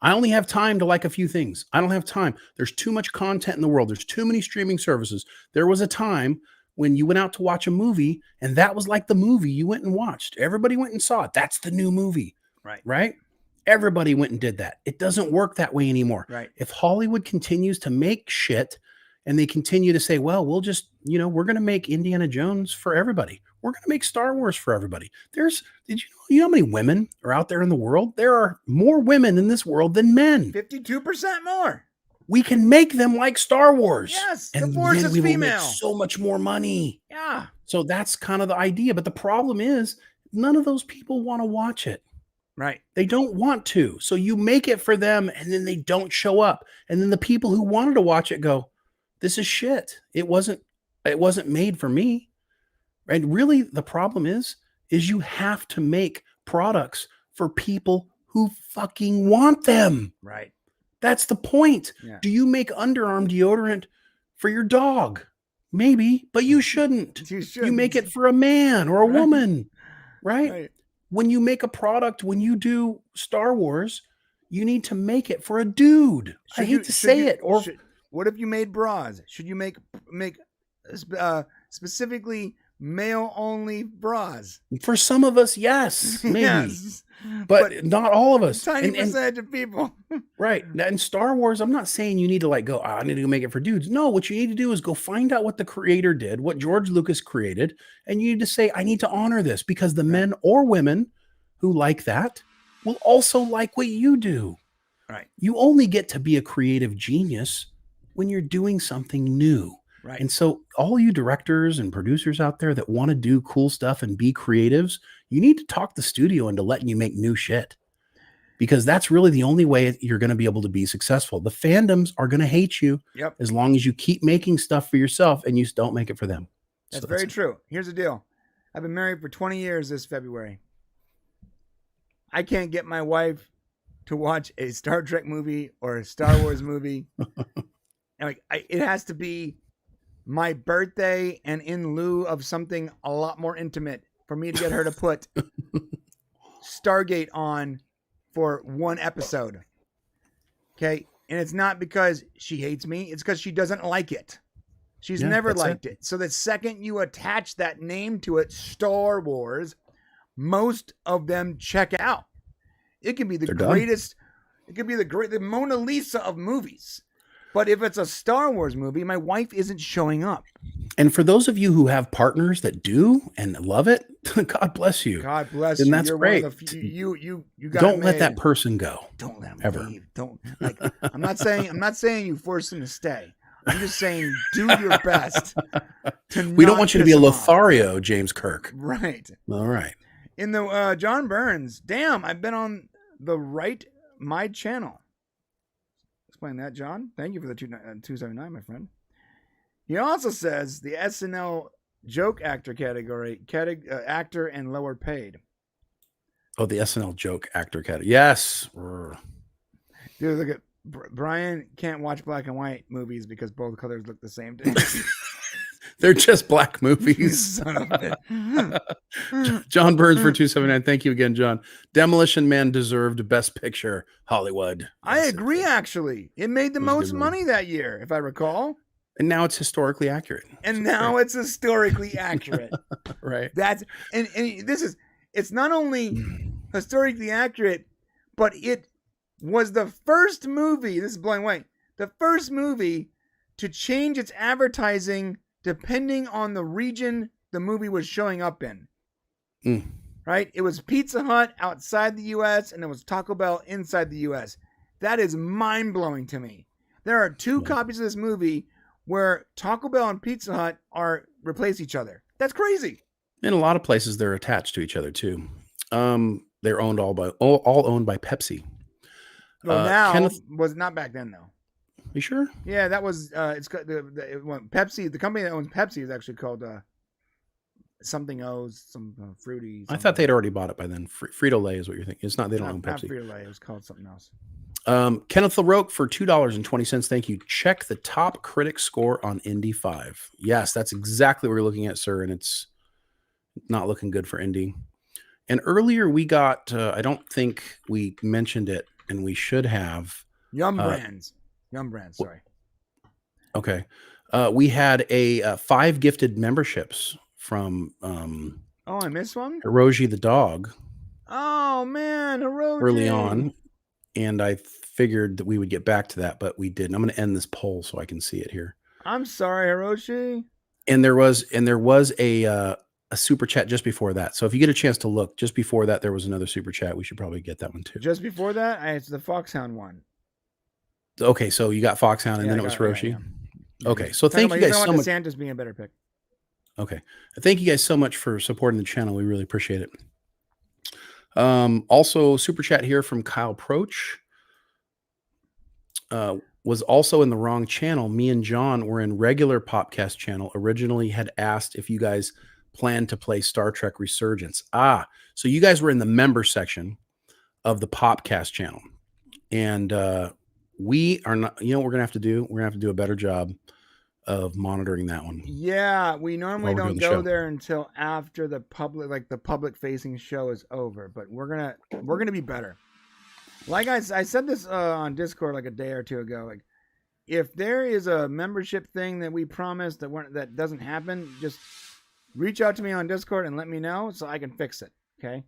I only have time to like a few things. I don't have time. There's too much content in the world. There's too many streaming services. There was a time when you went out to watch a movie and that was like the movie you went and watched. Everybody went and saw it. That's the new movie. Right. Right? Everybody went and did that. It doesn't work that way anymore. Right. If Hollywood continues to make shit and they continue to say, well, we'll just, we're going to make Indiana Jones for everybody. We're going to make Star Wars for everybody. Did you know how many women are out there in the world? There are more women in this world than men. 52% more. We can make them like Star Wars. Yes, and the Force then is we will female. make so much more money. Yeah. So that's kind of the idea. But the problem is none of those people want to watch it. Right. They don't want to. So you make it for them and then they don't show up. And then the people who wanted to watch it go, this is shit. It wasn't made for me. And really the problem is you have to make products for people who fucking want them. Right. That's the point. Yeah. Do you make underarm deodorant for your dog? Maybe, but you shouldn't. You make it for a man or a woman, right? When you make a product, when you do Star Wars, you need to make it for a dude. I hate to say it. Or what if you made bras? Should you make specifically male-only bras? For some of us, yes, maybe. Yes. But not all of us. Tiny percentage of people. Right. Now, in Star Wars, I'm not saying you need to I need to go make it for dudes. No, what you need to do is go find out what the creator did, what George Lucas created, and you need to say, I need to honor this because the men or women who like that will also like what you do. Right. You only get to be a creative genius when you're doing something new. Right. And so all you directors and producers out there that want to do cool stuff and be creatives, you need to talk the studio into letting you make new shit. Because that's really the only way you're going to be able to be successful. The fandoms are going to hate you as long as you keep making stuff for yourself and you don't make it for them. That's very true. Here's the deal. I've been married for 20 years this February. I can't get my wife to watch a Star Trek movie or a Star Wars movie. And it has to be my birthday and in lieu of something a lot more intimate for me to get her to put Stargate on for one episode. Okay? And it's not because she hates me. It's because she doesn't like it. She's never liked it. So the second you attach that name to it, Star Wars, most of them check out. It can be the greatest. It could be the Mona Lisa of movies. But if it's a Star Wars movie, my wife isn't showing up. And for those of you who have partners that do and love it, God bless you. God bless you. And that's You're great. You got Don't let that person go. Don't let him ever leave. Don't I'm not saying you force him to stay. I'm just saying do your best. We don't want you to be a Lothario, James Kirk. Right. All right. In the John Burns, damn, I've been on the right my channel. Explain that, John. Thank you for the 279, my friend. He also says the SNL joke actor category, actor and lower paid. Oh, the SNL joke actor category. Yes. Dude, look at Brian can't watch black and white movies because both colors look the same to him. They're just black movies. Son of a... John Burns for 279. Thank you again, John. Demolition Man deserved Best Picture, Hollywood. I agree, actually. It made the most money that year, if I recall. And now it's historically accurate. And now it's historically accurate. Right. That's and it's not only historically accurate, but it was the first movie, this is blowing away, the first movie to change its advertising depending on the region the movie was showing up in. Right? It was Pizza Hut outside the U.S. and it was Taco Bell inside the U.S. That is mind-blowing to me. There are two copies of this movie where Taco Bell and Pizza Hut replace each other. That's crazy. In a lot of places, they're attached to each other too. They're owned all owned by Pepsi. Well, now was not back then though. You sure? Yeah, that was it's Pepsi. The company that owns Pepsi is actually called something O's, some fruity. I thought they'd already bought it by then. Frito-Lay is what you're thinking. It's not. They don't own Pepsi. Not Frito-Lay. It was called something else. Kenneth LaRoque for $2.20. Thank you. Check the top critic score on Indy 5. Yes, that's exactly what we're looking at, sir. And it's not looking good for Indy. And earlier we got, I don't think we mentioned it, and we should have. Yum Brands, sorry. Okay. We had 5 gifted memberships from oh, I missed one? Hiroshi the dog. Oh, man, Hiroshi. Early on. And I figured that we would get back to that, but we didn't. I'm going to end this poll so I can see it here. I'm sorry, Hiroshi. And there was a super chat just before that. So if you get a chance to look, just before that, there was another super chat. We should probably get that one too. Just before that, it's the Foxhound one. Okay, so you got Foxhound, and then it was Hiroshi. Right, yeah. Okay, so thank you guys so much. DeSantis being a better pick. Okay, thank you guys so much for supporting the channel. We really appreciate it. Also, super chat here from Kyle Proch. Was also in the wrong channel. Me and John were in regular Popcast channel. Originally had asked if you guys planned to play Star Trek Resurgence. So you guys were in the member section of the Popcast channel. And we are not, you know what we're gonna have to do? We're gonna have to do a better job of monitoring that one. Yeah, we normally don't go there until after the public facing show is over, but we're gonna be better. Like I said this on Discord like a day or two ago. Like, if there is a membership thing that we promised that doesn't happen, just reach out to me on Discord and let me know so I can fix it. Okay.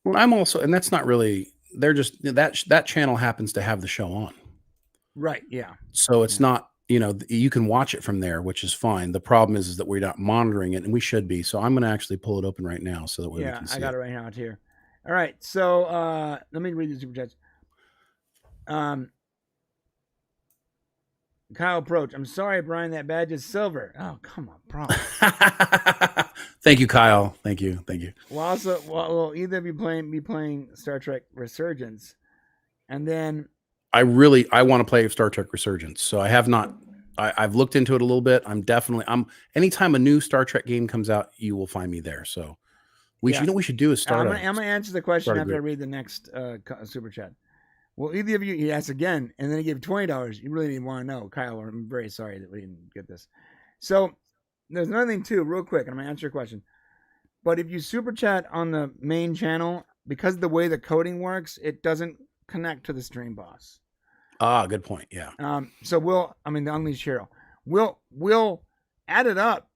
Well, I'm also, and that's not really. They're just that channel happens to have the show on. Right. Yeah. So it's not. You can watch it from there, which is fine. The problem is that we're not monitoring it, and we should be. So I'm going to actually pull it open right now so that we can see I got it right now. It's here. All right. So let me read the super chats. Kyle Approach. I'm sorry, Brian. That badge is silver. Oh, come on, bro. Thank you, Kyle. Thank you. Well, also, will either of you be playing Star Trek Resurgence, and then I want to play Star Trek Resurgence. So I have not. I've looked into it a little bit. I'm anytime a new Star Trek game comes out, you will find me there. So you know what we should do is start. I'm gonna answer the question after I read the next super chat. Well, either of you, he asked again, and then he gave $20. You really didn't want to know, Kyle. I'm very sorry that we didn't get this. So there's another thing too, real quick, and I'm gonna answer your question. But if you super chat on the main channel, because of the way the coding works, it doesn't connect to the stream boss. Ah, good point. Yeah. So the Unleashed Hero. We'll add it up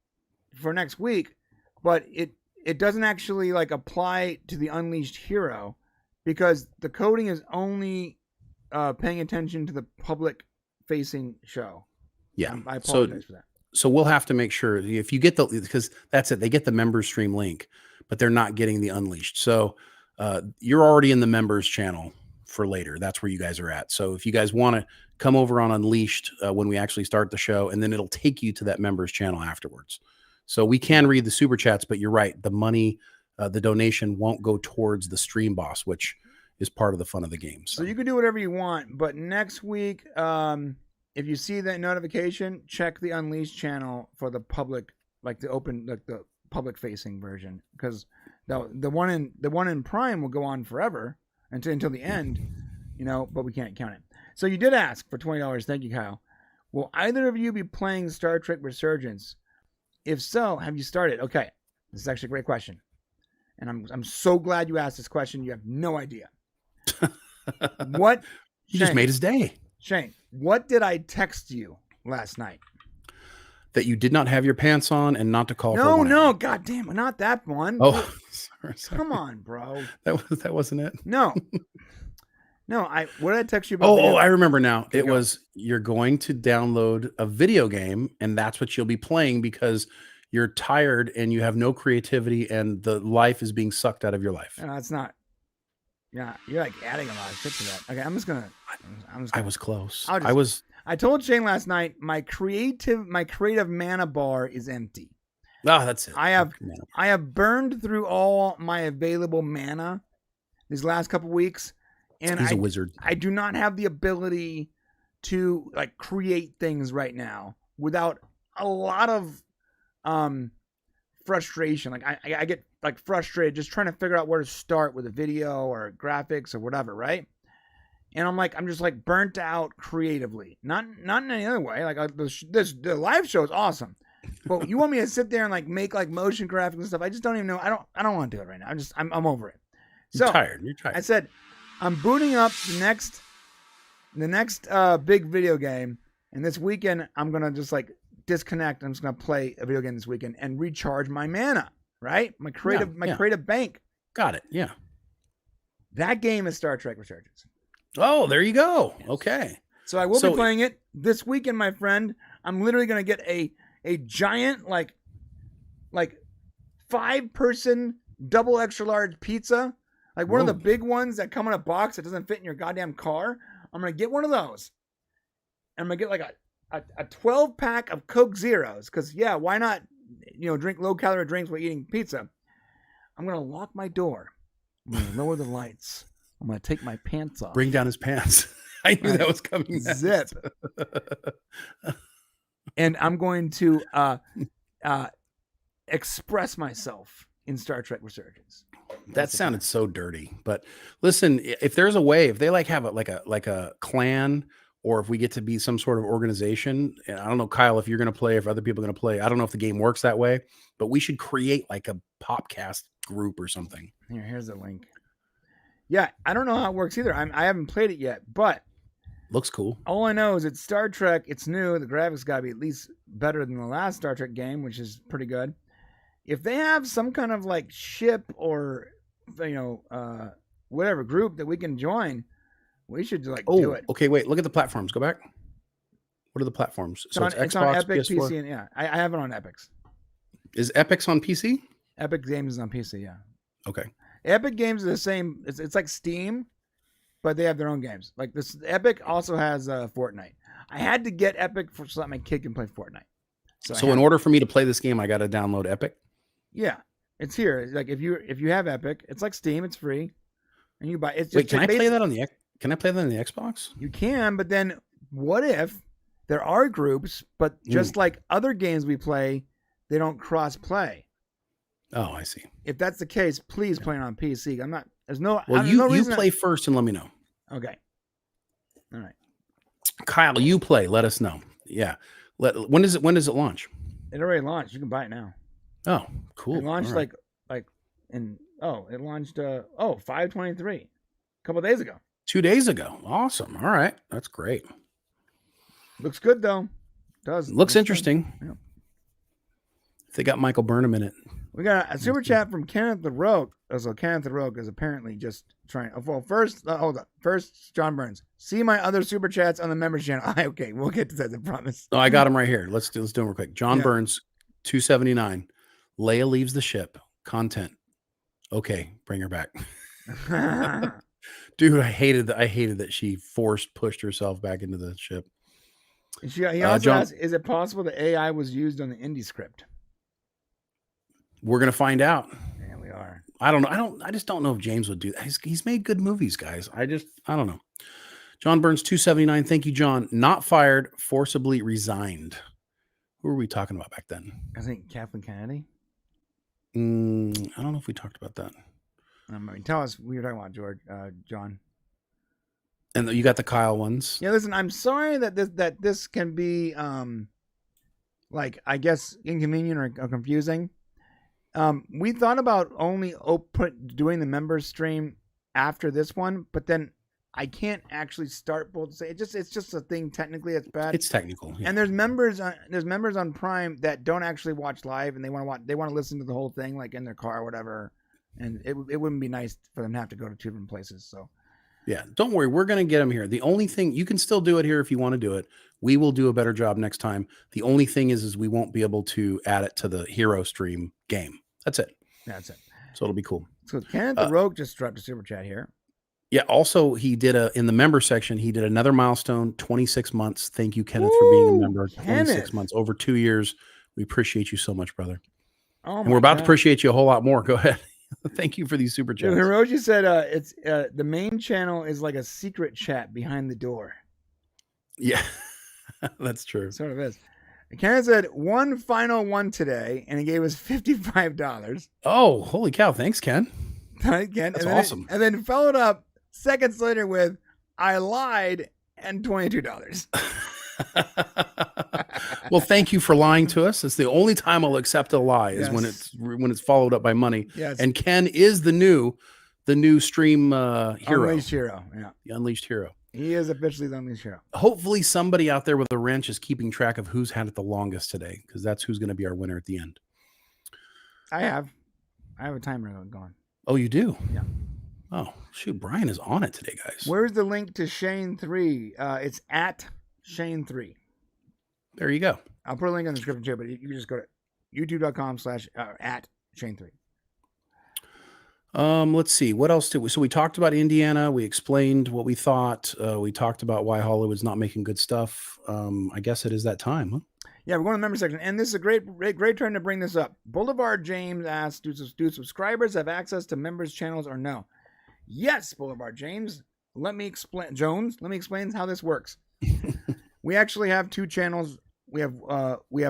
for next week, but it doesn't actually like apply to the Unleashed Hero because the coding is only paying attention to the public facing show. Yeah. I apologize for that. So we'll have to make sure if you get because that's it. They get the members stream link, but they're not getting the Unleashed. So you're already in the members channel for later. That's where you guys are at. So if you guys want to come over on Unleashed when we actually start the show, and then it'll take you to that members channel afterwards. So we can read the super chats, but you're right. The money, the donation won't go towards the stream boss, which is part of the fun of the game. So you can do whatever you want, but next week, if you see that notification, check the Unleashed channel for the public, like the public facing version, because the one in Prime will go on forever until the end, but we can't count it. So you did ask for $20. Thank you, Kyle. Will either of you be playing Star Trek Resurgence? If so, have you started? Okay, this is actually a great question, and I'm so glad you asked this question. You have no idea. What? You just made his day. Shane, what did I text you last night? That you did not have your pants on and not to call. No, God damn it, not that one. Oh, sorry. Come on, bro. That wasn't it. No. What did I text you about? Oh, I remember now. It was you're going to download a video game, and that's what you'll be playing because you're tired and you have no creativity, and the life is being sucked out of your life. No, it's not. Yeah, you're like adding a lot of shit to that. Okay, I'm just gonna. I was close. I told Shane last night my creative mana bar is empty. Oh, that's it. I have burned through all my available mana these last couple weeks, and he's a wizard. I do not have the ability to like create things right now without a lot of frustration. Like I get like frustrated just trying to figure out where to start with a video or graphics or whatever, right? And I'm just like burnt out creatively. Not in any other way. Like the live show is awesome, but you want me to sit there and like make like motion graphics and stuff? I just don't even know. I don't want to do it right now. I'm over it. So You're tired. I said I'm booting up the next big video game, and this weekend I'm gonna just like disconnect. I'm just gonna play a video game this weekend and recharge my mana. Right, my creative bank. Got it. Yeah. That game is Star Trek Resurgence. Oh, there you go. Okay. So I will be playing it this weekend, my friend. I'm literally going to get a giant like 5-person double extra large pizza, like one of the big ones that come in a box that doesn't fit in your goddamn car. I'm going to get one of those. And I'm going to get like a 12-pack of Coke Zeros because why not? Drink low-calorie drinks while eating pizza. I'm going to lock my door. I'm going to lower the lights. I'm going to take my pants off. Bring down his pants. I knew that was coming. Zip. And I'm going to express myself in Star Trek Resurgence. That sounded so dirty. But listen, if there's a way, if they like have a clan, or if we get to be some sort of organization, and I don't know, Kyle, if you're going to play, if other people are going to play, I don't know if the game works that way, but we should create like a Popcast group or something. Here's the link. Yeah, I don't know how it works either. I haven't played it yet, but looks cool. All I know is it's Star Trek. It's new. The graphics got to be at least better than the last Star Trek game, which is pretty good. If they have some kind of like ship or whatever group that we can join, we should like do it. Okay, wait. Look at the platforms. Go back. What are the platforms? It's on Epic, PS4. PC, and I have it on Epic's. Is Epic's on PC? Epic Games is on PC, yeah. Okay. Epic Games is the same. It's like Steam, but they have their own games. Like this, Epic also has Fortnite. I had to get Epic so that my kid can play Fortnite. So in order for me to play this game, I got to download Epic. Yeah, it's here. It's like if you have Epic, it's like Steam. It's free, and you buy. It's just Wait, can I play that on the? Can I play that on the Xbox? You can, but then what if there are groups, but just like other games we play, they don't cross play? Oh, I see. If that's the case, please play it on PC. I'm not. There's no. Well, you play first and let me know. Okay. All right. Kyle, you play. Let us know. Yeah. When does it launch? It already launched. You can buy it now. Oh, cool. It launched right. it launched 5/23, a couple of days ago. 2 days ago. Awesome. All right. That's great. Looks good though. Looks interesting. Yeah. They got Michael Burnham in it. We got a super chat from Kenneth the Rogue. So Kenneth the Rogue is apparently just trying. Well, first, hold on. First, John Burns. See my other super chats on the members channel. Okay, we'll get to that. I promise. Oh, I got him right here. Let's do them real quick. John Burns, 279. Leia leaves the ship. Content. Okay, bring her back. Dude, I hated that she pushed herself back into the ship. He also asked, is it possible the AI was used on the indie script? We're gonna find out. Yeah, we are. I don't know. I just don't know if James would do that. He's made good movies, guys. I don't know. John Burns 279. Thank you, John. Not fired, forcibly resigned. Who were we talking about back then? I think Kathleen Kennedy. I don't know if we talked about that. Tell us what you're talking about, John. And you got the Kyle ones. Yeah, listen, I'm sorry that this can be like, I guess, inconvenient or confusing. We thought about only doing the members stream after this one, but then I can't actually start both. It's just a thing. Technically, it's bad. It's technical. Yeah. And there's members on Prime that don't actually watch live, and they want to listen to the whole thing, like in their car or whatever. And it wouldn't be nice for them to have to go to two different places. So. Yeah, don't worry. We're going to get them here. The only thing, you can still do it here if you want to do it. We will do a better job next time. The only thing is we won't be able to add it to the hero stream game. That's it. That's it. So it'll be cool. So Kenneth the Rogue just dropped a super chat here. Yeah. Also, he did in the member section, he did another milestone, 26 months. Thank you, Kenneth, for being a member. 26 months, over 2 years. We appreciate you so much, brother. Oh, and we're about to appreciate you a whole lot more. Go ahead. Thank you for these super chats. Hiroji said it's the main channel is like a secret chat behind the door. Yeah, that's true. It sort of is. Ken said one final one today, and he gave us $55. Oh, holy cow. Thanks, Ken. Ken. That's awesome. And then followed up seconds later with, I lied, and $22. Well, thank you for lying to us. It's the only time I'll accept a lie is when it's followed up by money. Yes. And Ken is the new stream hero. Unleashed hero. Yeah. The Unleashed hero. He is officially the Unleashed hero. Hopefully somebody out there with a wrench is keeping track of who's had it the longest today, because that's who's going to be our winner at the end. I have a timer going. Oh, you do? Yeah. Oh, shoot. Brian is on it today, guys. Where's the link to Shane 3? It's at Shane 3. There you go. I'll put a link in the description too, but you can just go to youtube.com/at Shane 3. Let's see. What else did we? So we talked about Indiana. We explained what we thought. We talked about why Hollywood's not making good stuff. I guess it is that time, huh? Yeah, we're going to the member section, and this is a great turn to bring this up. Boulevard James asks, do subscribers have access to members' channels or no? Yes, Boulevard James. Let me explain how this works. We actually have two channels. We have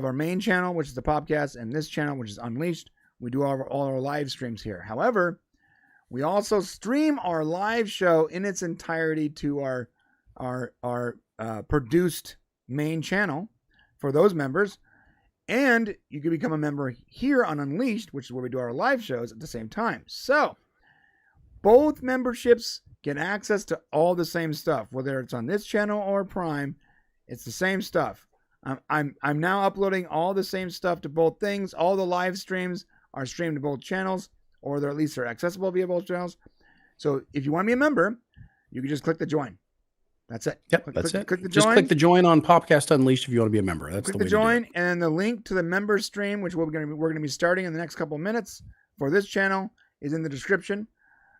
our main channel, which is the podcast, and this channel, which is Unleashed. We do all our live streams here. However, we also stream our live show in its entirety to our produced main channel for those members. And you can become a member here on Unleashed, which is where we do our live shows at the same time. So both memberships get access to all the same stuff, whether it's on this channel or Prime. It's the same stuff. I'm now uploading all the same stuff to both things. All the live streams are streamed to both channels, or they're at least they're accessible via both channels. So if you want to be a member, you can just click the join. That's it. Yep, that's it. Just click the join on Podcast Unleashed if you want to be a member. That's the way to join, and the link to the member stream, which we're going to be starting in the next couple of minutes for this channel, is in the description.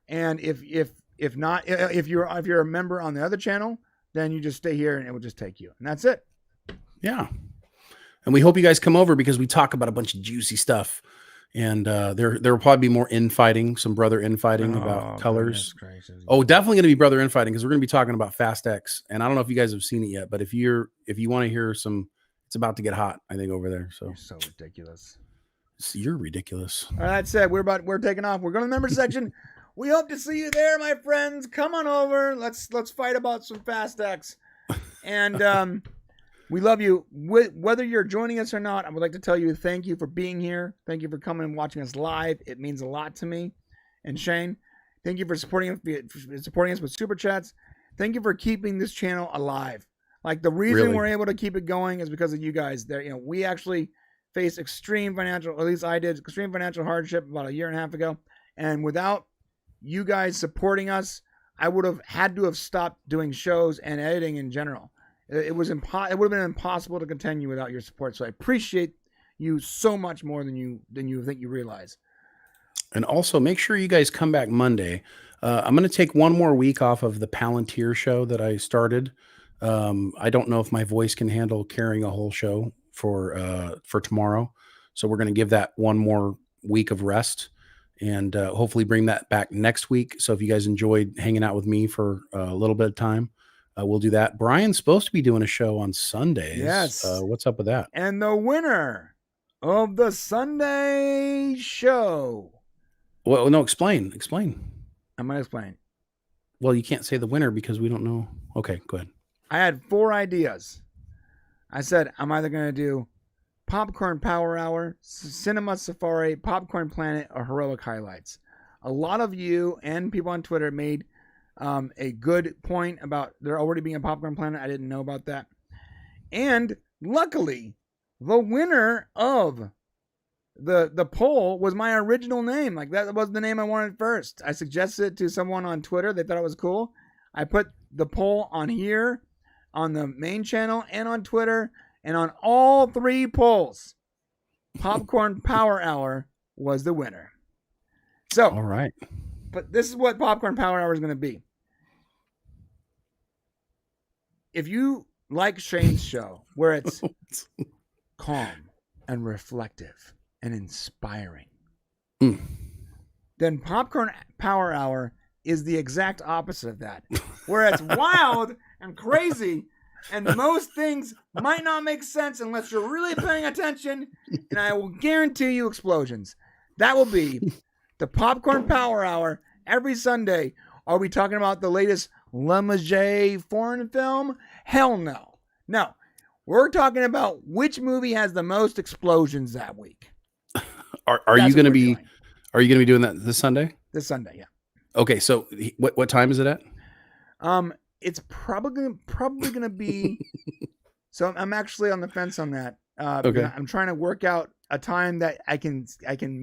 And if you're a member on the other channel, then you just stay here and it will just take you. And that's it. Yeah. And we hope you guys come over because we talk about a bunch of juicy stuff. And there will probably be more infighting, some brother infighting about colors. Oh, definitely going to be brother infighting because we're going to be talking about Fast X. And I don't know if you guys have seen it yet, but if you want to hear some, it's about to get hot, I think, over there. So You're so ridiculous. You're ridiculous. All right, that's it. We're taking off. We're going to the member section. We hope to see you there, my friends. Come on over. Let's fight about some Fast X. And we love you. Whether you're joining us or not, I would like to tell you thank you for being here. Thank you for coming and watching us live. It means a lot to me. And Shane, thank you for supporting us with super chats. Thank you for keeping this channel alive. Like the reason we're able to keep it going is because of you guys. There, we actually faced extreme financial, at least I did, extreme financial hardship about 1.5 years ago. And without you guys supporting us, I would have had to have stopped doing shows and editing in general. It would have been impossible to continue without your support. So I appreciate you so much more than you think you realize. And also make sure you guys come back Monday. I'm going to take one more week off of the Palantir show that I started. I don't know if my voice can handle carrying a whole show for tomorrow. So we're going to give that one more week of rest and hopefully bring that back next week. So if you guys enjoyed hanging out with me for a little bit of time, we'll do that. Brian's supposed to be doing a show on Sundays. Yes. What's up with that? And the winner of the Sunday show. Well, no, explain. I'm going to explain. Well, you can't say the winner because we don't know. Okay, go ahead. I had 4 ideas. I said, I'm either going to do Popcorn Power Hour, Cinema Safari, Popcorn Planet, or Heroic Highlights. A lot of you and people on Twitter made a good point about there already being a Popcorn Planet. I didn't know about that. And luckily, the winner of the poll was my original name. Like that was the name I wanted first. I suggested it to someone on Twitter. They thought it was cool. I put the poll on here, on the main channel, and on Twitter, and on all 3 polls, Popcorn Power Hour was the winner. So, all right. But this is what Popcorn Power Hour is going to be. If you like Shane's show, where it's calm and reflective and inspiring, then Popcorn Power Hour is the exact opposite of that, where it's wild and crazy, and most things might not make sense unless you're really paying attention, and I will guarantee you explosions. That will be the Popcorn Power Hour every Sunday. Are we talking about the latest Le Manger foreign film? Hell no. No. We're talking about which movie has the most explosions that week. Are you going to be doing that this Sunday? This Sunday, yeah. Okay, so what time is it at? It's probably going to be. So I'm actually on the fence on that. Okay. I'm trying to work out a time that I can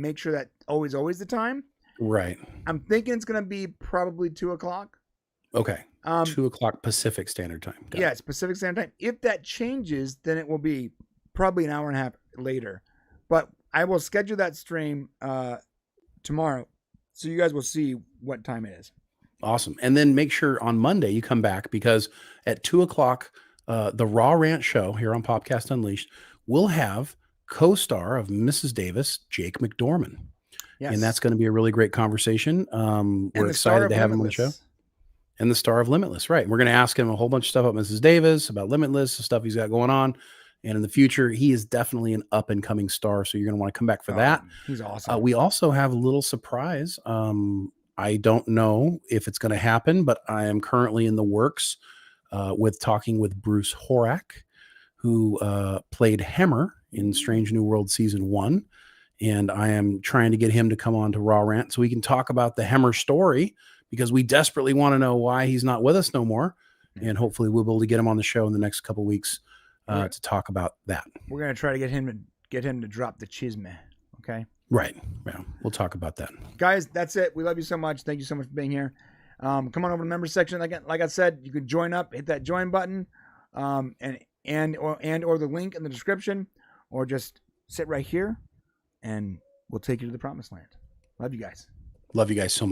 make sure that always the time. Right. I'm thinking it's going to be probably 2:00. Okay. 2:00 Pacific Standard Time. Got it's Pacific Standard Time. If that changes, then it will be probably an hour and a half later. But I will schedule that stream tomorrow, so you guys will see what time it is. Awesome. And then make sure on Monday you come back because at 2:00, the Raw Rant show here on Popcast Unleashed will have co-star of Mrs. Davis, Jake McDorman. Yes. And that's going to be a really great conversation. We're excited to have him on the show. And the star of Limitless, right? We're going to ask him a whole bunch of stuff about Mrs. Davis, about Limitless, the stuff he's got going on. And in the future, he is definitely an up-and-coming star. So you're going to want to come back for that. He's awesome. We also have a little surprise. I don't know if it's going to happen, but I am currently in the works with talking with Bruce Horak, who played Hemmer in Strange New World Season 1. And I am trying to get him to come on to Raw Rant so we can talk about the Hemmer story because we desperately want to know why he's not with us no more. And hopefully we'll be able to get him on the show in the next couple of weeks to talk about that. We're going to try to get him to drop the chisme. Okay. Right. Yeah. We'll talk about that. Guys, that's it. We love you so much. Thank you so much for being here. Come on over to the member section. Like I said, you can join up, hit that join button, or the link in the description, or just sit right here and we'll take you to the promised land. Love you guys. Love you guys so much.